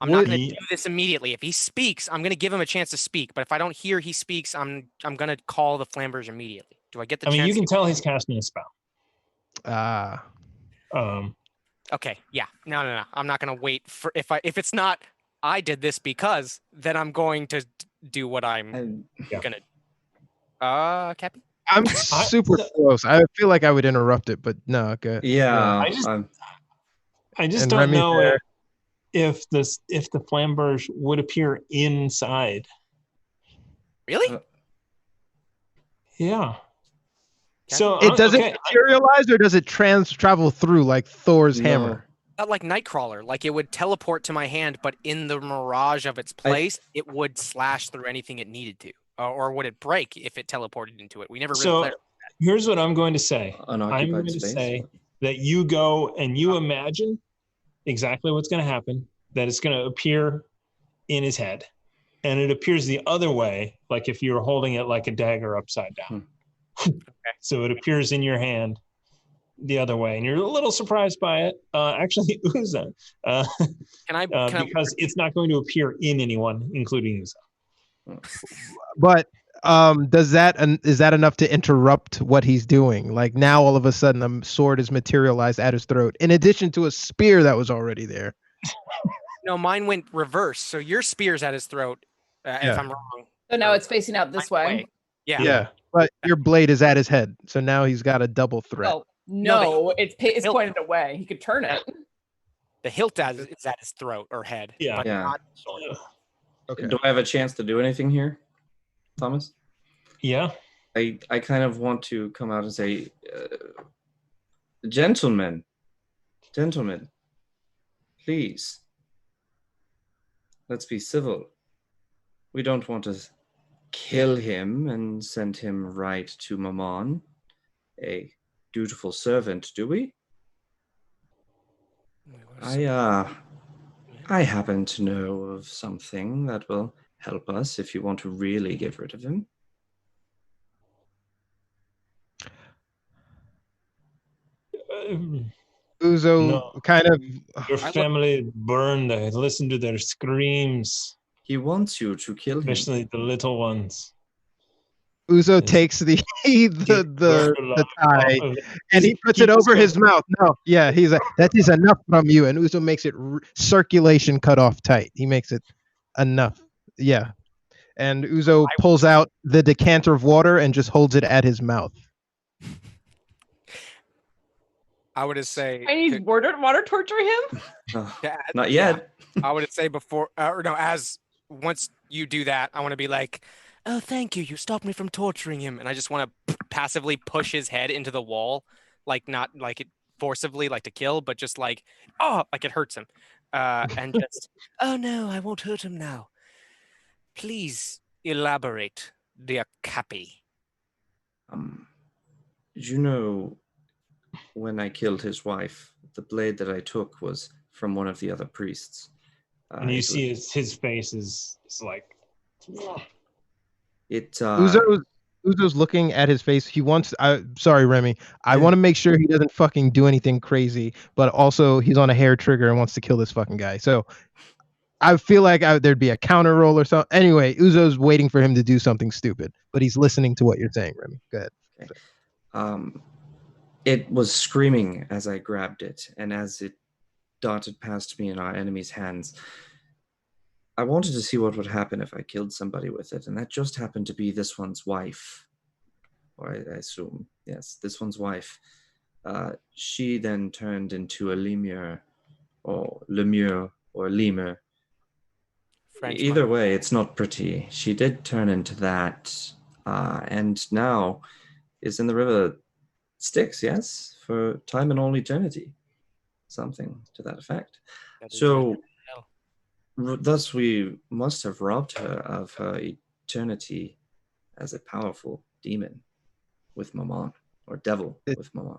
I'm not Would- going to do this immediately. If he speaks, I'm going to give him a chance to speak. But if I don't hear he speaks, I'm going to call the flamberge immediately. Do I get the I mean, chance? you can tell he's casting a spell. Ah. Okay, yeah. No. I'm not going to wait for if it's not I did this because then I'm going to do what I'm I- going to Cappy? I'm super close. I feel like I would interrupt it, but no, good. yeah, I just I'm- I just And don't Remy's know there. if the flamberge would appear inside. Really? Yeah. Okay. So It does okay, it materialize or does it travel through like Thor's No. hammer? Not like Nightcrawler, like it would teleport to my hand, but in the mirage of its place, it would slash through anything it needed to, or would it break if it teleported into it? We never really So clarified. here's what I'm going to say. I'm Unoccupied going to space. say that you go and you imagine exactly what's going to happen, that it's going to appear in his head. And it appears the other way, like if you were holding it like a dagger upside down. So it appears in your hand the other way. And you're a little surprised by it. Actually, Uza, Can I? because it's not going to appear in anyone, including Uza. But is that enough to interrupt what he's doing? Like now all of a sudden a sword is materialized at his throat, in addition to a spear that was already there. No, mine went reverse. So your spear's at his throat, if I'm wrong. So now it's facing out this way. Yeah. Yeah, but your blade is at his head, so now he's got a double threat. Oh no, it's pointed away. He could turn it. The hilt is at his throat or head. Yeah. But Yeah. not the sword. Okay. Do I have a chance to do anything here, Thomas? Yeah. I kind of want to come out and say, gentlemen, please, let's be civil. We don't want to kill him and send him right to Mammon, a dutiful servant, do we? I happen to know of something that will help us if you want to really get rid of him. Uzo No. kind of Your family burned. I listened to their screams, He wants you to kill him. especially the little ones. Uzo Yes. takes the tie Oh, and he puts he it just over goes- his mouth. No, yeah, he's like, that is enough from you, and Uzo makes it circulation cut off tight. He makes it enough. Yeah, and Uzo pulls out the decanter of water and just holds it at his mouth. I would say. I need water torturing him. Not yet. I would say before, or no, as once you do that, I want to be like, oh, thank you. You stopped me from torturing him. And I just want to passively push his head into the wall, like not like it forcibly, like to kill, but just like, oh, like it hurts him. And just, oh no, I won't hurt him now. Please elaborate, dear Cappy. You know, when I killed his wife, the blade that I took was from one of the other priests. and you see his face is like. Uzo's looking at his face. He wants. Sorry, Remy. I want to make sure he doesn't fucking do anything crazy, but also he's on a hair trigger and wants to kill this fucking guy. So I feel like there'd be a counter roll or something. Anyway, Uzo's waiting for him to do something stupid, but he's listening to what you're saying, Remy. Go ahead. Okay. It was screaming as I grabbed it, and as it darted past me in our enemy's hands, I wanted to see what would happen if I killed somebody with it, and that just happened to be this one's wife. Or I assume, yes, this one's wife. She then turned into a lemur, or lemur. Either way, it's not pretty. She did turn into that, and now is in the river Styx, yes, for time and all eternity. Something to that effect. So, thus we must have robbed her of her eternity as a powerful demon with Mammon, or devil with Mammon.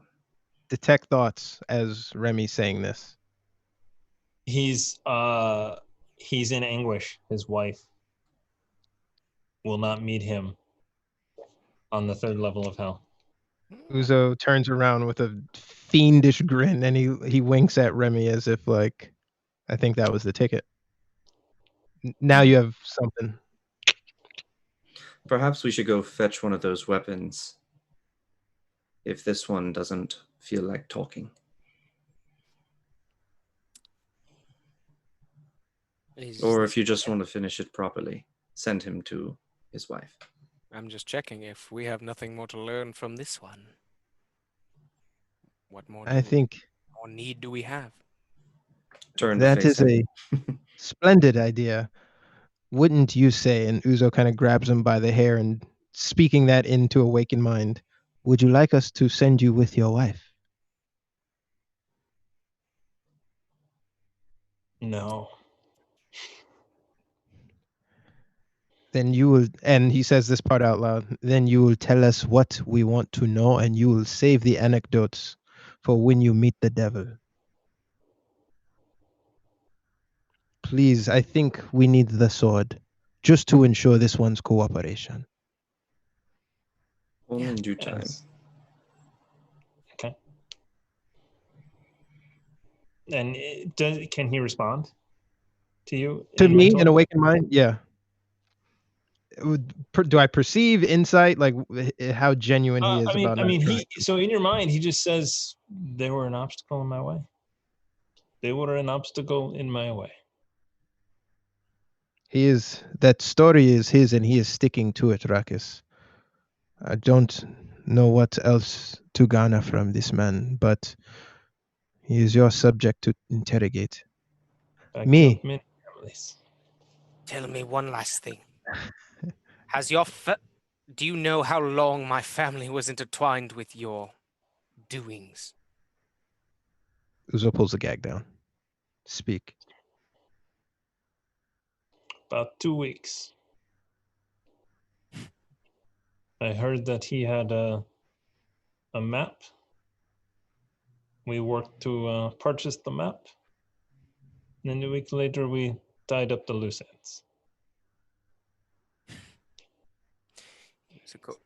Detect thoughts as Remy's saying this. He's in anguish. His wife will not meet him on the third level of hell. Uzo turns around with a fiendish grin and he winks at Remy as if like, I think that was the ticket. Now you have something. Perhaps we should go fetch one of those weapons if this one doesn't feel like talking. Or if you just want to finish it properly, send him to his wife. I'm just checking if we have nothing more to learn from this one. What more? I think more need do we have? turn to That face is him. a splendid idea. Wouldn't you say? And Uzo kind of grabs him by the hair and speaking that into awakened mind. Would you like us to send you with your wife? No. Then you will, and he says this part out loud, then you will tell us what we want to know and you will save the anecdotes for when you meet the devil. Please, I think we need the sword just to ensure this one's cooperation. Only in due time. Yes. Okay. And can he respond to you? To in me, mental? an awakened mind, yeah. Do I perceive insight, like how genuine he is about I not mean, trying? so in your mind, he just says they were an obstacle in my way. They were an obstacle in my way. He is, that story is his and he is sticking to it, Rukus. I don't know what else to garner from this man, but he is your subject to interrogate. I Me. killed many families. Tell me one last thing. Has your do you know how long my family was intertwined with your doings? Uzo pulls the gag down. Speak. About 2 weeks. I heard that he had a map. We worked to purchase the map. And then a week later, we tied up the loose ends.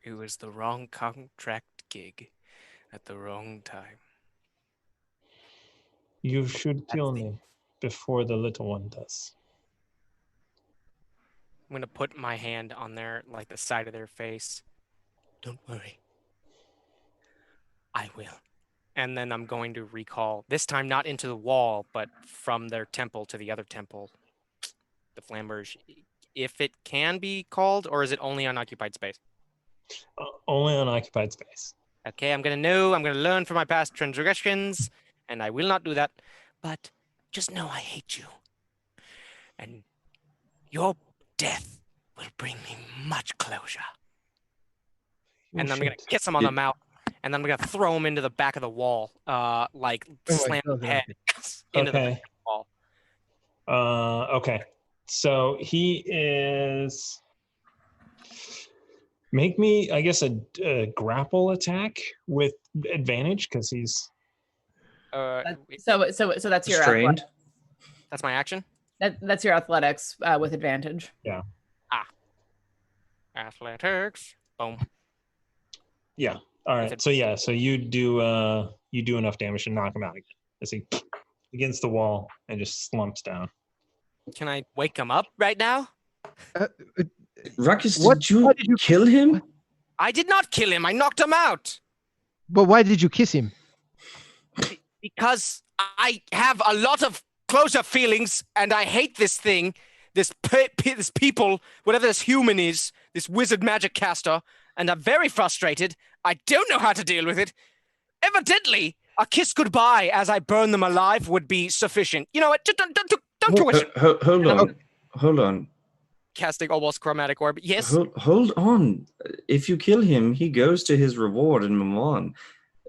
It was the wrong contract gig at the wrong time. You should kill me before the little one does. I'm going to put my hand on their, like the side of their face. Don't worry. I will. And then I'm going to recall, this time not into the wall, but from their temple to the other temple. The flamberge, if it can be called, or is it only unoccupied space? Only unoccupied space. Okay, I'm going to learn from my past transgressions, and I will not do that. But just know I hate you. And your death will bring me much closure. And I'm going to kiss him on the mouth, and then I'm going to throw him into the back of the wall, slam his head into the back of the wall. Okay. So he is... Make me, I guess, a grapple attack with advantage, because he's... So that's your Restrained. That's my action? That's your athletics with advantage. Yeah. Athletics. Boom. Yeah. All right. So yeah. So you do enough damage to knock him out again as he against the wall and just slumps down. Can I wake him up right now? Rukus, did you kill him? What? I did not kill him. I knocked him out. But why did you kiss him? Because I have a lot of closer feelings, and I hate this thing, this people, whatever this human is, this wizard magic caster, and I'm very frustrated. I don't know how to deal with it. Evidently, a kiss goodbye as I burn them alive would be sufficient. You know what? Just don't question. Hold on. Casting almost chromatic orb. Yes. Hold on. If you kill him, he goes to his reward in Mammon.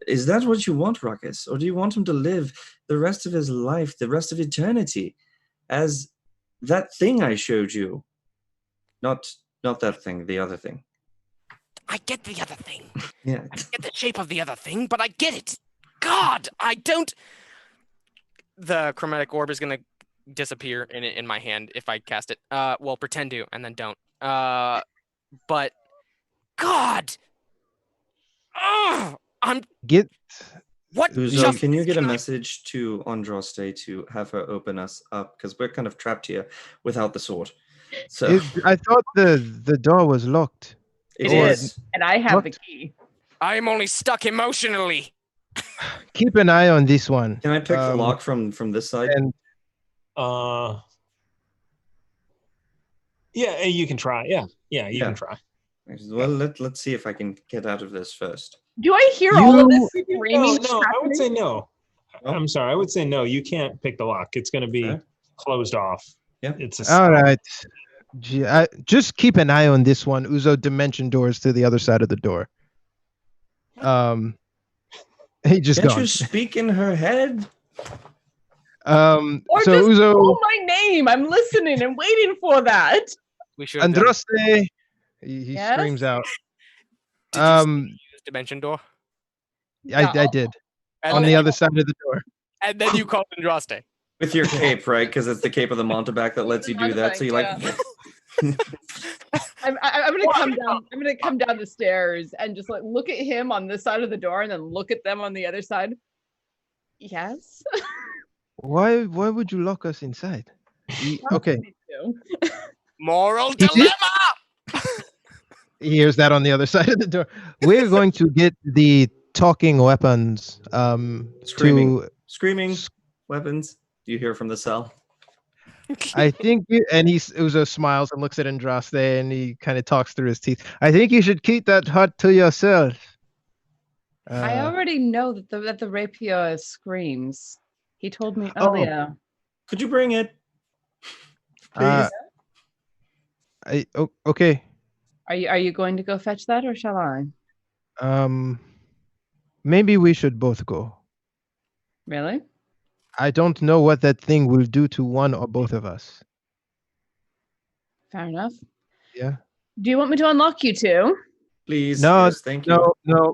Is that what you want, Rukus? Or do you want him to live the rest of his life, the rest of eternity, as that thing I showed you? Not that thing, the other thing. I get the other thing. Yeah. I get the shape of the other thing, but I get it. God, I don't. The chromatic orb is going to disappear in my hand if I cast it. Well, pretend to, and then don't. But God. What? Uzo, can you get a message to Andraste to have her open us up? Because we're kind of trapped here without the sword. So I thought the door was locked. it is. And I have the key. I'm only stuck emotionally. Keep an eye on this one. Can I pick the lock from this side? And yeah, you can try. Yeah, you can try. Well, let's see if I can get out of this first. Do I hear all of this screaming? No, I would say no. I'm sorry. I would say no. You can't pick the lock. It's going to be Sure. closed off. Yep. It's a All right. Just keep an eye on this one. Uzo dimension doors to the other side of the door. He just Can't gone. you speak in her head? Or So just Uzo, call my name. I'm listening and waiting for that. We should have done. Andraste, he Yes? screams out. Did you use dimension door? I did And on then the you- other side of the door. And then you called Andraste. With your cape, right? Because it's the cape of the Montebac that lets you do that. So you like. I'm gonna come down. I'm gonna come down the stairs and just like look at him on this side of the door, and then look at them on the other side. Yes. Why would you lock us inside? Okay. Me too. Moral He did? dilemma. He hears that on the other side of the door. We're going to get the talking weapons Screaming. to Screaming weapons. Do you hear from the cell? I think Uzo smiles and looks at Andraste and he kind of talks through his teeth. I think you should keep that hut to yourself. I already know that the rapier screams. He told me Oh. earlier. Could you bring it? uh, Please. Okay. Are you going to go fetch that, or shall I? Maybe we should both go. Really? I don't know what that thing will do to one or both of us. Fair enough. Yeah. Do you want me to unlock you two? Please. No, Yes, thank you. No.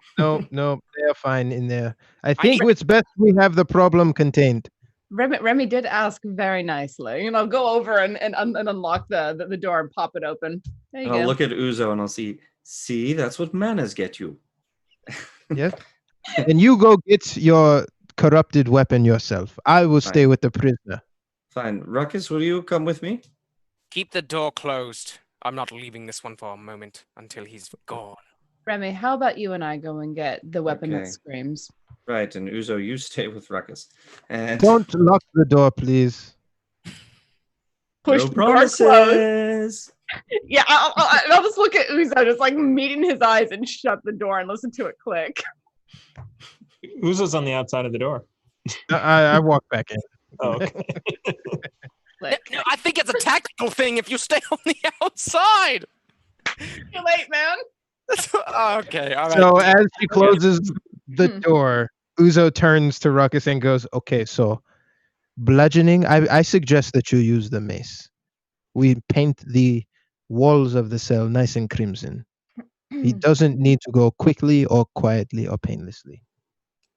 They're fine in there. I think it's best we have the problem contained. Remy did ask very nicely, and I'll go over and unlock the door and pop it open. There you And I'll go. look at Uzo and I'll see, that's what manners get you. Yes. And you go get your corrupted weapon yourself. I will stay with the prisoner. Fine. Rukus, will you come with me? Keep the door closed. I'm not leaving this one for a moment until he's gone. Remy, how about you and I go and get the weapon Okay. that screams? Right, and Uzo, you stay with Rukus. And Don't lock the door, please. Push no the door closed. promises. Yeah, I'll just look at Uzo, just like meeting his eyes, and shut the door and listen to it click. Uzo's on the outside of the door. I walk back in. Oh, okay. Click. No, I think it's a tactical thing if you stay on the outside. Too late, man. Okay, all right. So as she closes the Hmm. door, Uzo turns to Rukus and goes, "Okay, so bludgeoning. I suggest that you use the mace. We paint the walls of the cell nice and crimson. He doesn't need to go quickly or quietly or painlessly."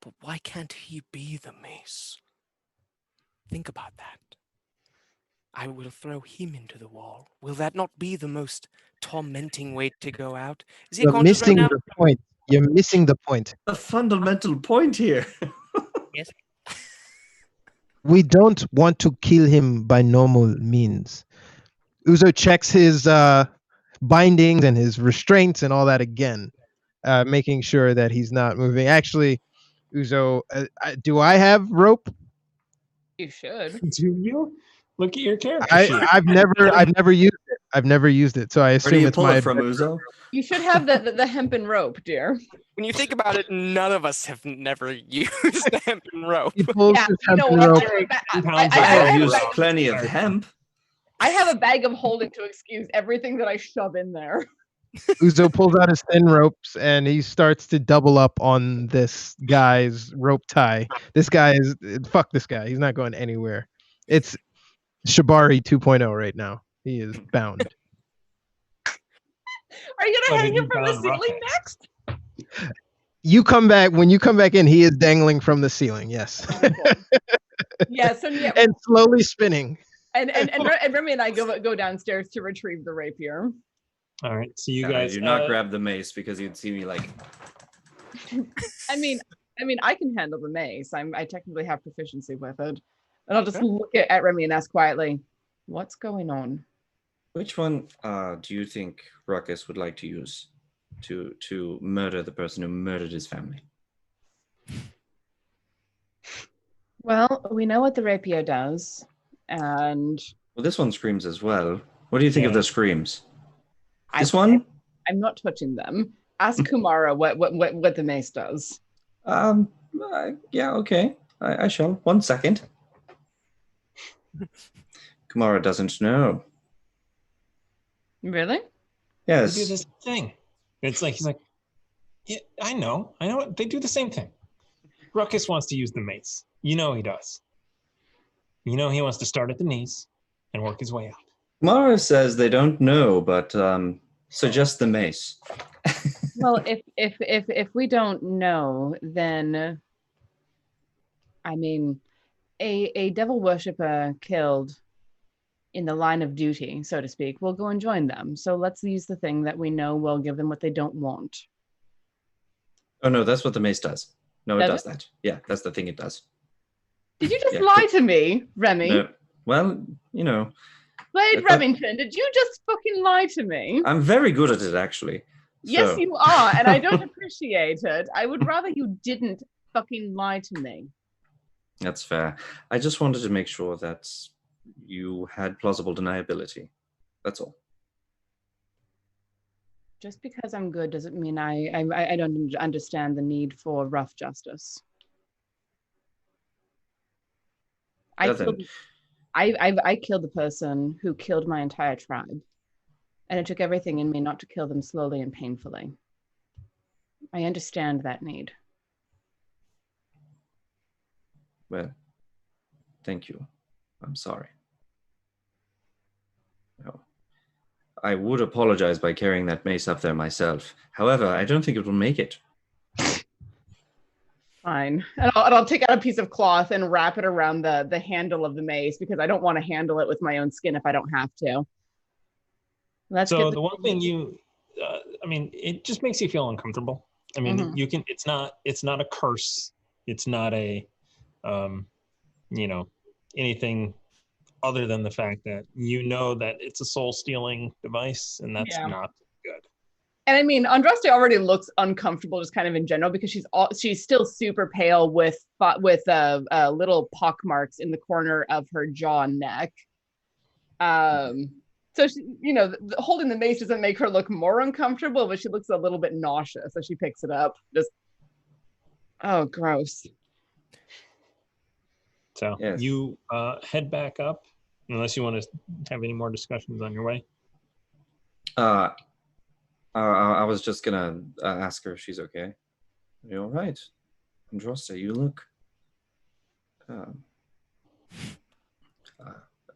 But why can't he be the mace? Think about that. I will throw him into the wall. Will that not be the most tormenting way to go out? Is he You're conscious right missing now? the point. You're missing the point. The fundamental point here. Yes. We don't want to kill him by normal means. Uzo checks his bindings and his restraints and all that again, making sure that he's not moving. Actually, Uzo, do I have rope? You should. Do you look at your character sheet? I've never used it. I've never used it, so I Where do assume you it's pull my it from, Uzo? You should have the hempen rope, dear. When you think about it, none of us have never used the hempen rope. He pulls Yeah, his you know hempen what? rope. Pounds I of have rope. used I plenty of hemp. have a bag of holding to excuse everything that I shove in there. Uzo pulls out his thin ropes and he starts to double up on this guy's rope tie. This guy is fuck this guy. He's not going anywhere. It's Shibari 2.0 right now. He is bound. Are you But gonna hang he's him from the bound ceiling Rukus. next? When you come back in, he is dangling from the ceiling, yes. Yeah. So yeah, And slowly spinning. and Remy and I go downstairs to retrieve the rapier. All right, so you I guys do not grab the mace because you'd see me like. I mean, I can handle the mace. I technically have proficiency with it, and I'll just look at Remy and ask quietly, "What's going on?" Which one do you think Rukus would like to use to murder the person who murdered his family? Well, we know what the rapier does, and Well, this one screams as well. What do you think of the screams? This I'm one? not touching them. Ask Kumara what the mace does. Yeah, okay. I shall. 1 second. Kamara doesn't know. Really? They do Yes. this thing. It's like he's like, yeah, I know. They do the same thing. Rukus wants to use the mace. You know he does. You know he wants to start at the knees and work his way up. Kamara says they don't know, but suggest the mace. Well, if we don't know, then I mean, a devil worshipper killed in the line of duty, so to speak, will go and join them. So let's use the thing that we know will give them what they don't want. Oh no, that's what the mace does. No, it Does does that. Yeah, that's the thing it does. Did you just Yeah, lie to me, Remy? No, well, you know, Blade I thought- Remington, did you just fucking lie to me? I'm very good at it, actually. Yes, So- you are, and I don't appreciate it. I would rather you didn't fucking lie to me. That's fair. I just wanted to make sure that you had plausible deniability. That's all. Just because I'm good doesn't mean I don't understand the need for rough justice. I Well, then- killed, I killed the person who killed my entire tribe, and it took everything in me not to kill them slowly and painfully. I understand that need. Well, thank you. I'm sorry. No. I would apologize by carrying that mace up there myself. However, I don't think it will make it. Fine, and I'll take out a piece of cloth and wrap it around the handle of the mace because I don't want to handle it with my own skin if I don't have to. Let's So get the one thing it just makes you feel uncomfortable. I mean, Mhm. you can. It's not a curse. It's not a, anything other than the fact that you know that it's a soul stealing device, and that's Yeah. not good. And I mean, Andraste already looks uncomfortable just kind of in general because she's still super pale with little pock marks in the corner of her jaw and neck. So she, holding the mace doesn't make her look more uncomfortable, but she looks a little bit nauseous as she picks it up. Just, oh, gross. So Yes. you head back up, unless you want to have any more discussions on your way. I was just gonna ask her if she's okay. Are you all right? Androsta, you look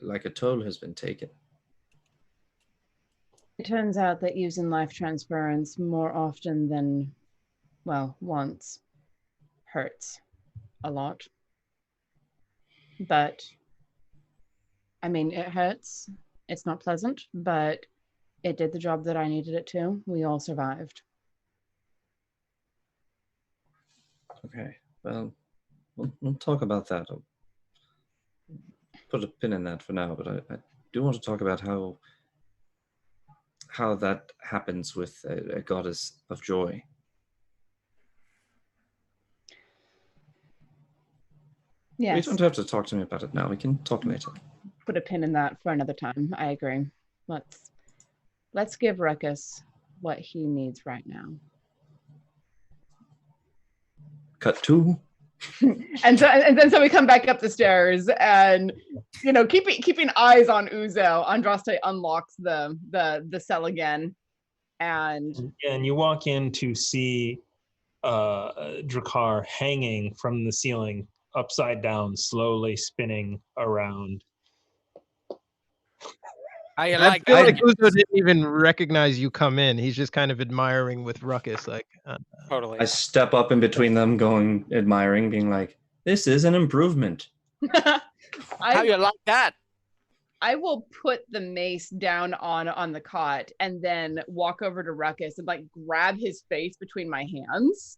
like a toll has been taken. It turns out that using life transference more often than, well, once, hurts a lot. But, I mean, it hurts. It's not pleasant, but it did the job that I needed it to. We all survived. Okay, well, we'll talk about that. I'll put a pin in that for now, but I do want to talk about how that happens with a goddess of joy. Yes. We don't have to talk to me about it now. We can talk later. Put a pin in that for another time. I agree. Let's give Rukus what he needs right now. Cut 2. And then we come back up the stairs and keeping eyes on Uzo, Andraste unlocks the cell again. And you walk in to see Drakkar hanging from the ceiling upside down, slowly spinning around. I feel like Uzo didn't even recognize you come in. He's just kind of admiring with Rukus, like. Totally. I step up in between them, going, admiring, being like, this is an improvement. How you like that? I will put the mace down on the cot and then walk over to Rukus and like grab his face between my hands.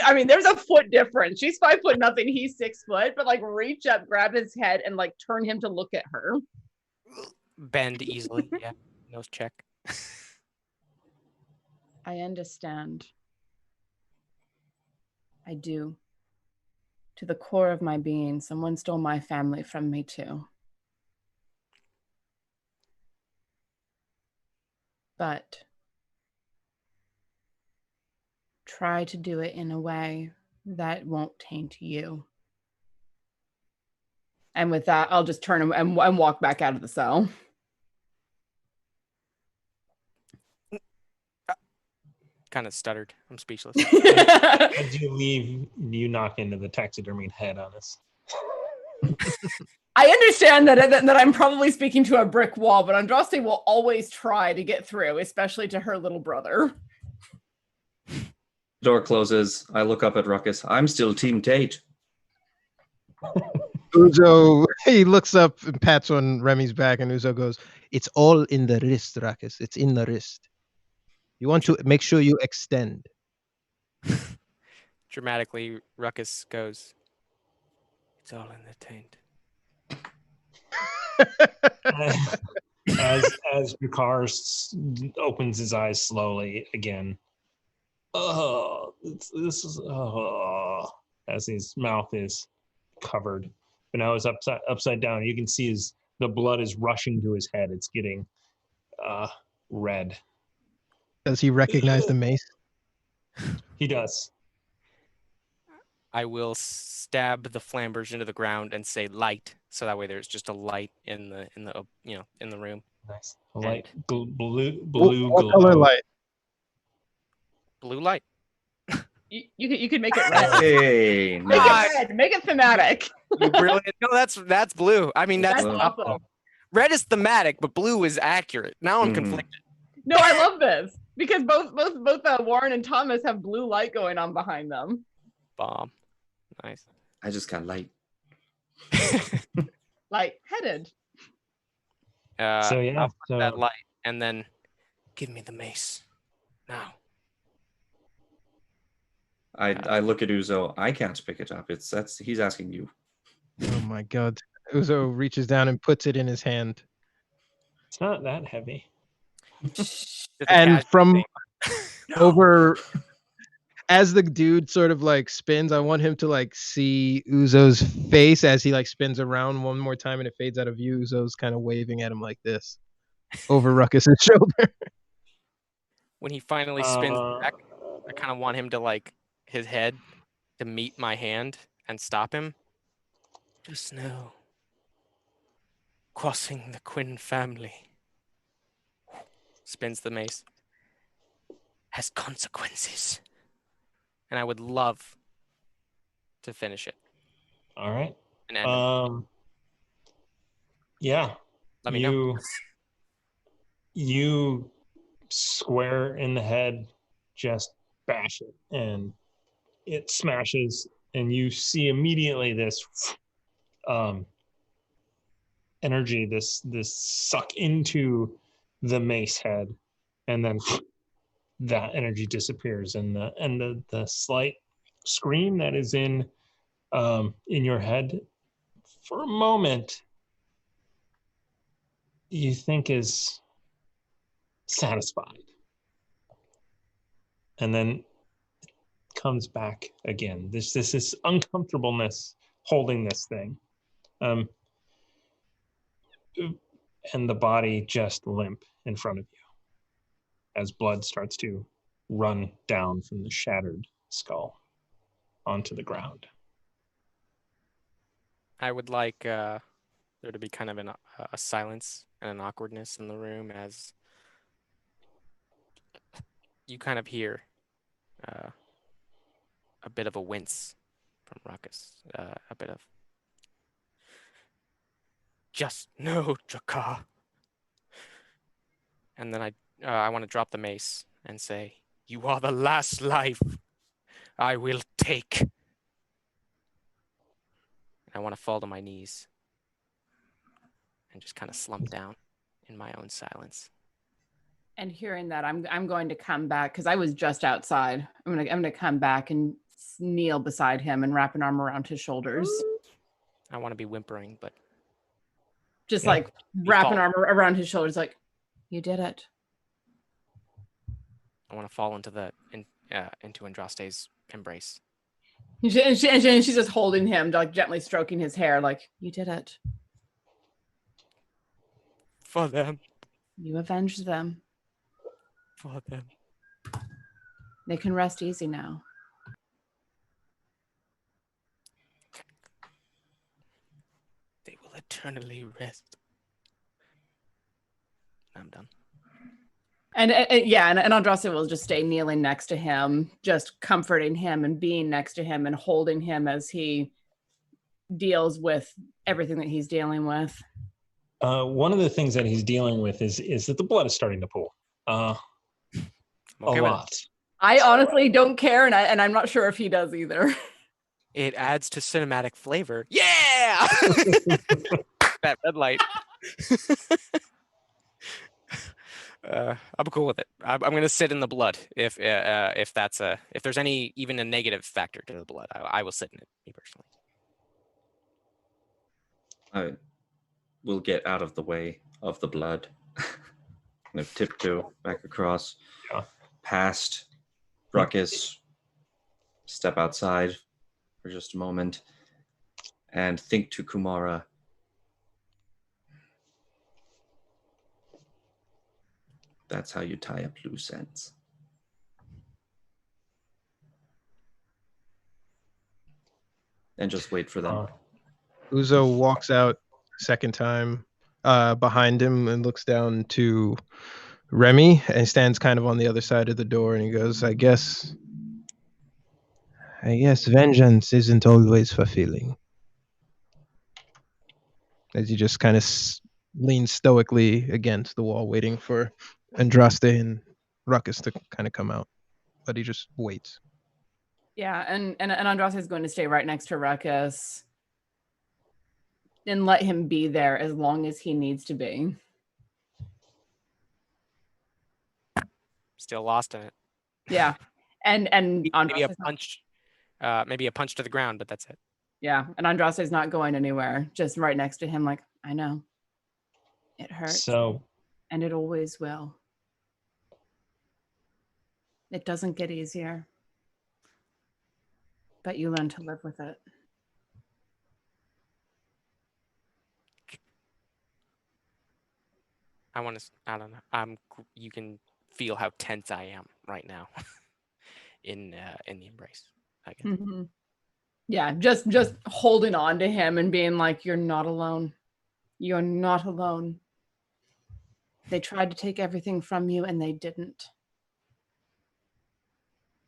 I mean, there's a foot difference. She's 5 foot nothing. He's 6 foot, but like reach up, grab his head, and like turn him to look at her. Bend easily. Yeah. Nose check. I understand. I do. To the core of my being, someone stole my family from me too. But try to do it in a way that won't taint you. And with that, I'll just turn and walk back out of the cell. Kind of stuttered. I'm speechless. As you leave, you knock into the taxidermied head on us. I understand that I'm probably speaking to a brick wall, but Andraste will always try to get through, especially to her little brother. Door closes. I look up at Rukus. I'm still Team Tate. Uzo, he looks up and pats on Remy's back, and Uzo goes, "It's all in the wrist, Rukus. It's in the wrist. You want to make sure you extend." Dramatically, Rukus goes, "It's all in the taint." As Ricard opens his eyes slowly again. This is as his mouth is covered, but now it's upside down. You can see the blood is rushing to his head. It's getting red. Does he recognize the mace? He does. I will stab the flambers into the ground and say light, so that way there's just a light in the room. Nice. A light blue What glow. color light? Blue light. You could make it red. Hey, Make nice. it red. Make it thematic. You brilliant. No, that's blue. I mean, that's That's awesome. red is thematic, but blue is accurate. Now I'm Mhm. conflicted. No, I love this because both Warren and Thomas have blue light going on behind them. Bomb. Nice. I just got light. Light-headed. So yeah, I'll put that light and then give me the mace now. I look at Uzo. I can't pick it up. He's asking you. Oh my god. Uzo reaches down and puts it in his hand. it's not that heavy. Just a And casual from thing. over as the dude sort of like spins, I want him to like see Uzo's face as he like spins around one more time and it fades out of view. Uzo's kind of waving at him like this over Ruckus's shoulder. When he finally spins back, I kind of want him to like his head to meet my hand and stop him. Just know, crossing the Quinn family, spins the mace, has consequences. And I would love to finish it. All right. And end it. Yeah. Let me know. You square in the head, just bash it, and it smashes, and you see immediately this energy, this suck into the mace head, and then that energy disappears, and the slight scream that is in your head for a moment you think is satisfied, and then it comes back again. This is uncomfortableness holding this thing, and the body just limp in front of you as blood starts to run down from the shattered skull onto the ground. I would like there to be kind of a silence and an awkwardness in the room as you kind of hear a bit of a wince from Rukus, a bit of just no, Jakar. And then I want to drop the mace and say, "You are the last life I will take." I want to fall to my knees and just kind of slump down in my own silence. And hearing that, I'm going to come back because I was just outside. I'm gonna come back and kneel beside him and wrap an arm around his shoulders. I want to be whimpering, but Just Yeah. like wrap an fall. arm around his shoulders, like, you did it. I want to fall into Andraste's embrace. And she's just holding him, like gently stroking his hair, like, you did it. For them. You avenged them. For them. They can rest easy now. eternally rest. I'm done. And Andraste will just stay kneeling next to him, just comforting him and being next to him and holding him as he deals with everything that he's dealing with. One of the things that he's dealing with is that the blood is starting to pool. A lot. I honestly don't care, and I'm not sure if he does either. It adds to cinematic flavor. Yeah! That red light. I'm cool with it. I'm going to sit in the blood if there's even a negative factor to the blood. I will sit in it, me personally. I will get out of the way of the blood. I'm gonna tiptoe back across, past Rukus, step outside for just a moment, and think to Kumara. That's how you tie up loose ends. And just wait for them. Uzo walks out second time behind him and looks down to Remy and stands kind of on the other side of the door, and he goes, I guess vengeance isn't always fulfilling. As he just kind of leans stoically against the wall, waiting for Andraste and Rukus to kind of come out. But he just waits. Yeah, and Andraste is going to stay right next to Rukus and let him be there as long as he needs to be. Still lost in it. Yeah, and maybe a punch, maybe a punch to the ground, but that's it. Yeah, and Andraste is not going anywhere. Just right next to him, like, I know. It hurts. And it always will. It doesn't get easier. But you learn to live with it. I don't know. You can feel how tense I am right now in the embrace. Mm-hmm. Yeah, just holding on to him and being like, you're not alone. You're not alone. They tried to take everything from you and they didn't.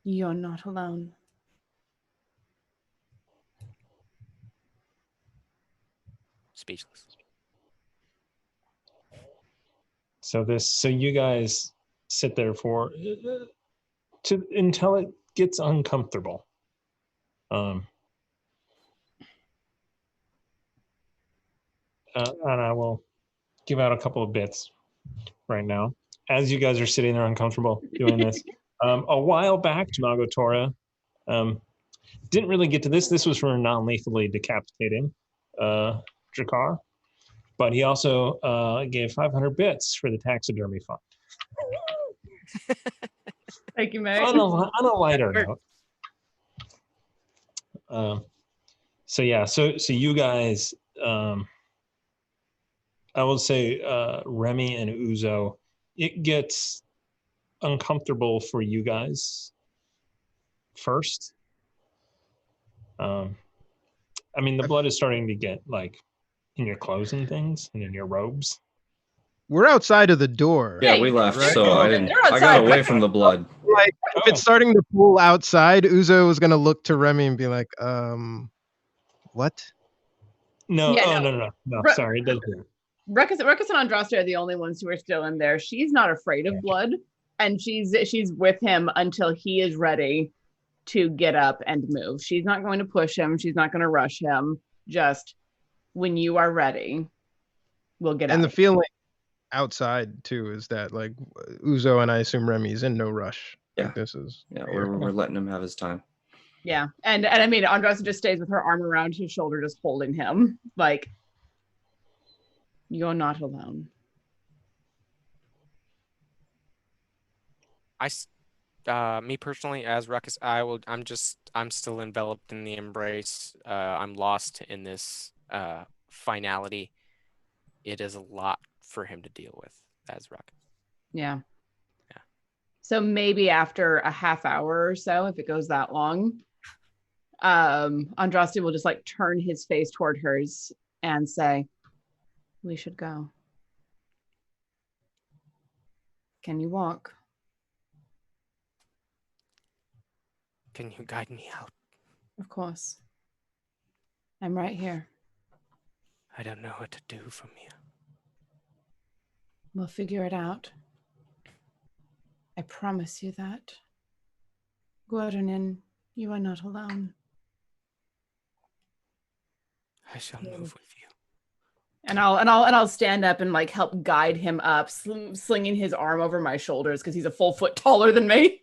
You're not alone. Speechless. So you guys sit there until it gets uncomfortable. And I will give out a couple of bits right now as you guys are sitting there uncomfortable doing this. A while back, Tamago Tora didn't really get to this. This was for non-lethally decapitating Drakar, but he also gave 500 bits for the taxidermy fund. Thank you, Meg. On a lighter note. So you guys, I will say Remy and Uzo, it gets uncomfortable for you guys first. I mean, the blood is starting to get like in your clothes and things and in your robes. We're outside of the door. Yeah, we left, right? So I got away from the blood. Like, if it's starting to pool outside, Uzo was gonna look to Remy and be like, what? No, no, sorry, it doesn't. Rukus and Andraste are the only ones who are still in there. She's not afraid of blood, and she's with him until he is ready to get up and move. She's not going to push him. She's not going to rush him. Just when you are ready, we'll get out. And the feeling outside too is that like Uzo and I assume Remy's in no rush. Yeah, like this is we're letting him have his time. Yeah, and I mean, Andraste just stays with her arm around his shoulder, just holding him. Like, you're not alone. Me personally, as Rukus, I'm still enveloped in the embrace. I'm lost in this finality. It is a lot for him to deal with as Rukus. Yeah. So maybe after a half hour or so, if it goes that long, Andraste will just like turn his face toward hers and say, We should go. Can you walk? Can you guide me out? Of course. I'm right here. I don't know what to do from here. We'll figure it out. I promise you that. Gordon, you are not alone. I shall move with you. And I'll stand up and like help guide him up, slinging his arm over my shoulders because he's a full foot taller than me.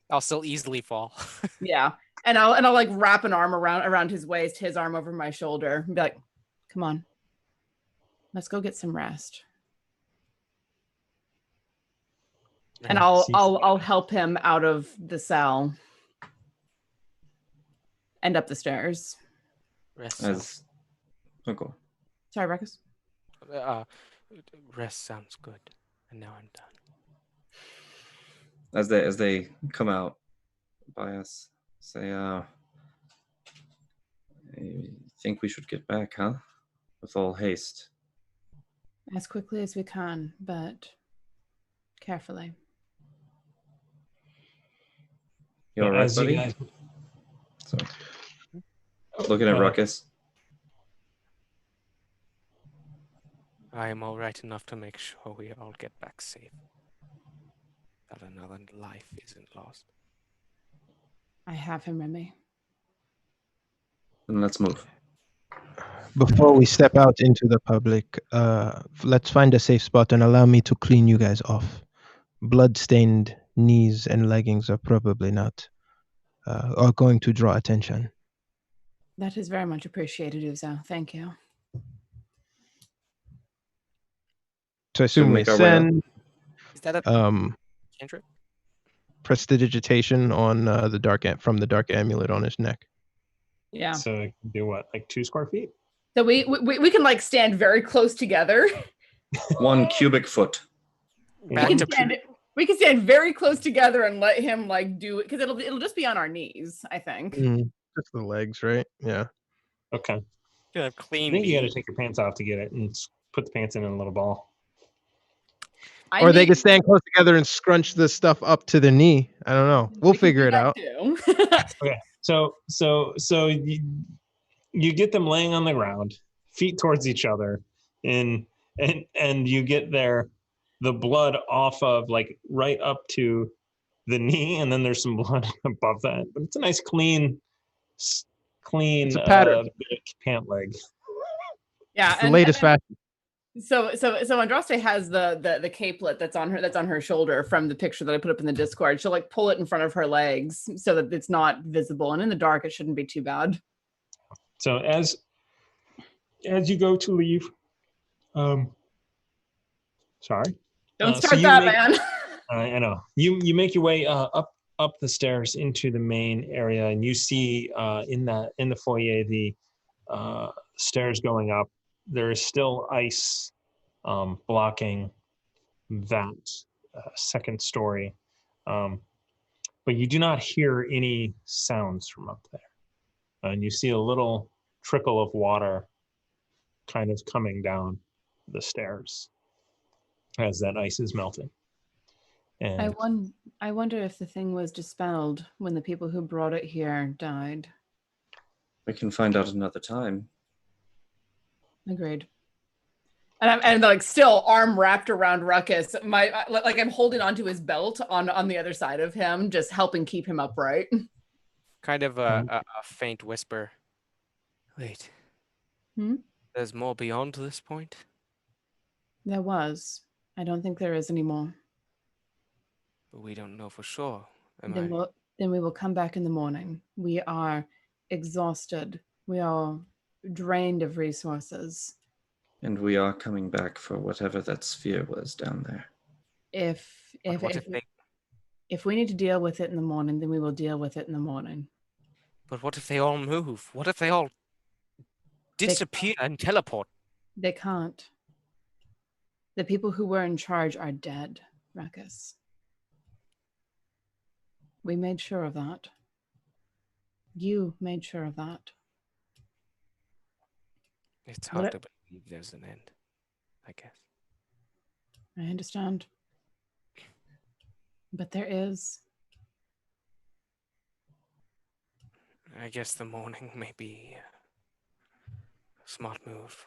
I'll still easily fall. Yeah, and I'll like wrap an arm around his waist, his arm over my shoulder, and be like, "Come on, let's go get some rest." And I'll help him out of the cell and up the stairs. Rest As okay. Sorry, Rukus. Rest sounds good. And now I'm done. As they come out by us, say, I think we should get back, huh? With all haste. As quickly as we can, but carefully. You all right, As you buddy? guys- Sorry. Looking at Rukus. I am all right enough to make sure we all get back safe. That another life isn't lost. I have him, Remy. Then let's move. Before we step out into the public, let's find a safe spot and allow me to clean you guys off. Blood-stained knees and leggings are probably not are going to draw attention. That is very much appreciated, Uzo. Thank you. So I assume we make our way up? ascend. Is that a cantrip? Prestidigitation on from the dark amulet on his neck. Yeah. So it can do what, like 2 square feet? So we can like stand very close together. 1 cubic foot. Back to We can stand very close together and let him like do it because it'll just be on our knees, I think. Just the legs, right? Yeah. Okay. Gonna I clean think you got to these. take your pants off to get it and put the pants in a little ball. Or they could stand close together and scrunch the stuff up to the knee. I don't know. We'll figure it out. Okay. So you get them laying on the ground, feet towards each other, and you get the blood off of like right up to the knee, and then there's some blood above that. But it's a nice clean It's a pattern. pant leg. Yeah, It's the latest fashion. So Andraste has the capelet that's on her shoulder from the picture that I put up in the Discord. She'll like pull it in front of her legs so that it's not visible, and in the dark it shouldn't be too bad. So as you go to leave, sorry. Don't start that, man. I know. You make your way up the stairs into the main area, and you see in the foyer the stairs going up. There is still ice blocking that second story, but you do not hear any sounds from up there. And you see a little trickle of water kind of coming down the stairs as that ice is melting. And I wonder if the thing was dispelled when the people who brought it here died. We can find out another time. Agreed. And I'm like still arm wrapped around Rukus. Like I'm holding onto his belt on the other side of him, just helping keep him upright. Kind of a faint whisper. Wait. There's more beyond this point? There was. I don't think there is anymore. But we don't know for sure. Then we will come back in the morning. We are exhausted. We are drained of resources. And we are coming back for whatever that sphere was down there. If we need to deal with it in the morning, then we will deal with it in the morning. But what if they all move? What if they all disappear and teleport? They can't. The people who were in charge are dead, Rukus. We made sure of that. You made sure of that. It's hard to believe. believe there's an end, I guess. I understand. But there is. I guess the morning may be a smart move.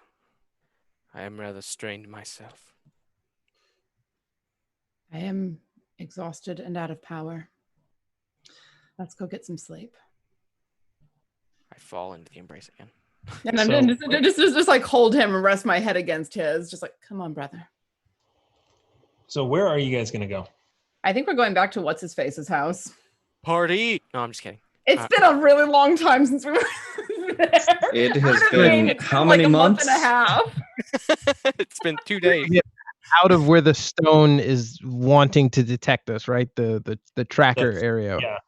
I am rather strained myself. I am exhausted and out of power. Let's go get some sleep. I fall into the embrace again. And I'm So- just like hold him and rest my head against his. Just like, come on, brother. So where are you guys gonna go? I think we're going back to what's his face's house. Party! No, I'm just kidding. It's been a really long time since we were there. It has Honestly, been it's how like many a months? month and a half. It's been 2 days. Out of where the stone is wanting to detect us, right? The tracker That's- area. Yeah.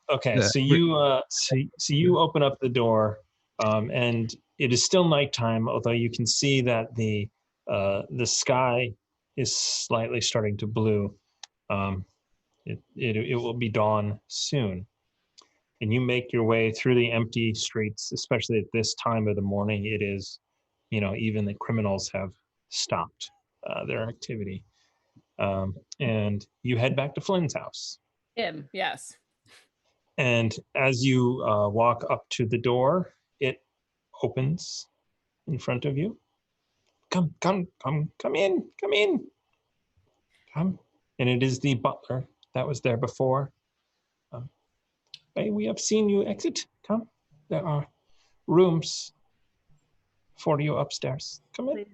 Okay. Yeah. So you open up the door, and it is still nighttime, although you can see that the sky is slightly starting to blue. It will be dawn soon, and you make your way through the empty streets, especially at this time of the morning. It is, even the criminals have stopped their activity, and you head back to Flynn's house. Him, yes. And as you walk up to the door, it opens in front of you. Come in. Come. And it is the butler that was there before. Hey, we have seen you exit. Come. There are rooms for you upstairs. Come in.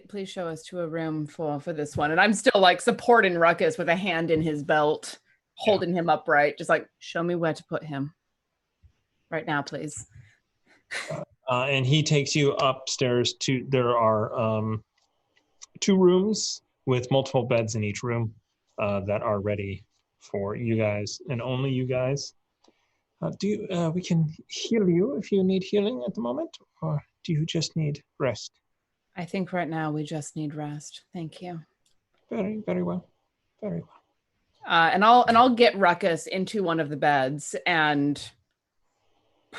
Please show us to a room for this one. And I'm still like supporting Rukus with a hand in his belt, holding him upright, just like, show me where to put him. Right now, please. And he takes you upstairs to, there are 2 rooms with multiple beds in each room that are ready for you guys and only you guys. We can heal you if you need healing at the moment, or do you just need rest? I think right now we just need rest. Thank you. Very, very well. Very well. And I'll get Rukus into one of the beds. And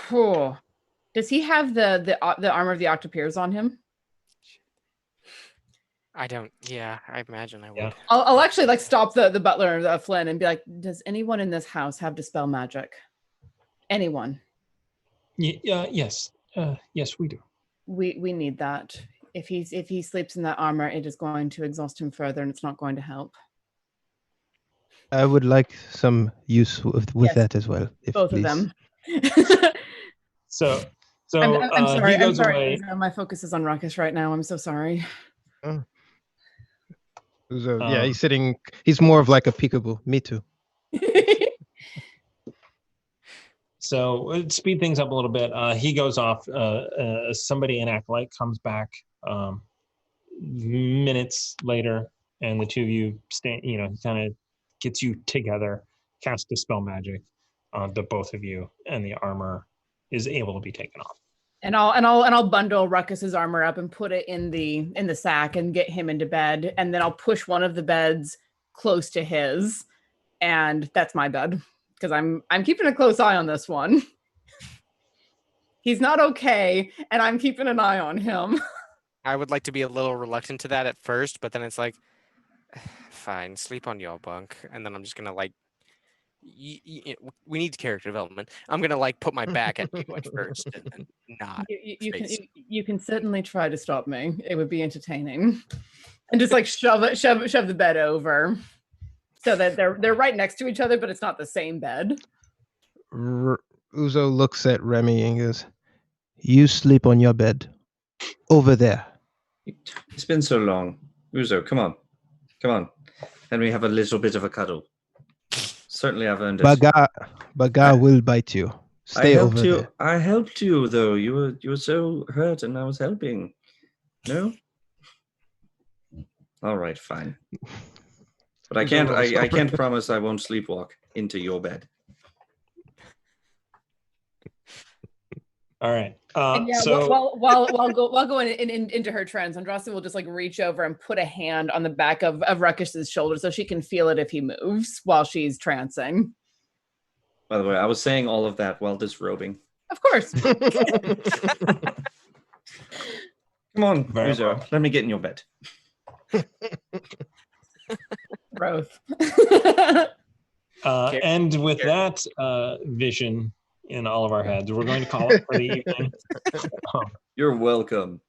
does he have the armor of the Octopiers on him? I don't. Yeah, I imagine I would. Yeah. I'll actually like stop the butler Flynn and be like, does anyone in this house have dispel magic? Anyone? Yes. Yes, we do. We need that. If he sleeps in that armor, it is going to exhaust him further, and it's not going to help. I would like some use with Yes. that as well. If Both please. of them. So I'm sorry. he goes I'm sorry. away. My focus is on Rukus right now. I'm so sorry. So, yeah, he's sitting. He's more of like a peekaboo. Me too. So speed things up a little bit. He goes off. Somebody in Acolyte comes back minutes later, and the 2 of you stand. He kind of gets you together, cast dispel magic on the both of you, and the armor is able to be taken off. And I'll bundle Rukus's armor up and put it in the sack and get him into bed, and then I'll push one of the beds close to his, and that's my bed because I'm keeping a close eye on this one. He's not okay, and I'm keeping an eye on him. I would like to be a little reluctant to that at first, but then it's like, fine, sleep on your bunk, and then I'm just gonna like, we need character development. I'm gonna like put my back at you at first, and then not. You can certainly try to stop me. It would be entertaining, and just like shove the bed over, so that they're right next to each other, but it's not the same bed. Uzo looks at Remy and goes, "You sleep on your bed, over there." It's been so long. Uzo, come on. Let me have a little bit of a cuddle. Certainly I've earned it. Baga will bite you. Stay over there. I helped you though. You were so hurt and I was helping. No? All right, fine. But I can't promise I won't sleepwalk into your bed. All right. So while going into her trance, Andraste will just like reach over and put a hand on the back of Rukus's shoulder so she can feel it if he moves while she's trancing. By the way, I was saying all of that while disrobing. Of course. Come on, Very Uzo. well. Let me get in your bed. Growth. And with that vision in all of our heads, we're going to call it for the evening. You're welcome.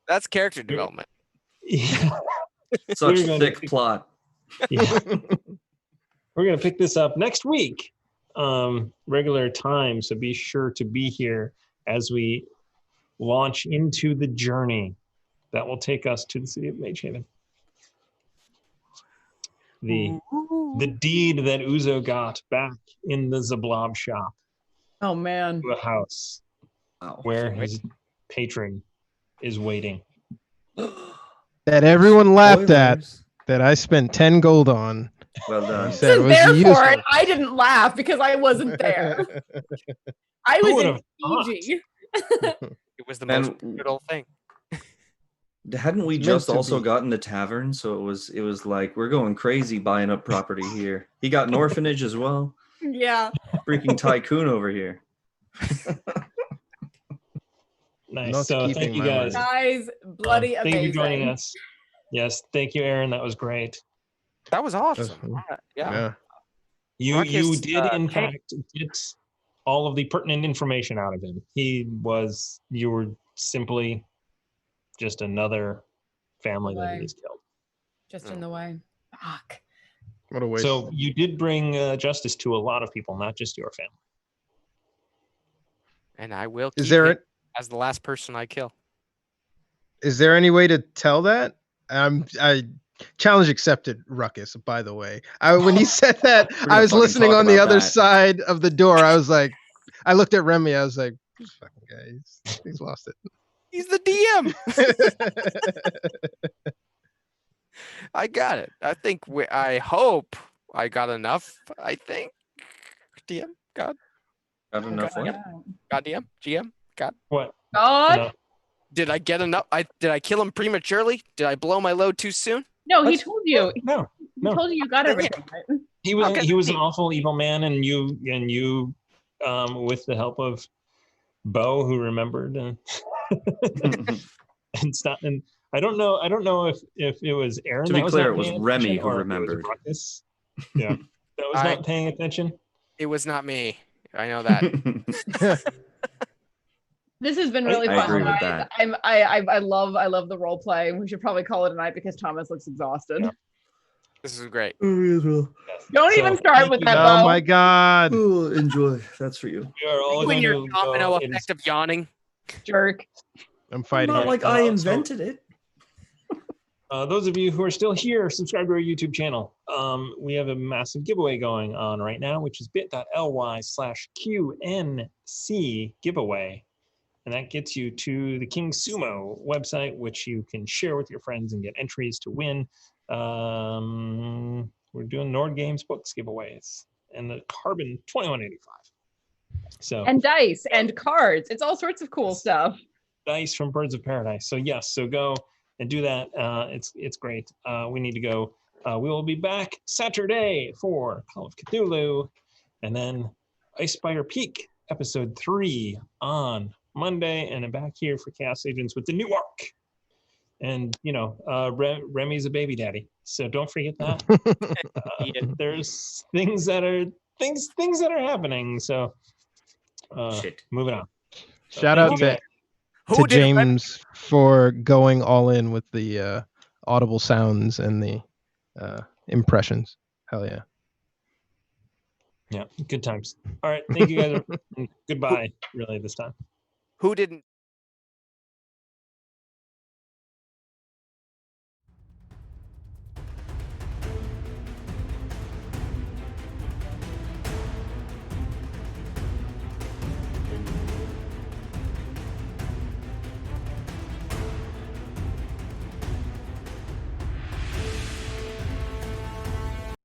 That's character development. Yeah. Such We're going thick to- plot. Yeah. We're going to pick this up next week, regular time. So be sure to be here as we launch into the journey that will take us to the city of Magehaven. The deed that Uzo got back in the Zablob shop Oh man. to a house Wow. where his patron is waiting. That everyone laughed at, Spoilers. that I spent 10 gold on. Well done. He said it I was wasn't there useful. for it. I didn't laugh because I wasn't there. I Who was would in have thought? Fiji. It was the most And- brutal thing. Hadn't we It's meant just to also be. gotten the tavern? So it was like we're going crazy buying up property here. He got an orphanage as well. Yeah. Freaking tycoon over here. Nice. Not So keeping thank you my guys. money. Guys, bloody Thank amazing. you for joining us. Yes, thank you, Aaron. That was great. That was awesome. That's- Yeah. You Rukus, did in hey. fact get all of the pertinent information out of him. You were simply just another family that he has killed. Just in the way. Fuck. What a waste. So you did bring justice to a lot of people, not just your family. And I will Is keep there him as the last person I kill. is there any way to tell that? I challenge accepted, Ruckus, by the way. When he said that, We're gonna I was fucking listening talk on the about other that. side of the door. I was like, I looked at Remy. I was like, this fucking guy, he's lost He's the DM. it. I got it. I hope I got enough. I think. DM, God, Got enough what? God, DM, GM, God. What? God? No. Did I get enough? Did I kill him prematurely? Did I blow my load too soon? No, he What? told you. No. He No. told you got everything. Right? He was Okay. he was an awful evil man, and you with the help of Bo, who remembered and stop. And I don't know if it was Aaron. To that be was clear, not it was paying Remy attention, who or if it was remembered. Ruckus. Yeah, that was not paying attention. It was not me. I know that. This has been really I fun, agree with guys. that. I love the role play. We should probably call it a night because Thomas looks exhausted. Yeah. This is great. Don't So, even start thank with you that, guys. Oh Bo. my god. Ooh, enjoy. That's for you. We are all When going your to domino go. It is- effect of yawning. Jerk. I'm fighting Not it. like I invented it. Those of you who are still here, subscribe to our YouTube channel. We have a massive giveaway going on right now, which is bit.ly/QNC giveaway. And that gets you to the King Sumo website, which you can share with your friends and get entries to win. We're doing Nord Games books giveaways and the Carbon 2185. So And dice and cards. It's all sorts of cool stuff. dice from Birds of Paradise. So yes, so go and do that. It's great. We need to go. We will be back Saturday for Call of Cthulhu, and then Icespire Peak episode 3 on Monday, and I'm back here for Chaos Agents with the new arc. And Remy's a baby daddy, so don't forget that. There's things that are happening. So Shit. moving on. Shout thank out you to, guys. Who did James for going all in with the audible sounds and the impressions. Hell yeah. Yeah, good times. All right, thank you guys. Goodbye, really, this time. Who didn't